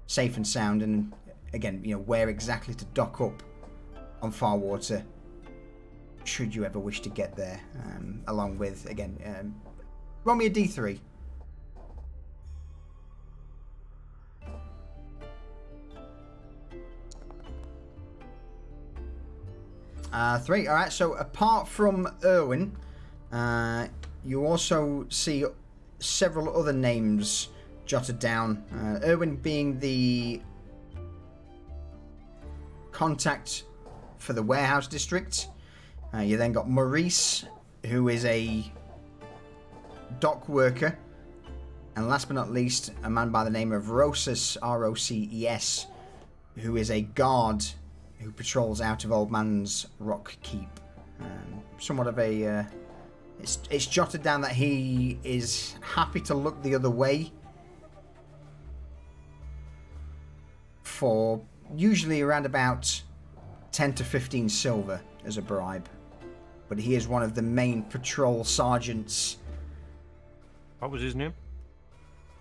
safe and sound, and again, where exactly to dock up on Farwater should you ever wish to get there, along with, again, roll me a d3. Three. All right. So apart from Erwin, you also see several other names jotted down. Erwin being the contact for the warehouse district. You then got Maurice, who is a dock worker, and last but not least, a man by the name of Roces, Roces, who is a guard who patrols out of Old Man's Rock Keep. Somewhat of a... It's jotted down that he is happy to look the other way for usually around about 10 to 15 silver as a bribe. But he is one of the main patrol sergeants. What was his name?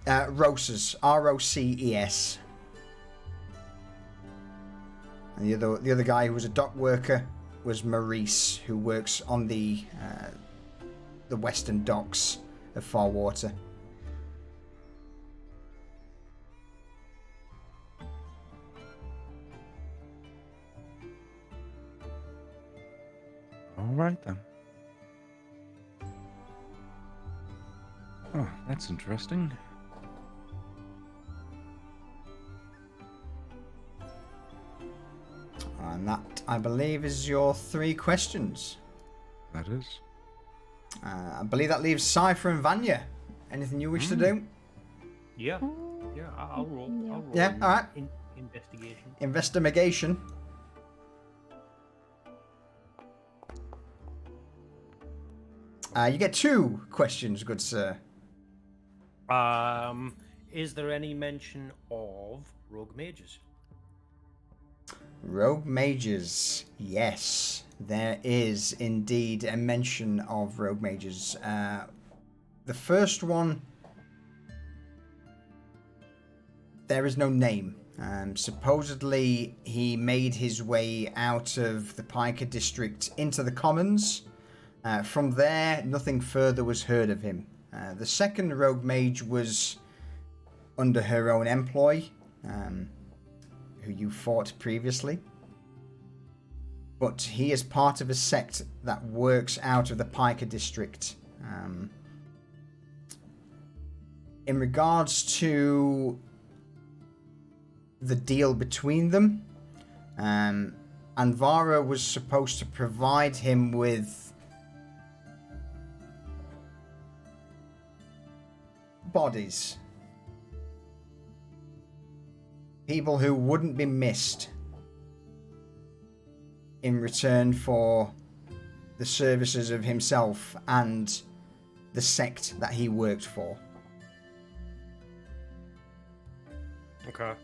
Roces, Roces. And the other guy who was a dock worker was Maurice, who works on the western docks of Farwater. All right, then. Oh, that's interesting. And that, I believe, is your 3 questions. That is. I believe that leaves Cypher and Vanya. Anything you wish to do? Yeah. Yeah, I'll roll. I'll roll. Yeah, all right. Investigation. Investigation. You get 2 questions, good sir. is there any mention of rogue mages? Rogue mages. Yes, there is indeed a mention of rogue mages. The first one, there is no name. Supposedly, he made his way out of the Piker district into the Commons. From there, nothing further was heard of him. The second rogue mage was under her own employ, who you fought previously. But he is part of a sect that works out of the Piker district. In regards to the deal between them, Anvara was supposed to provide him with bodies. People who wouldn't be missed in return for the services of himself and the sect that he worked for. Okay.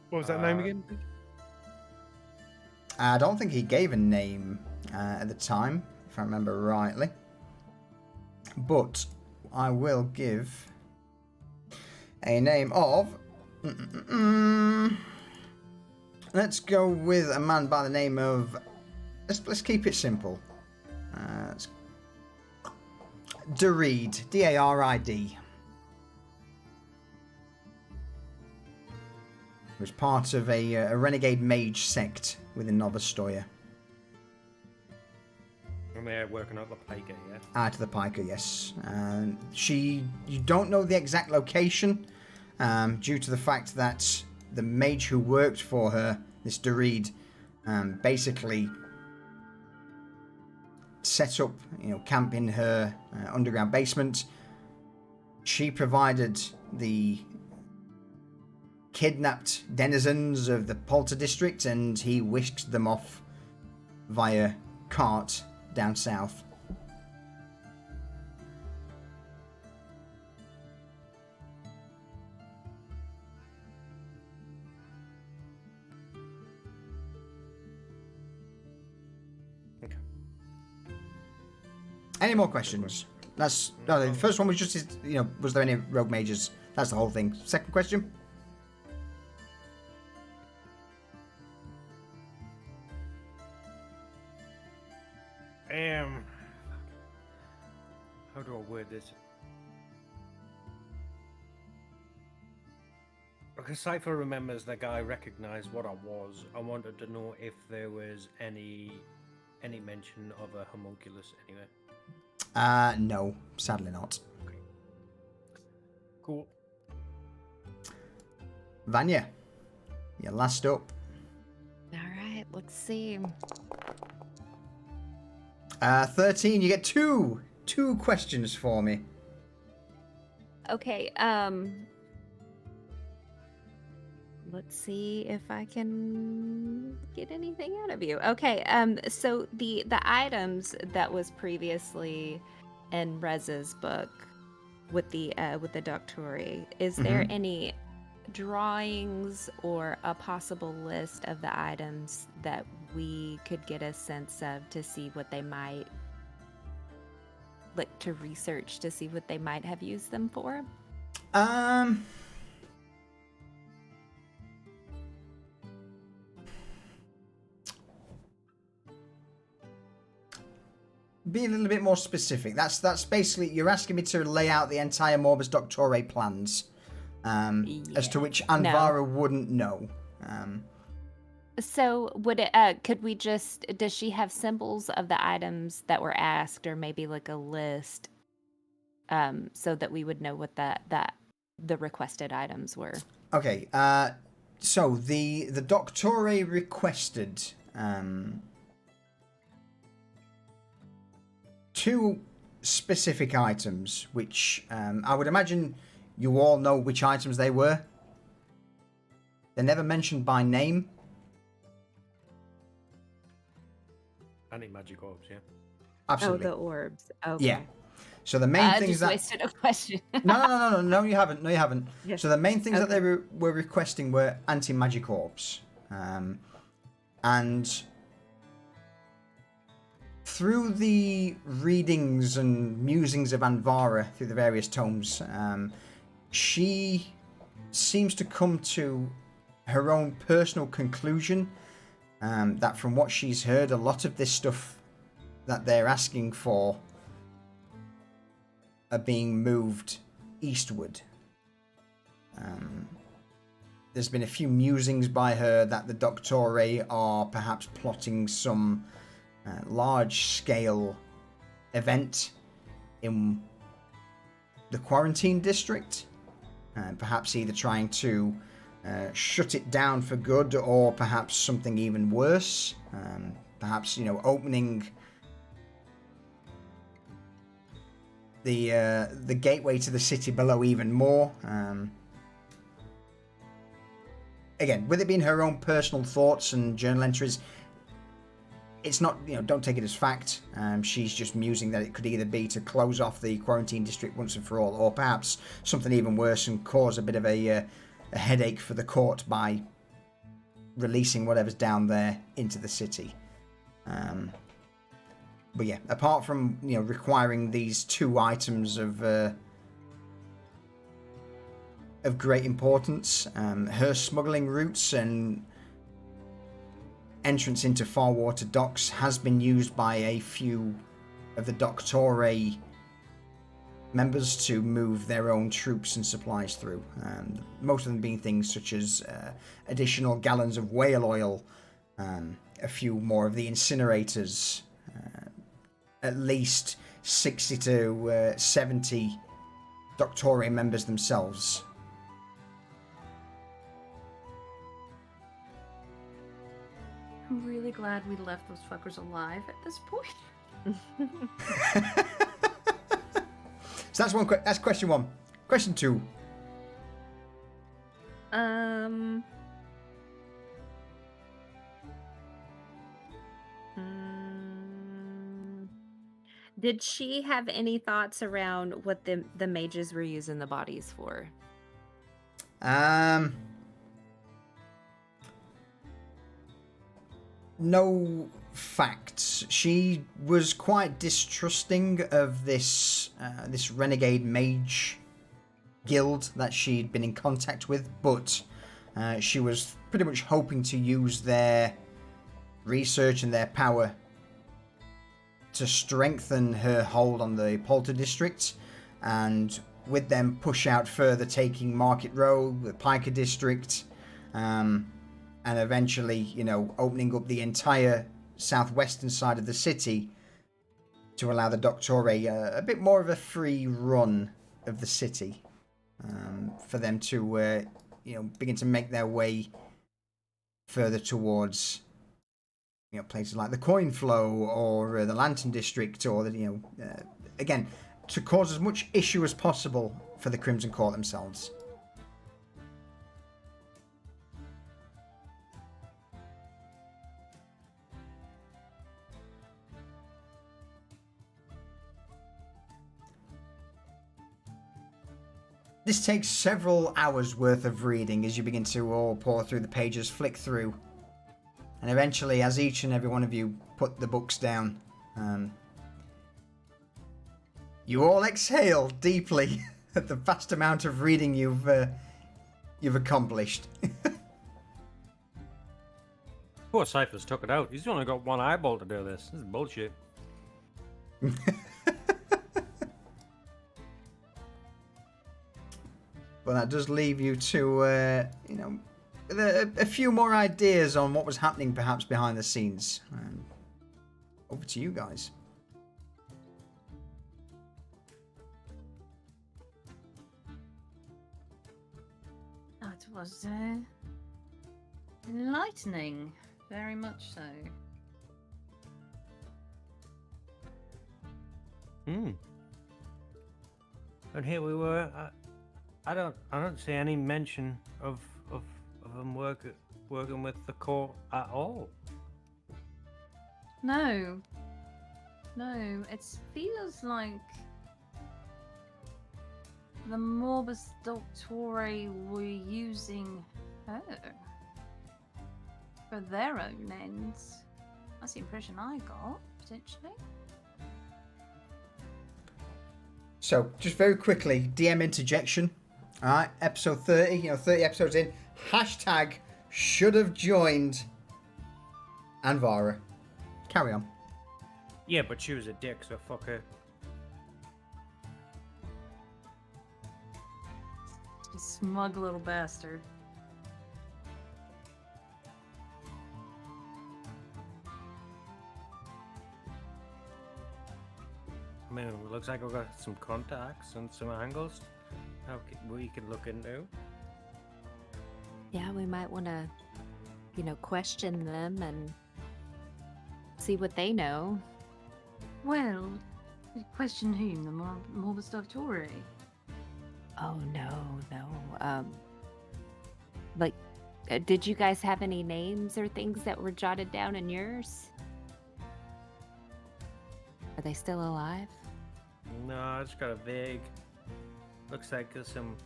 What was that name again? I don't think he gave a name at the time, if I remember rightly. But I will give a name of... Let's go with a man by the name of... Let's keep it simple. Darid. D-A-R-I-D. Was part of a renegade mage sect within Novostoya. And they're working out the Piker, yeah? To the Piker, yes. You don't know the exact location, due to the fact that the mage who worked for her, this Darid, basically set up, camp in her underground basement. She provided the kidnapped denizens of the Polter district, and he whisked them off via cart down south. Okay. Any more questions? The first one was just, was there any rogue mages? That's the whole thing. Second question? How do I word this? Because Cypher remembers the guy recognized what I was. I wanted to know if there was any mention of a homunculus anyway. No, sadly not. Okay. Cool. Vanya, you're last up. All right, let's see. 13, you get two questions for me. Okay, let's see if I can get anything out of you. Okay, so the items that was previously in Rez's book with the Doctori, is there any drawings or a possible list of the items that we could get a sense of to see what they might, like, to research to see what they might have used them for? Be a little bit more specific. That's basically, you're asking me to lay out the entire Morbus Doctore plans, as to which Anvara wouldn't know. So would it? Could we just? Does she have symbols of the items that were asked, or maybe like a list, so that we would know what the requested items were? Okay. So the Doctore requested two specific items, which I would imagine you all know which items they were. They're never mentioned by name. Anti-magic orbs, yeah? Absolutely. Oh, the orbs. Okay. Yeah. So the main I things just that wasted a question. no, you haven't. No, you haven't. Yes. So the main things that Okay. they were requesting were anti-magic orbs, and through the readings and musings of Anvara through the various tomes, she seems to come to her own personal conclusion that from what she's heard, a lot of this stuff that they're asking for are being moved eastward. There's been a few musings by her that the Doctore are perhaps plotting some large-scale event in the quarantine district, perhaps either trying to shut it down for good, or perhaps something even worse. Perhaps, opening the gateway to the city below even more. Again, with it being her own personal thoughts and journal entries, it's not, don't take it as fact. She's just musing that it could either be to close off the quarantine district once and for all, or perhaps something even worse and cause a bit of a headache for the court by releasing whatever's down there into the city. But yeah, apart from requiring these 2 items of great importance, her smuggling routes and entrance into Farwater docks has been used by a few of the Doctore members to move their own troops and supplies through. Most of them being things such as additional gallons of whale oil, a few more of the incinerators, at least 60 to 70 Doctore members themselves. I'm really glad we left those fuckers alive at this point. So that's question 1. Question 2. Did she have any thoughts around what the mages were using the bodies for? No facts. She was quite distrusting of this renegade mage guild that she'd been in contact with, but she was pretty much hoping to use their research and their power to strengthen her hold on the Polter district, and with them push out further, taking Market Row, the Piker district, and eventually, opening up the entire southwestern side of the city to allow the Doctore a bit more of a free run of the city, for them to, begin to make their way further towards, places like the Coin Flow or the Lantern District, or the, again, to cause as much issue as possible for the Crimson Court themselves. This takes several hours worth of reading as you begin to all pour through the pages, flick through. And eventually, as each and every one of you put the books down, you all exhale deeply at the vast amount of reading you've accomplished. Poor Cypher's took it out. He's only got one eyeball to do this. This is bullshit. But that does leave you to, a few more ideas on what was happening perhaps behind the scenes. Over to you guys. That was enlightening. Very much so. And here we were. I don't see any mention of them working with the court at all. No, it feels like the Morbus Doctore were using her for their own ends. That's the impression I got, potentially. So, just very quickly, DM interjection. All right, episode 30, 30 episodes in. Hashtag should have joined Anvara. Carry on. Yeah, but she was a dick, so fuck her. You smug little bastard. I mean, it looks like we've got some contacts and some angles we can look into. Yeah, we might want to, question them and see what they know. Well, question whom? The Morbus Doctore? Oh, no. Did you guys have any names or things that were jotted down in yours? Are they still alive? No, I just got a vague. Looks like there's some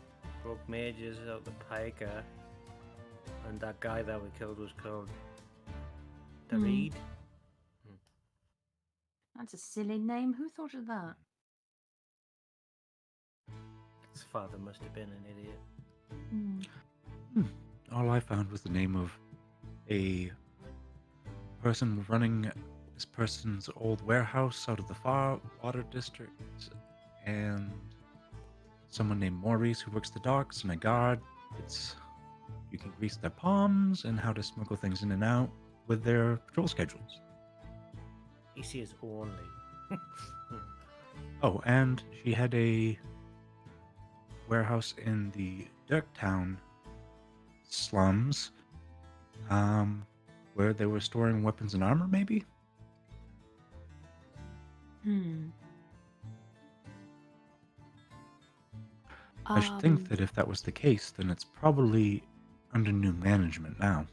broke mages out the Piker. And that guy that we killed was called David. That's a silly name. Who thought of that? His father must have been an idiot. All I found was the name of a person running this person's old warehouse out of the far water district, and someone named Maurice who works the docks, and a guard. You can grease their palms, and how to smuggle things in and out with their patrol schedules. He says only. Oh, and she had a warehouse in the Dirktown slums, where they were storing weapons and armor, maybe? I should think that if that was the case, then it's probably under new management now.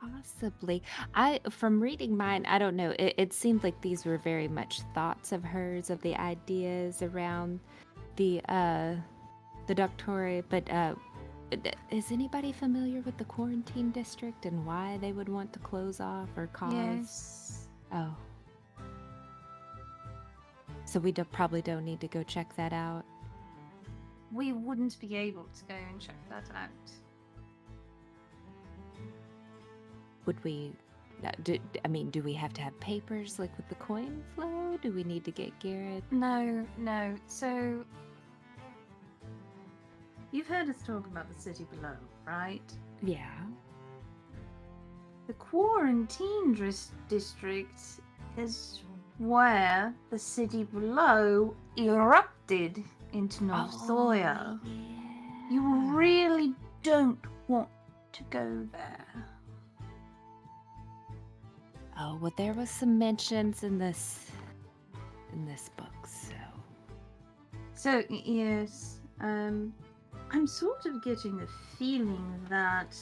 Possibly. From reading mine, I don't know. It seemed like these were very much thoughts of hers, of the ideas around the Doctore. But is anybody familiar with the quarantine district and why they would want to close off or cause? Yes. Oh. So we probably don't need to go check that out. We wouldn't be able to go and check that out. Would we? Do we have to have papers like with the coin flow? Do we need to get Garrett? No. So, you've heard us talk about the city below, right? Yeah. The quarantine district is where the city below erupted into North Sawyer. Yeah. You really don't want to go there. Oh, well, there was some mentions in this book, so. So, yes, I'm sort of getting the feeling that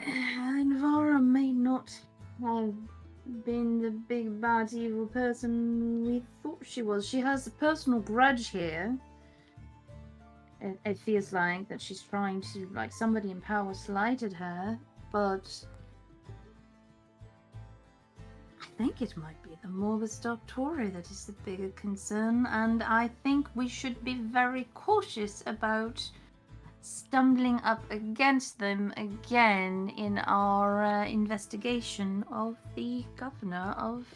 Anvara may not have been the big bad evil person we thought she was. She has a personal grudge here. It feels like that she's trying to, like, somebody in power slighted her, but I think it might be the Morbus Doctore that is the bigger concern, and I think we should be very cautious about stumbling up against them again in our investigation of the governor of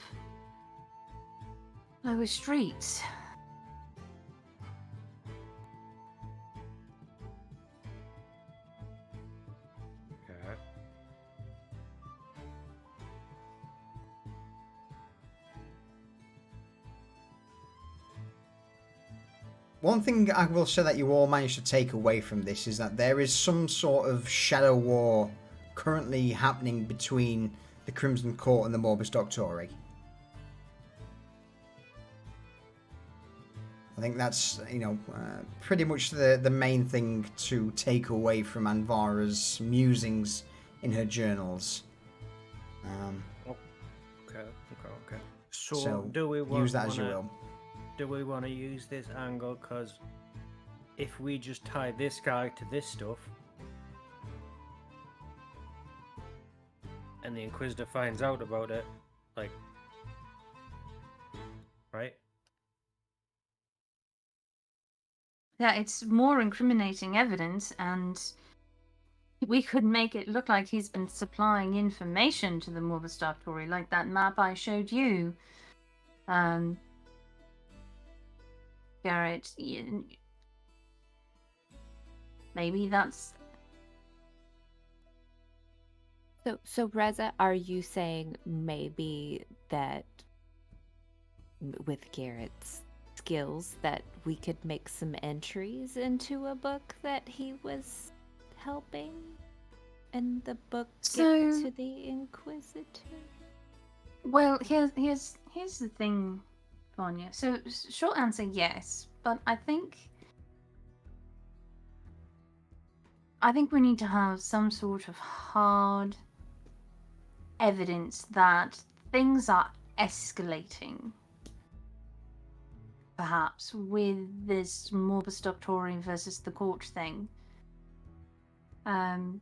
Lower Street. Okay. One thing I will say that you all managed to take away from this is that there is some sort of shadow war currently happening between the Crimson Court and the Morbus Doctore. I think that's, pretty much the main thing to take away from Anvara's musings in her journals. Okay. So, So do we use that as you will. Do we want to use this angle? Because if we just tie this guy to this stuff, and the Inquisitor finds out about it, like, right? Yeah, it's more incriminating evidence, and we could make it look like he's been supplying information to the Morbus Doctori, like that map I showed you. Garrett, maybe that's... So Reza, are you saying maybe that with Garrett's skills that we could make some entries into a book that he was helping and the book get to the Inquisitor? Well, here's the thing, Vanya. So, short answer, yes, but I think we need to have some sort of hard evidence that things are escalating, perhaps, with this Morbus Doctori versus the court thing. And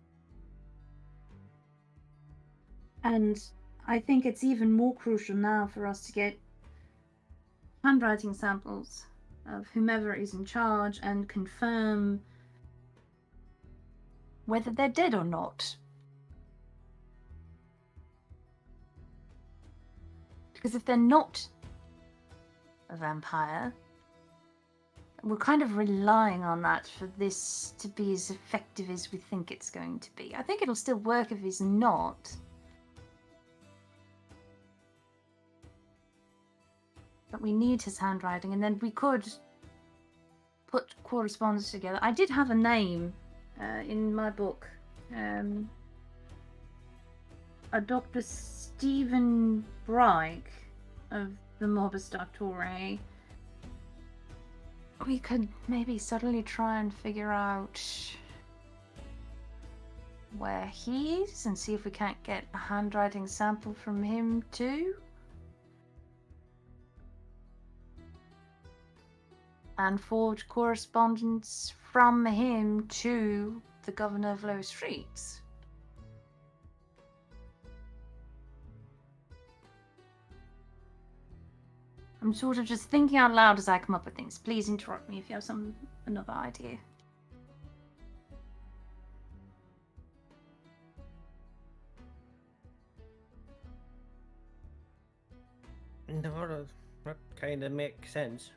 I think it's even more crucial now for us to get handwriting samples of whomever is in charge and confirm whether they're dead or not. Because if they're not a vampire, we're kind of relying on that for this to be as effective as we think it's going to be. I think it'll still work if he's not. But we need his handwriting, and then we could put correspondence together. I did have a name in my book. A Dr. Stephen Brike of the Morbus Doctori. We could maybe subtly try and figure out where he is and see if we can't get a handwriting sample from him too. And forge correspondence from him to the Governor of Low Streets. I'm sort of just thinking out loud as I come up with things. Please interrupt me if you have another idea. No, that kind of makes sense.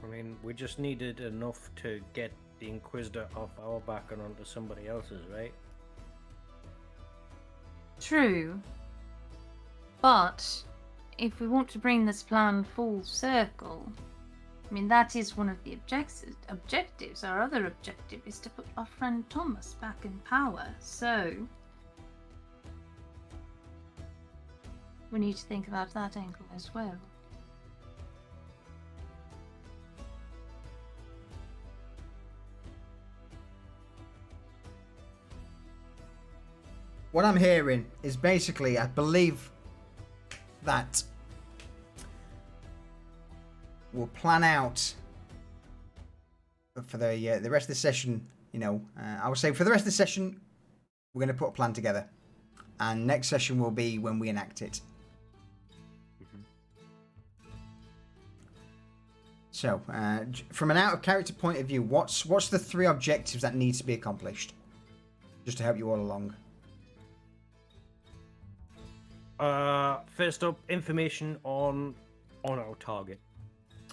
I mean, we just needed enough to get the Inquisitor off our back and onto somebody else's, right? True. But if we want to bring this plan full circle, I mean, that is one of the objectives. Our other objective is to put our friend Thomas back in power. So we need to think about that angle as well. What I'm hearing is basically, I believe that we'll plan out for the rest of the session. You know, I would say for the rest of the session, we're going to put a plan together, and next session will be when we enact it. So, from an out of character point of view, what's the 3 objectives that need to be accomplished, just to help you all along? First up, information on our target.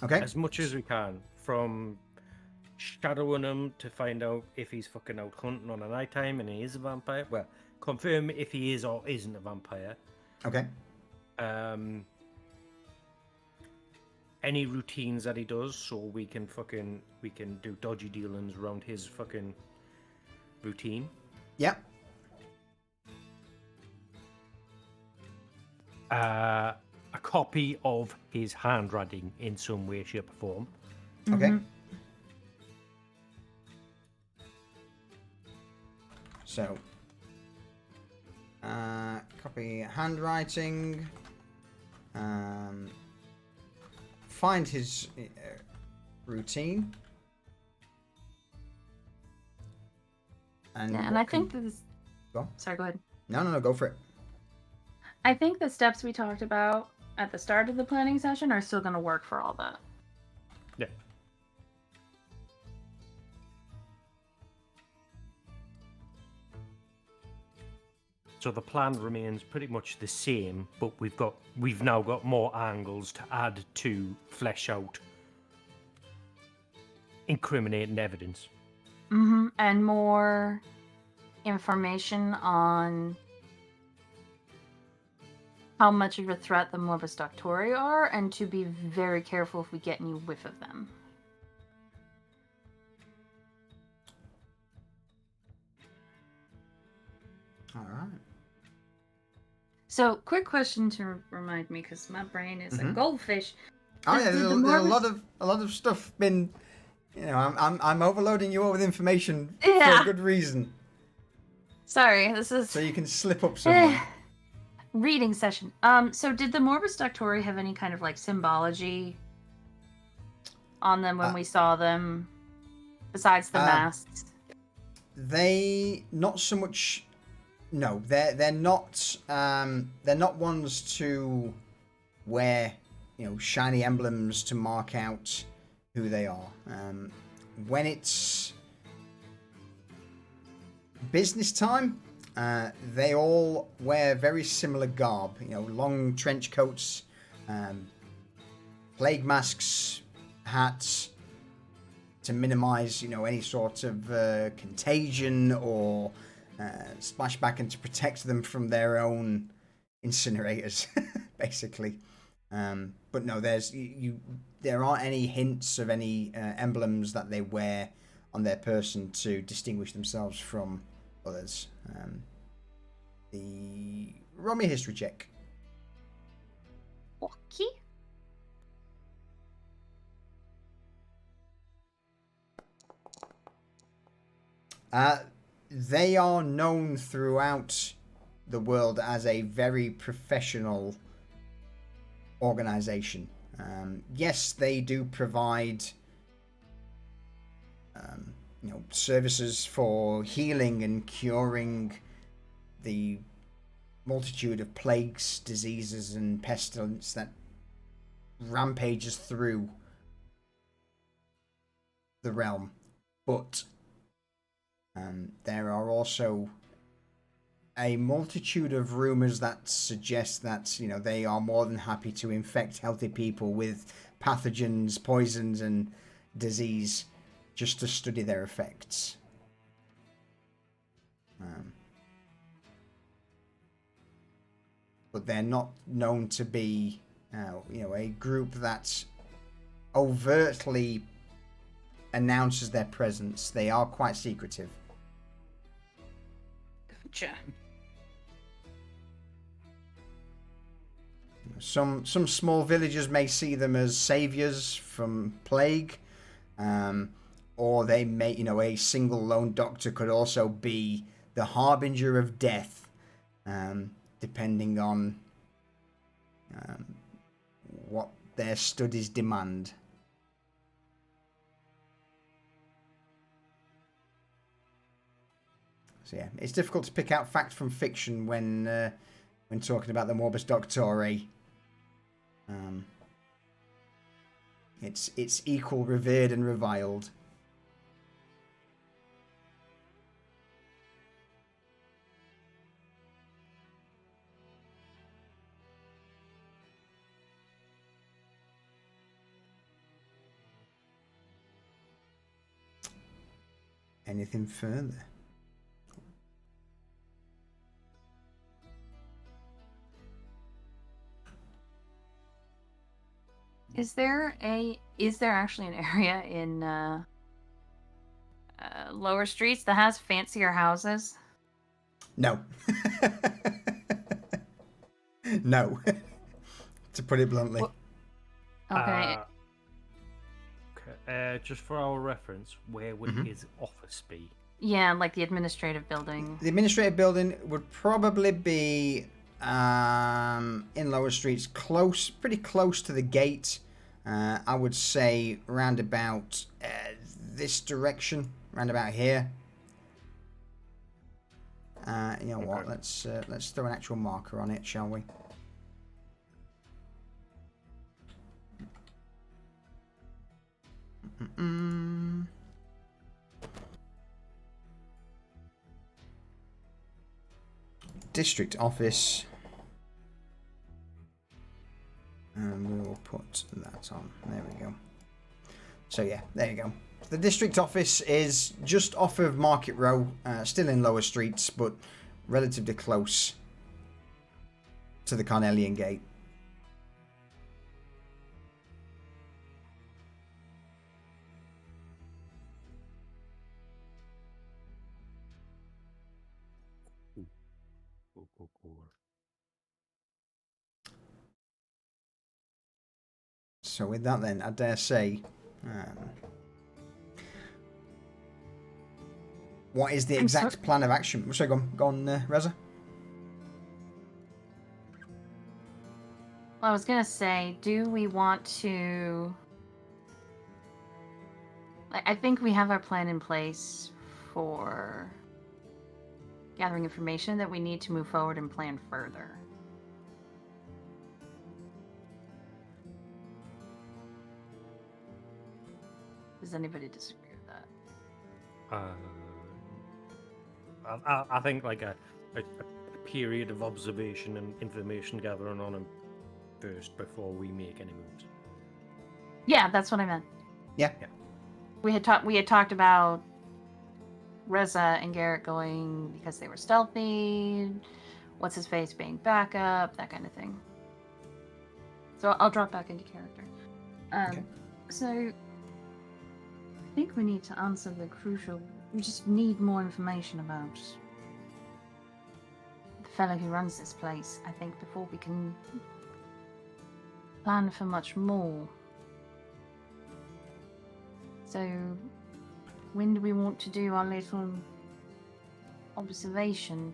Okay. As much as we can, from shadowing him to find out if he's fucking out hunting on a night time and he is a vampire. Well, confirm if he is or isn't a vampire. Okay. Any routines that he does, so we can do dodgy dealings around his fucking routine. Yep. A copy of his handwriting in some way, shape, or form. Okay. So, copy handwriting. Find his routine. Yeah, and I think this. Go on. Sorry, go ahead. No, go for it. I think the steps we talked about at the start of the planning session are still going to work for all that. Yeah. So the plan remains pretty much the same, but we've now got more angles to add to flesh out incriminating evidence. Mm-hmm. And more information on how much of a threat the Morbus Doctori are, and to be very careful if we get any whiff of them. All right. So, quick question to remind me, because my brain is a goldfish. Oh yeah, Did there's the a Morbus- lot of stuff been. You know, I'm overloading you all with information Yeah. for a good reason, Sorry, this is so you can slip up somewhere. reading session. So did the Morbus Doctori have any kind of like symbology on them when we saw them, besides the masks? They not so much. No, they're not ones to wear, you know, shiny emblems to mark out who they are. When it's business time, they all wear very similar garb. You know, long trench coats, plague masks, hats, to minimize, you know, any sort of contagion or splashback, and to protect them from their own incinerators, basically. But no, there aren't any hints of any emblems that they wear on their person to distinguish themselves from others. Roll me a history check. Okay. They are known throughout the world as a very professional organization. Yes, they do provide you know, services for healing and curing the multitude of plagues, diseases, and pestilence that rampages through the realm. But there are also a multitude of rumors that suggest that, you know, they are more than happy to infect healthy people with pathogens, poisons, and disease just to study their effects. But they're not known to be, you know, a group that overtly announces their presence. They are quite secretive. Gotcha. Some small villagers may see them as saviors from plague, or they may, you know, a single lone doctor could also be the harbinger of death, depending on what their studies demand. So yeah, it's difficult to pick out fact from fiction when talking about the Morbus Doctori. It's equal revered and reviled. Anything further? Is there actually an area in lower streets that has fancier houses? No. No. To put it bluntly. Okay. Okay. Just for our reference, where would his office be? Yeah, like the administrative building. The administrative building would probably be in Lower Streets, pretty close to the gate. I would say round about this direction, round about here. You know what? Let's throw an actual marker on it, shall we? District office, and we will put that on. There we go. So yeah, there you go. The district office is just off of Market Row, still in Lower Streets, but relatively close to the Carnelian Gate. So with that then, I dare say, what is the exact plan of action? Sorry, go on, Reza. Well, I was gonna say, do we want to... I think we have our plan in place for gathering information that we need to move forward and plan further. Does anybody disagree with that? I think like a period of observation and information gathering on him first before we make any moves. Yeah, that's what I meant. Yeah. We had talked about Reza and Garrett going because they were stealthy, what's his face being backup, that kind of thing. So I'll drop back into character. Okay. So I think we need to answer the crucial. We just need more information about the fellow who runs this place, I think, before we can plan for much more. So, when do we want to do our little observation?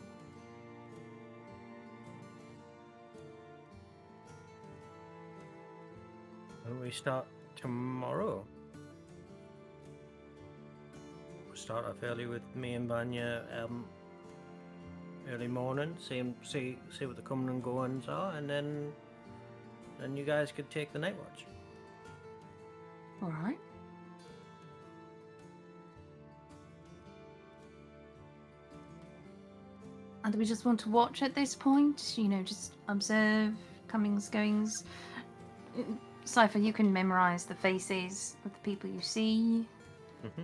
Why don't we start tomorrow? We'll start off early with me and Vanya, early morning, see what the coming and goings are, and then you guys could take the night watch. All right. And do we just want to watch at this point? You know, just observe comings, goings. Cypher, you can memorize the faces of the people you see. Mm-hmm.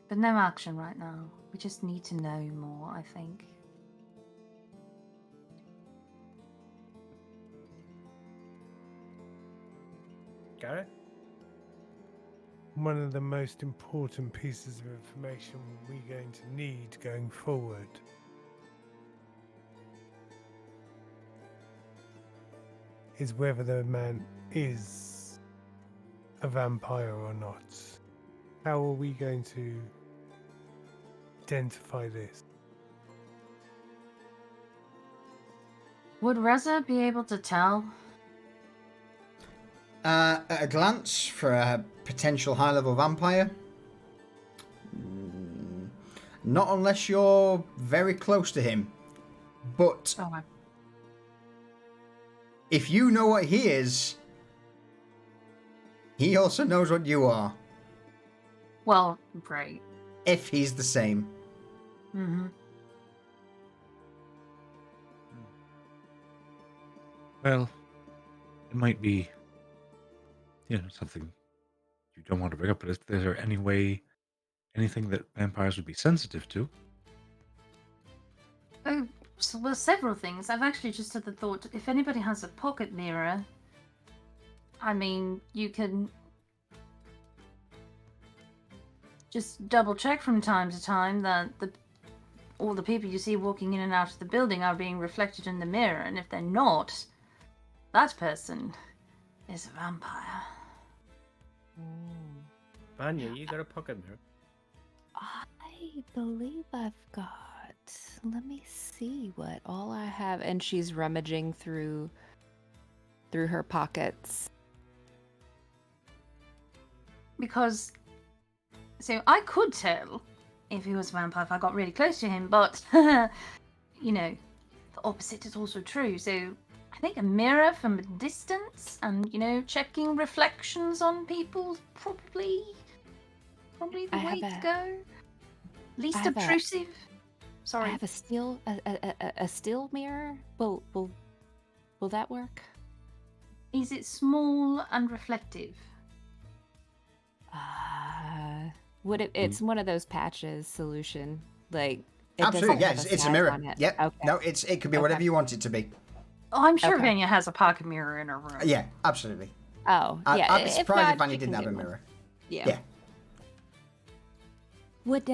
But no action right now. We just need to know more, I think. Garrett? One of the most important pieces of information we're going to need going forward is whether the man is a vampire or not. How are we going to identify this? Would Reza be able to tell? At a glance, for a potential high-level vampire, not unless you're very close to him. But Oh, if you know what he is, he also knows what you are. well, great. If he's the same. Mm-hmm. Well, it might be, something you don't want to bring up, but is there anything that vampires would be sensitive to? Oh, so well, several things. I've actually just had the thought, if anybody has a pocket mirror, I mean, you can just double check from time to time that all the people you see walking in and out of the building are being reflected in the mirror, and if they're not, that person is a vampire. Vanya, you got a pocket mirror? I believe I've got. Let me see what all I have. And she's rummaging through her pockets. Because, so I could tell if he was a vampire if I got really close to him, but, you know, the opposite is also true. So I think a mirror from a distance and, you know, checking reflections on people probably the I way have to a- go. Least I have a- obtrusive. I Sorry. have a steel mirror. Will that work? Is it small and reflective? Would it? It's one of those patches solution. Like it Absolutely, doesn't yeah, have it's a size mirror. on it. Yep. Okay. No, it could be whatever Okay. you want it to be. Oh, I'm sure Okay. Vanya has a pocket mirror in her room. Yeah, absolutely. Oh, I'd yeah. be if surprised not, if Vanya she didn't can have a get one. mirror. Yeah. Yeah. Would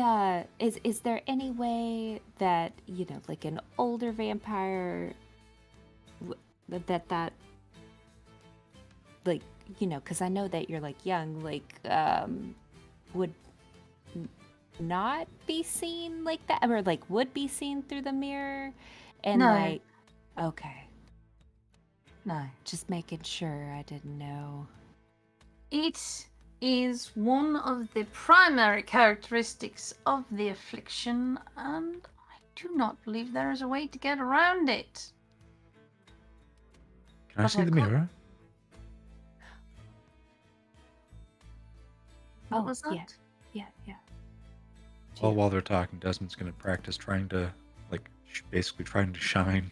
is there any way that, you know, like an older vampire that like, you know, because I know that you're like young, like would not be seen like that, or like would be seen through the mirror, and No. like, okay, No. just making sure. I didn't know. It is one of the primary characteristics of the affliction, and I do not believe there is a way to get around it. Can I But see I the could- mirror? What was that? Oh, yeah. Well, while they're talking, Desmond's going to practice trying to, like, basically trying to shine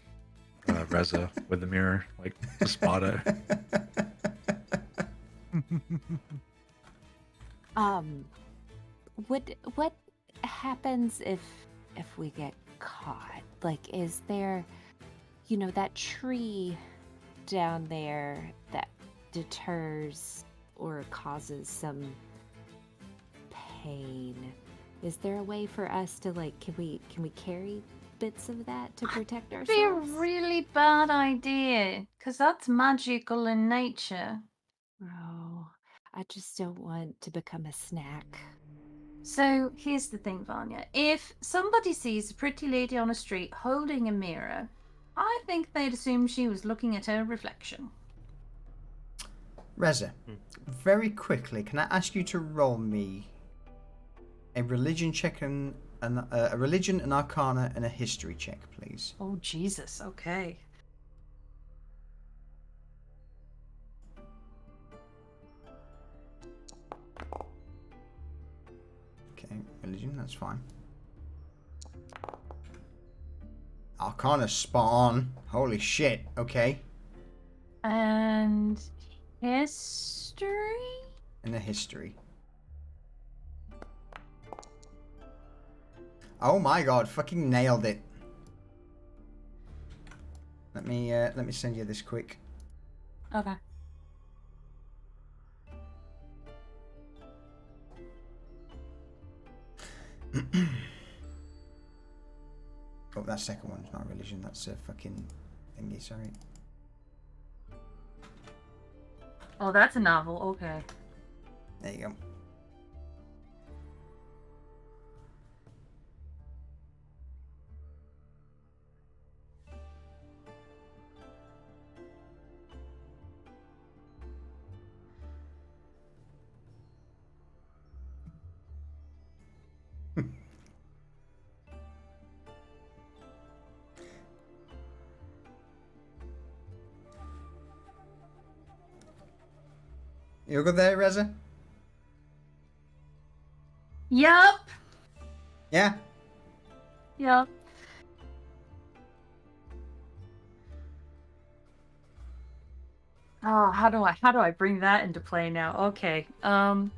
Reza with the mirror, like, to spot it. What happens if we get caught? Like, is there, you know, that tree down there that deters or causes some pain? Is there a way for us to, like, can we carry bits of that to protect It'd be a ourselves? really bad idea, because that's magical in nature. Oh, I just don't want to become a snack. So here's the thing, Vanya. If somebody sees a pretty lady on a street holding a mirror, I think they'd assume she was looking at her reflection. Reza, very quickly, can I ask you to roll me a religion check and a religion, an arcana, and a history check, please? Oh, Jesus. Okay. Okay, religion, that's fine. Arcana, spot on. Holy shit. Okay, And history? and a history. Oh my god, fucking nailed it. Let me send you this quick. Okay. Oh, that second one's not religion, that's a fucking thingy, sorry. Oh, that's a novel. Okay. There you go. You good there, Reza? Yup. Yeah? Yup. Oh, how do I bring that into play now? Okay. I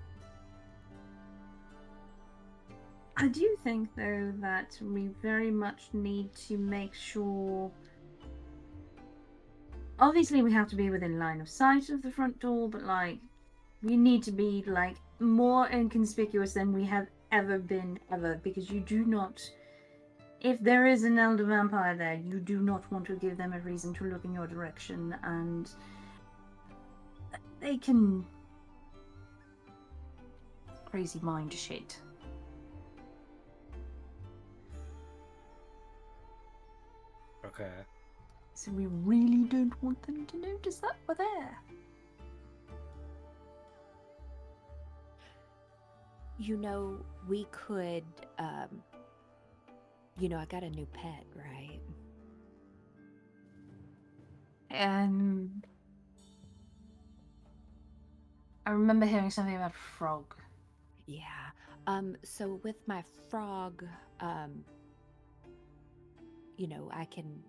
do think though that we very much need to make sure. Obviously, we have to be within line of sight of the front door, but like, we need to be like more inconspicuous than we have ever been because you do not. If there is an elder vampire there, you do not want to give them a reason to look in your direction, and they can crazy mind shit. Okay. So we really don't want them to notice that we're there. You know, we could, you know, I got a new pet, right? I remember hearing something about a frog. Yeah. So with my frog, you know, I can,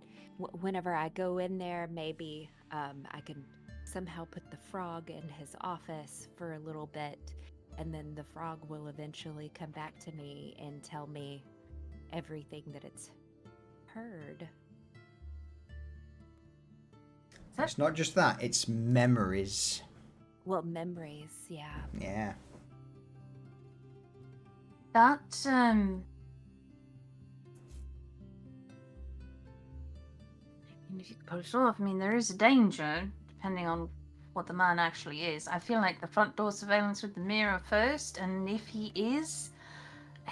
whenever I go in there, maybe I can somehow put the frog in his office for a little bit, and then the frog will eventually come back to me and tell me everything that it's heard. It's not just that, it's memories. Well, memories, yeah. Yeah. That, if you pull it off, I mean, there is a danger, depending on what the man actually is. I feel like the front door surveillance with the mirror first, and if he is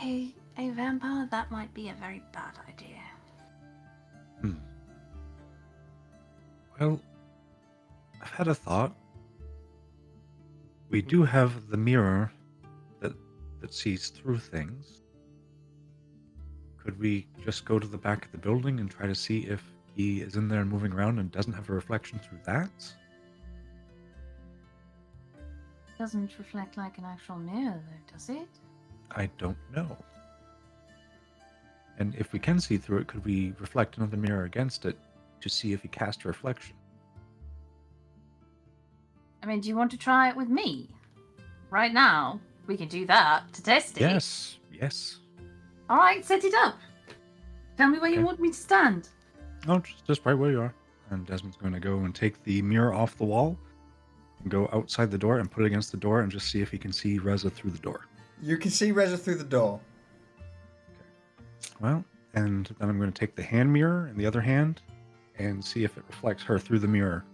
a vampire, that might be a very bad idea. Well, I've had a thought. We do have the mirror that sees through things. Could we just go to the back of the building and try to see if he is in there moving around and doesn't have a reflection through that? Doesn't reflect like an actual mirror, though, does it? I don't know. And if we can see through it, could we reflect another mirror against it to see if he cast a reflection? I mean, do you want to try it with me? Right now, we can do that to test it. Yes, yes. All right, set it up. Tell me where you Okay. want me to stand. No, just right where you are. And Desmond's going to go and take the mirror off the wall and go outside the door and put it against the door and just see if he can see Reza through the door. You can see Reza through the door. Well, and then I'm going to take the hand mirror in the other hand and see if it reflects her through the mirror.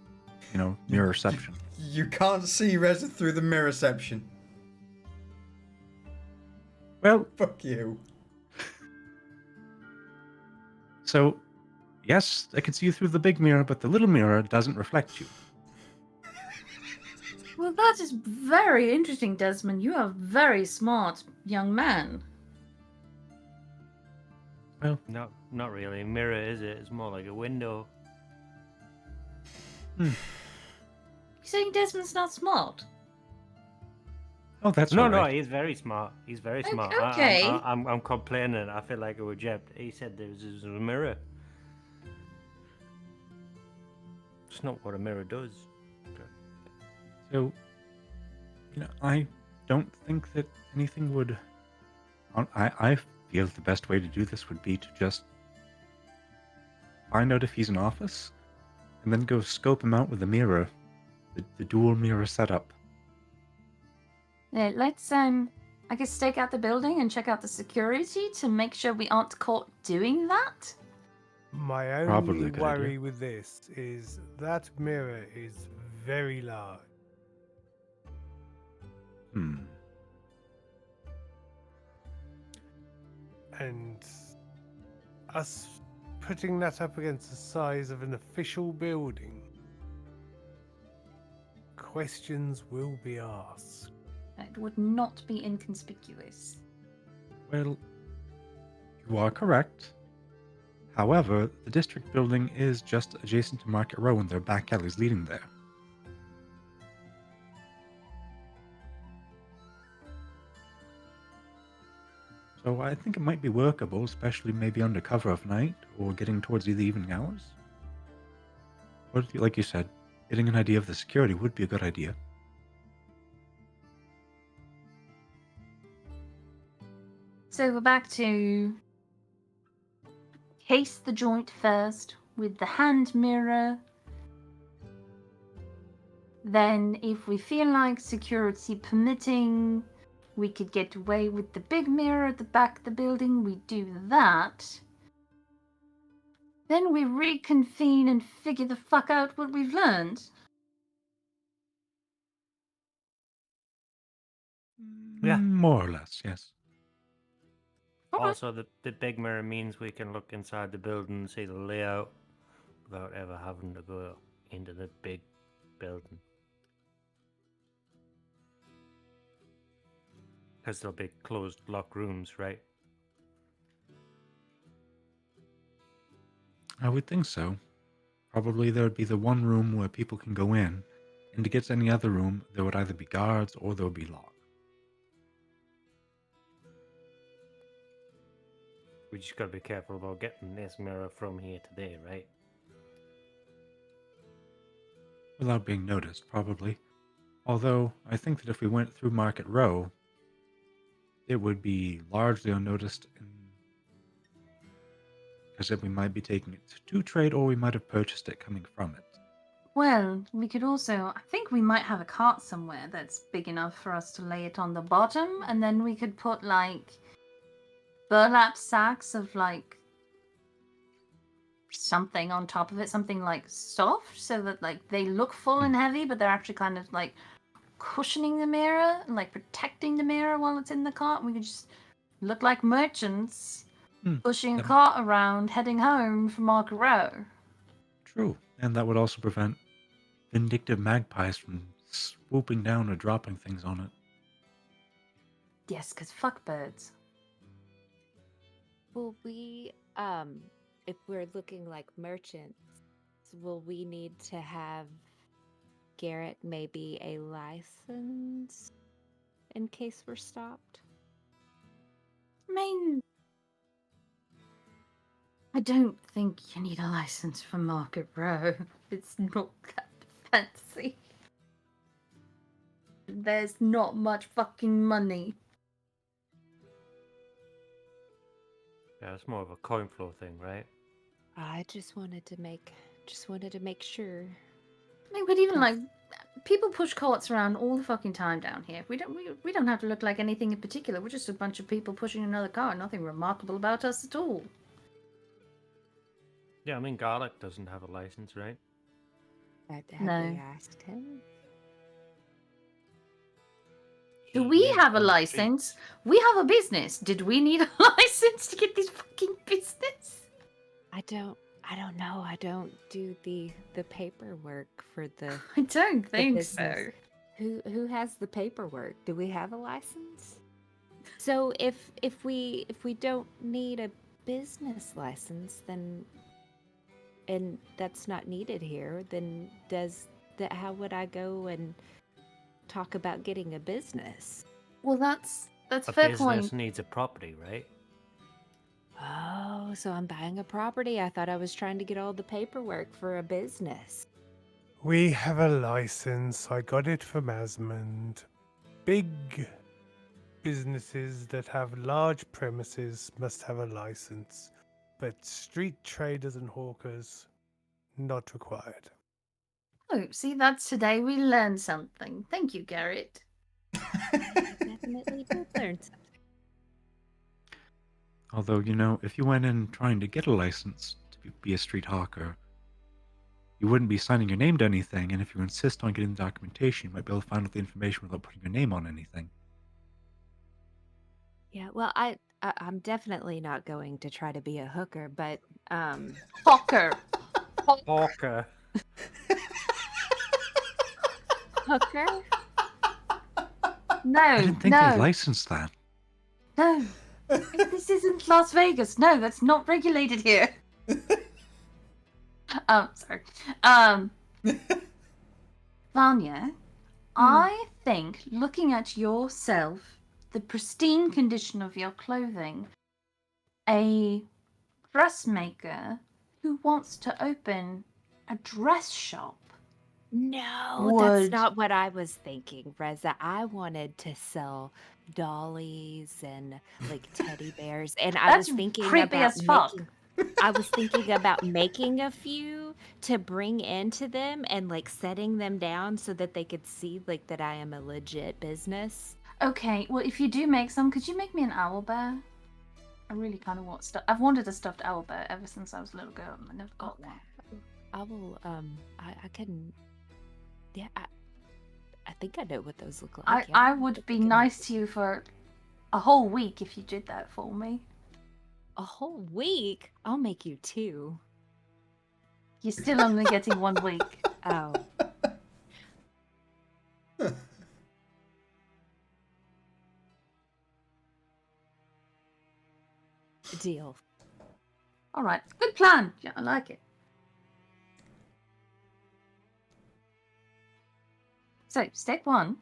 You know, mirror reception. You can't see Reza through the mirror reception. Well, Fuck you. so, yes, I can see you through the big mirror, but the little mirror doesn't reflect you. Well, that is very interesting, Desmond. You are a very smart young man. Well, Not really a mirror, is it? It's more like a window. You saying Desmond's not smart? oh, that's No, all no, right. he's very smart. He's very Okay, smart. okay. I'm complaining. I feel like a reject. He said there was a mirror. It's not what a mirror does. So, you know, I don't think that anything would... I feel the best way to do this would be to just find out if he's in office and then go scope him out with a mirror, the dual mirror setup. Yeah, let's I guess stake out the building and check out the security to make sure we aren't caught doing that. My only Probably a good worry idea. with this is that mirror is very large. And us putting that up against the size of an official building, questions will be asked. It would not be inconspicuous. Well, you are correct. However, the district building is just adjacent to Market Row and there are back alleys leading there. So I think it might be workable, especially maybe under cover of night or getting towards the evening hours. But like you said, getting an idea of the security would be a good idea. So we're back to case the joint first with the hand mirror. Then, if we feel like security permitting, we could get away with the big mirror at the back of the building. We do that. Then we reconvene and figure the fuck out what we've learned. Yeah. More or less, yes. Okay. Also, the big mirror means we can look inside the building and see the layout without ever having to go into the big building. Because there'll be closed, locked rooms, right? I would think so. Probably there would be the one room where people can go in, and to get to any other room, there would either be guards or there would be locked. We just gotta be careful about getting this mirror from here to there, right? Without being noticed, probably. Although, I think that if we went through Market Row, it would be largely unnoticed, because then we might be taking it to trade, or we might have purchased it coming from it. Well, we could also. I think we might have a cart somewhere that's big enough for us to lay it on the bottom, and then we could put like burlap sacks of like something on top of it, something like soft, so that like they look full and heavy, but they're actually kind of like cushioning the mirror and like protecting the mirror while it's in the cart. We could just look like merchants pushing a That- cart around, heading home from Market Row. True, and that would also prevent vindictive magpies from swooping down or dropping things on it. Yes, because fuck birds. Will we, if we're looking like merchants, will we need to have Garrett maybe a license in case we're stopped? I mean, I don't think you need a license for Market Row. It's not that fancy. There's not much fucking money. Yeah, it's more of a coin flow thing, right? I just wanted to make sure. I mean, but even like people push carts around all the fucking time down here. We don't have to look like anything in particular. We're just a bunch of people pushing another car. Nothing remarkable about us at all. Yeah, I mean, Garlic doesn't have a license, right? Have No. we asked him? Do He we lives have a on the license? streets. We have a business. Did we need a license to get this fucking business? I don't know. I don't do the paperwork for the I don't think business. so. Who has the paperwork? Do we have a license? So if we don't need a business license, then and that's not needed here, then how would I go and talk about getting a business? Well, that's a A fair business point. needs a property, right? Oh, so I'm buying a property. I thought I was trying to get all the paperwork for a business. We have a license. I got it from Asmund. Big businesses that have large premises must have a license, but street traders and hawkers, not required. Oh, see, that's today we learned something. Thank you, Garrett. Definitely did learn something. Although, you know, if you went in trying to get a license to be a street hawker, you wouldn't be signing your name to anything, and if you insist on getting the documentation, you might be able to find out the information without putting your name on anything. Yeah, well, I'm definitely not going to try to be a hooker, but Hawker. Hawker. hooker? No, I didn't think no, they licensed that. no. This isn't Las Vegas. No, that's not regulated here. Sorry. Vanya, I think looking at yourself, the pristine condition of your clothing, a dressmaker who wants to open a dress shop. No, Would- that's not what I was thinking, Reza. I wanted to sell dollies and like teddy bears, and I was That's thinking creepy about as fuck. I was thinking about making a few to bring into them and like setting them down so that they could see like that I am a legit business. Okay, well, if you do make some, could you make me an owl bear? I really kind of want stuff. I've wanted a stuffed owl bear ever since I was a little girl, and I never got one. I will I can yeah I think I know what those look like. I, yeah. I would be nice to you for a whole week if you did that for me. A whole week? I'll make you 2. You're still only getting 1 week. Oh. Deal. All right, good plan. Yeah, I like it. So, step 1,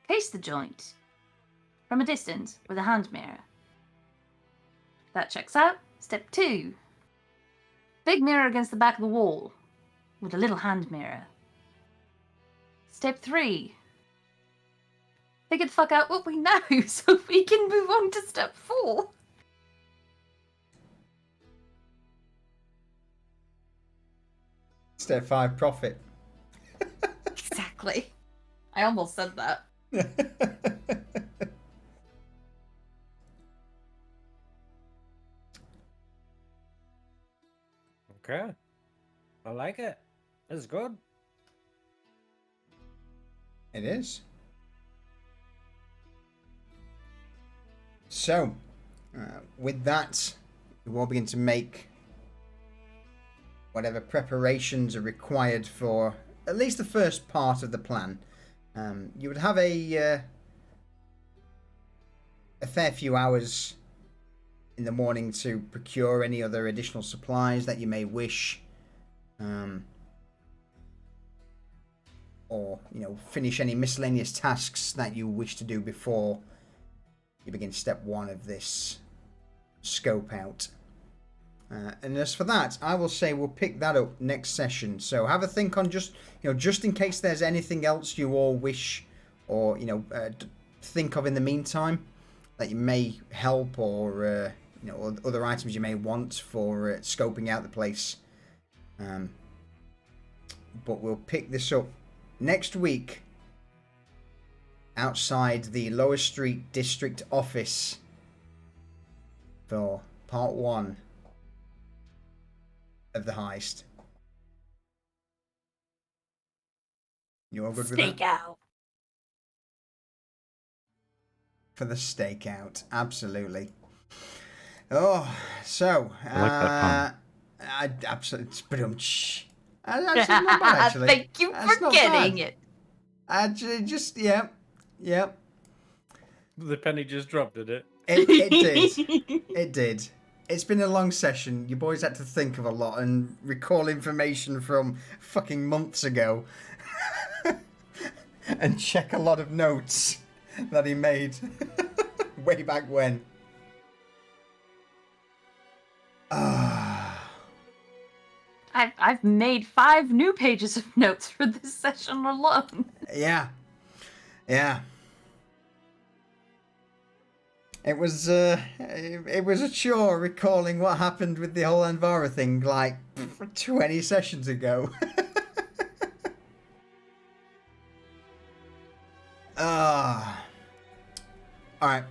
case the joint from a distance with a hand mirror. That checks out. Step 2, big mirror against the back of the wall with a little hand mirror. Step 3, figure the fuck out what we know so we can move on to step 4. Step 5, profit. Exactly. I almost said that. Okay. I like it. It's good. It is. So, with that, you will begin to make whatever preparations are required for at least the first part of the plan. You would have a fair few hours in the morning to procure any other additional supplies that you may wish, or finish any miscellaneous tasks that you wish to do before you begin step 1 of this scope out. And as for that, I will say we'll pick that up next session. So have a think on just in case there's anything else you all wish or think of in the meantime that you may help, or other items you may want for scoping out the place. But we'll pick this up next week outside the Lower Street District Office for part 1 of the heist. You all good with that? Stakeout. For the stakeout, absolutely. Oh, so I like that pun. I absolutely. That's not bad, actually. Thank you That's for not getting bad. it. Actually, just yeah. The penny just dropped, did it? It did. It did. It's been a long session. You boys had to think of a lot and recall information from fucking months ago. And check a lot of notes that he made way back when. I've made 5 new pages of notes for this session alone. Yeah. It was a chore recalling what happened with the whole Anvara thing like 20 sessions ago. Alright.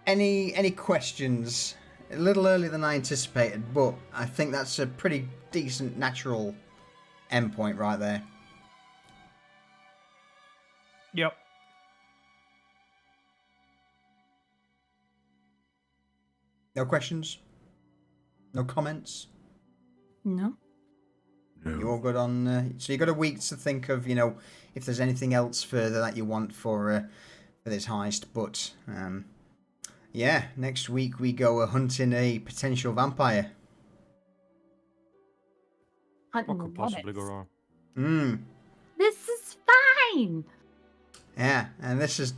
Any questions? A little earlier than I anticipated, but I think that's a pretty decent natural endpoint right there. Yep. No questions? No comments? No. You all good on... so you got a week to think of, if there's anything else further that you want for this heist. But, yeah, next week we go hunting a potential vampire. What could possibly go wrong? This is fine. Yeah, and this is,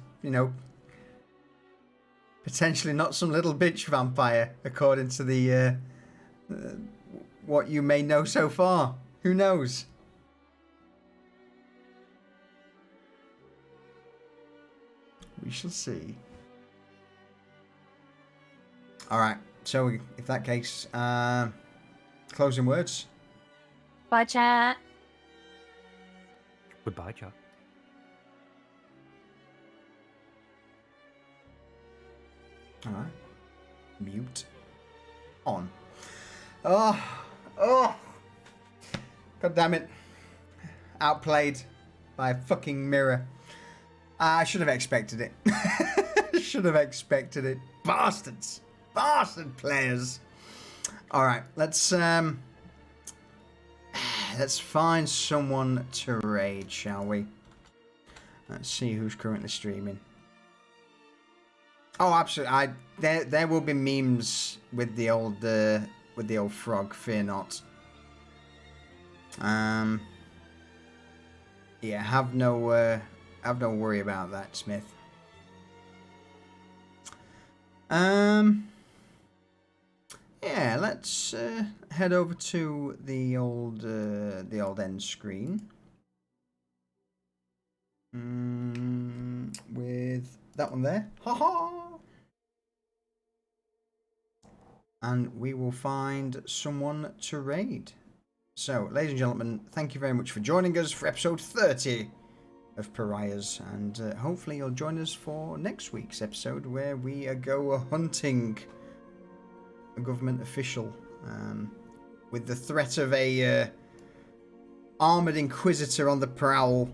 potentially not some little bitch vampire, according to the what you may know so far. Who knows? We shall see. Alright, so if that case, closing words? Bye, chat. Goodbye, chat. Alright. Mute. On. Oh! God damn it. Outplayed. by a fucking mirror. I should have expected it. Should have expected it. Bastards. Bastard players. Alright, let's find someone to raid, shall we? Let's see who's currently streaming. Oh, absolutely. There will be memes with the old frog. Fear not. Yeah, have no worry about that, Smith. Yeah, let's head over to the old end screen. With that one there. Haha. And we will find someone to raid. So, ladies and gentlemen, thank you very much for joining us for episode 30 of Pariahs, and hopefully you'll join us for next week's episode where we go hunting a government official with the threat of a armoured inquisitor on the prowl,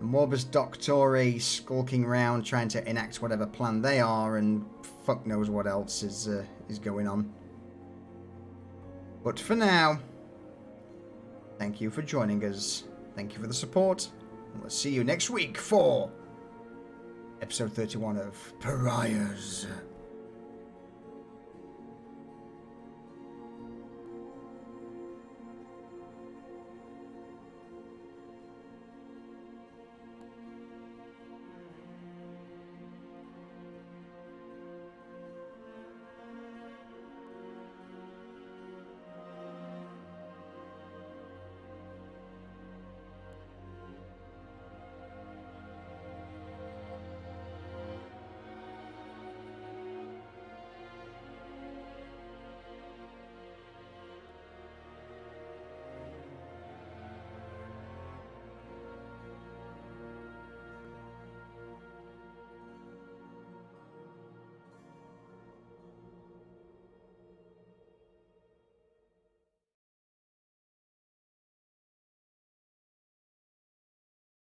the Morbus Doctore skulking around trying to enact whatever plan they are, and fuck knows what else is going on. But for now, thank you for joining us. Thank you for the support. And we'll see you next week for episode 31 of Pariahs.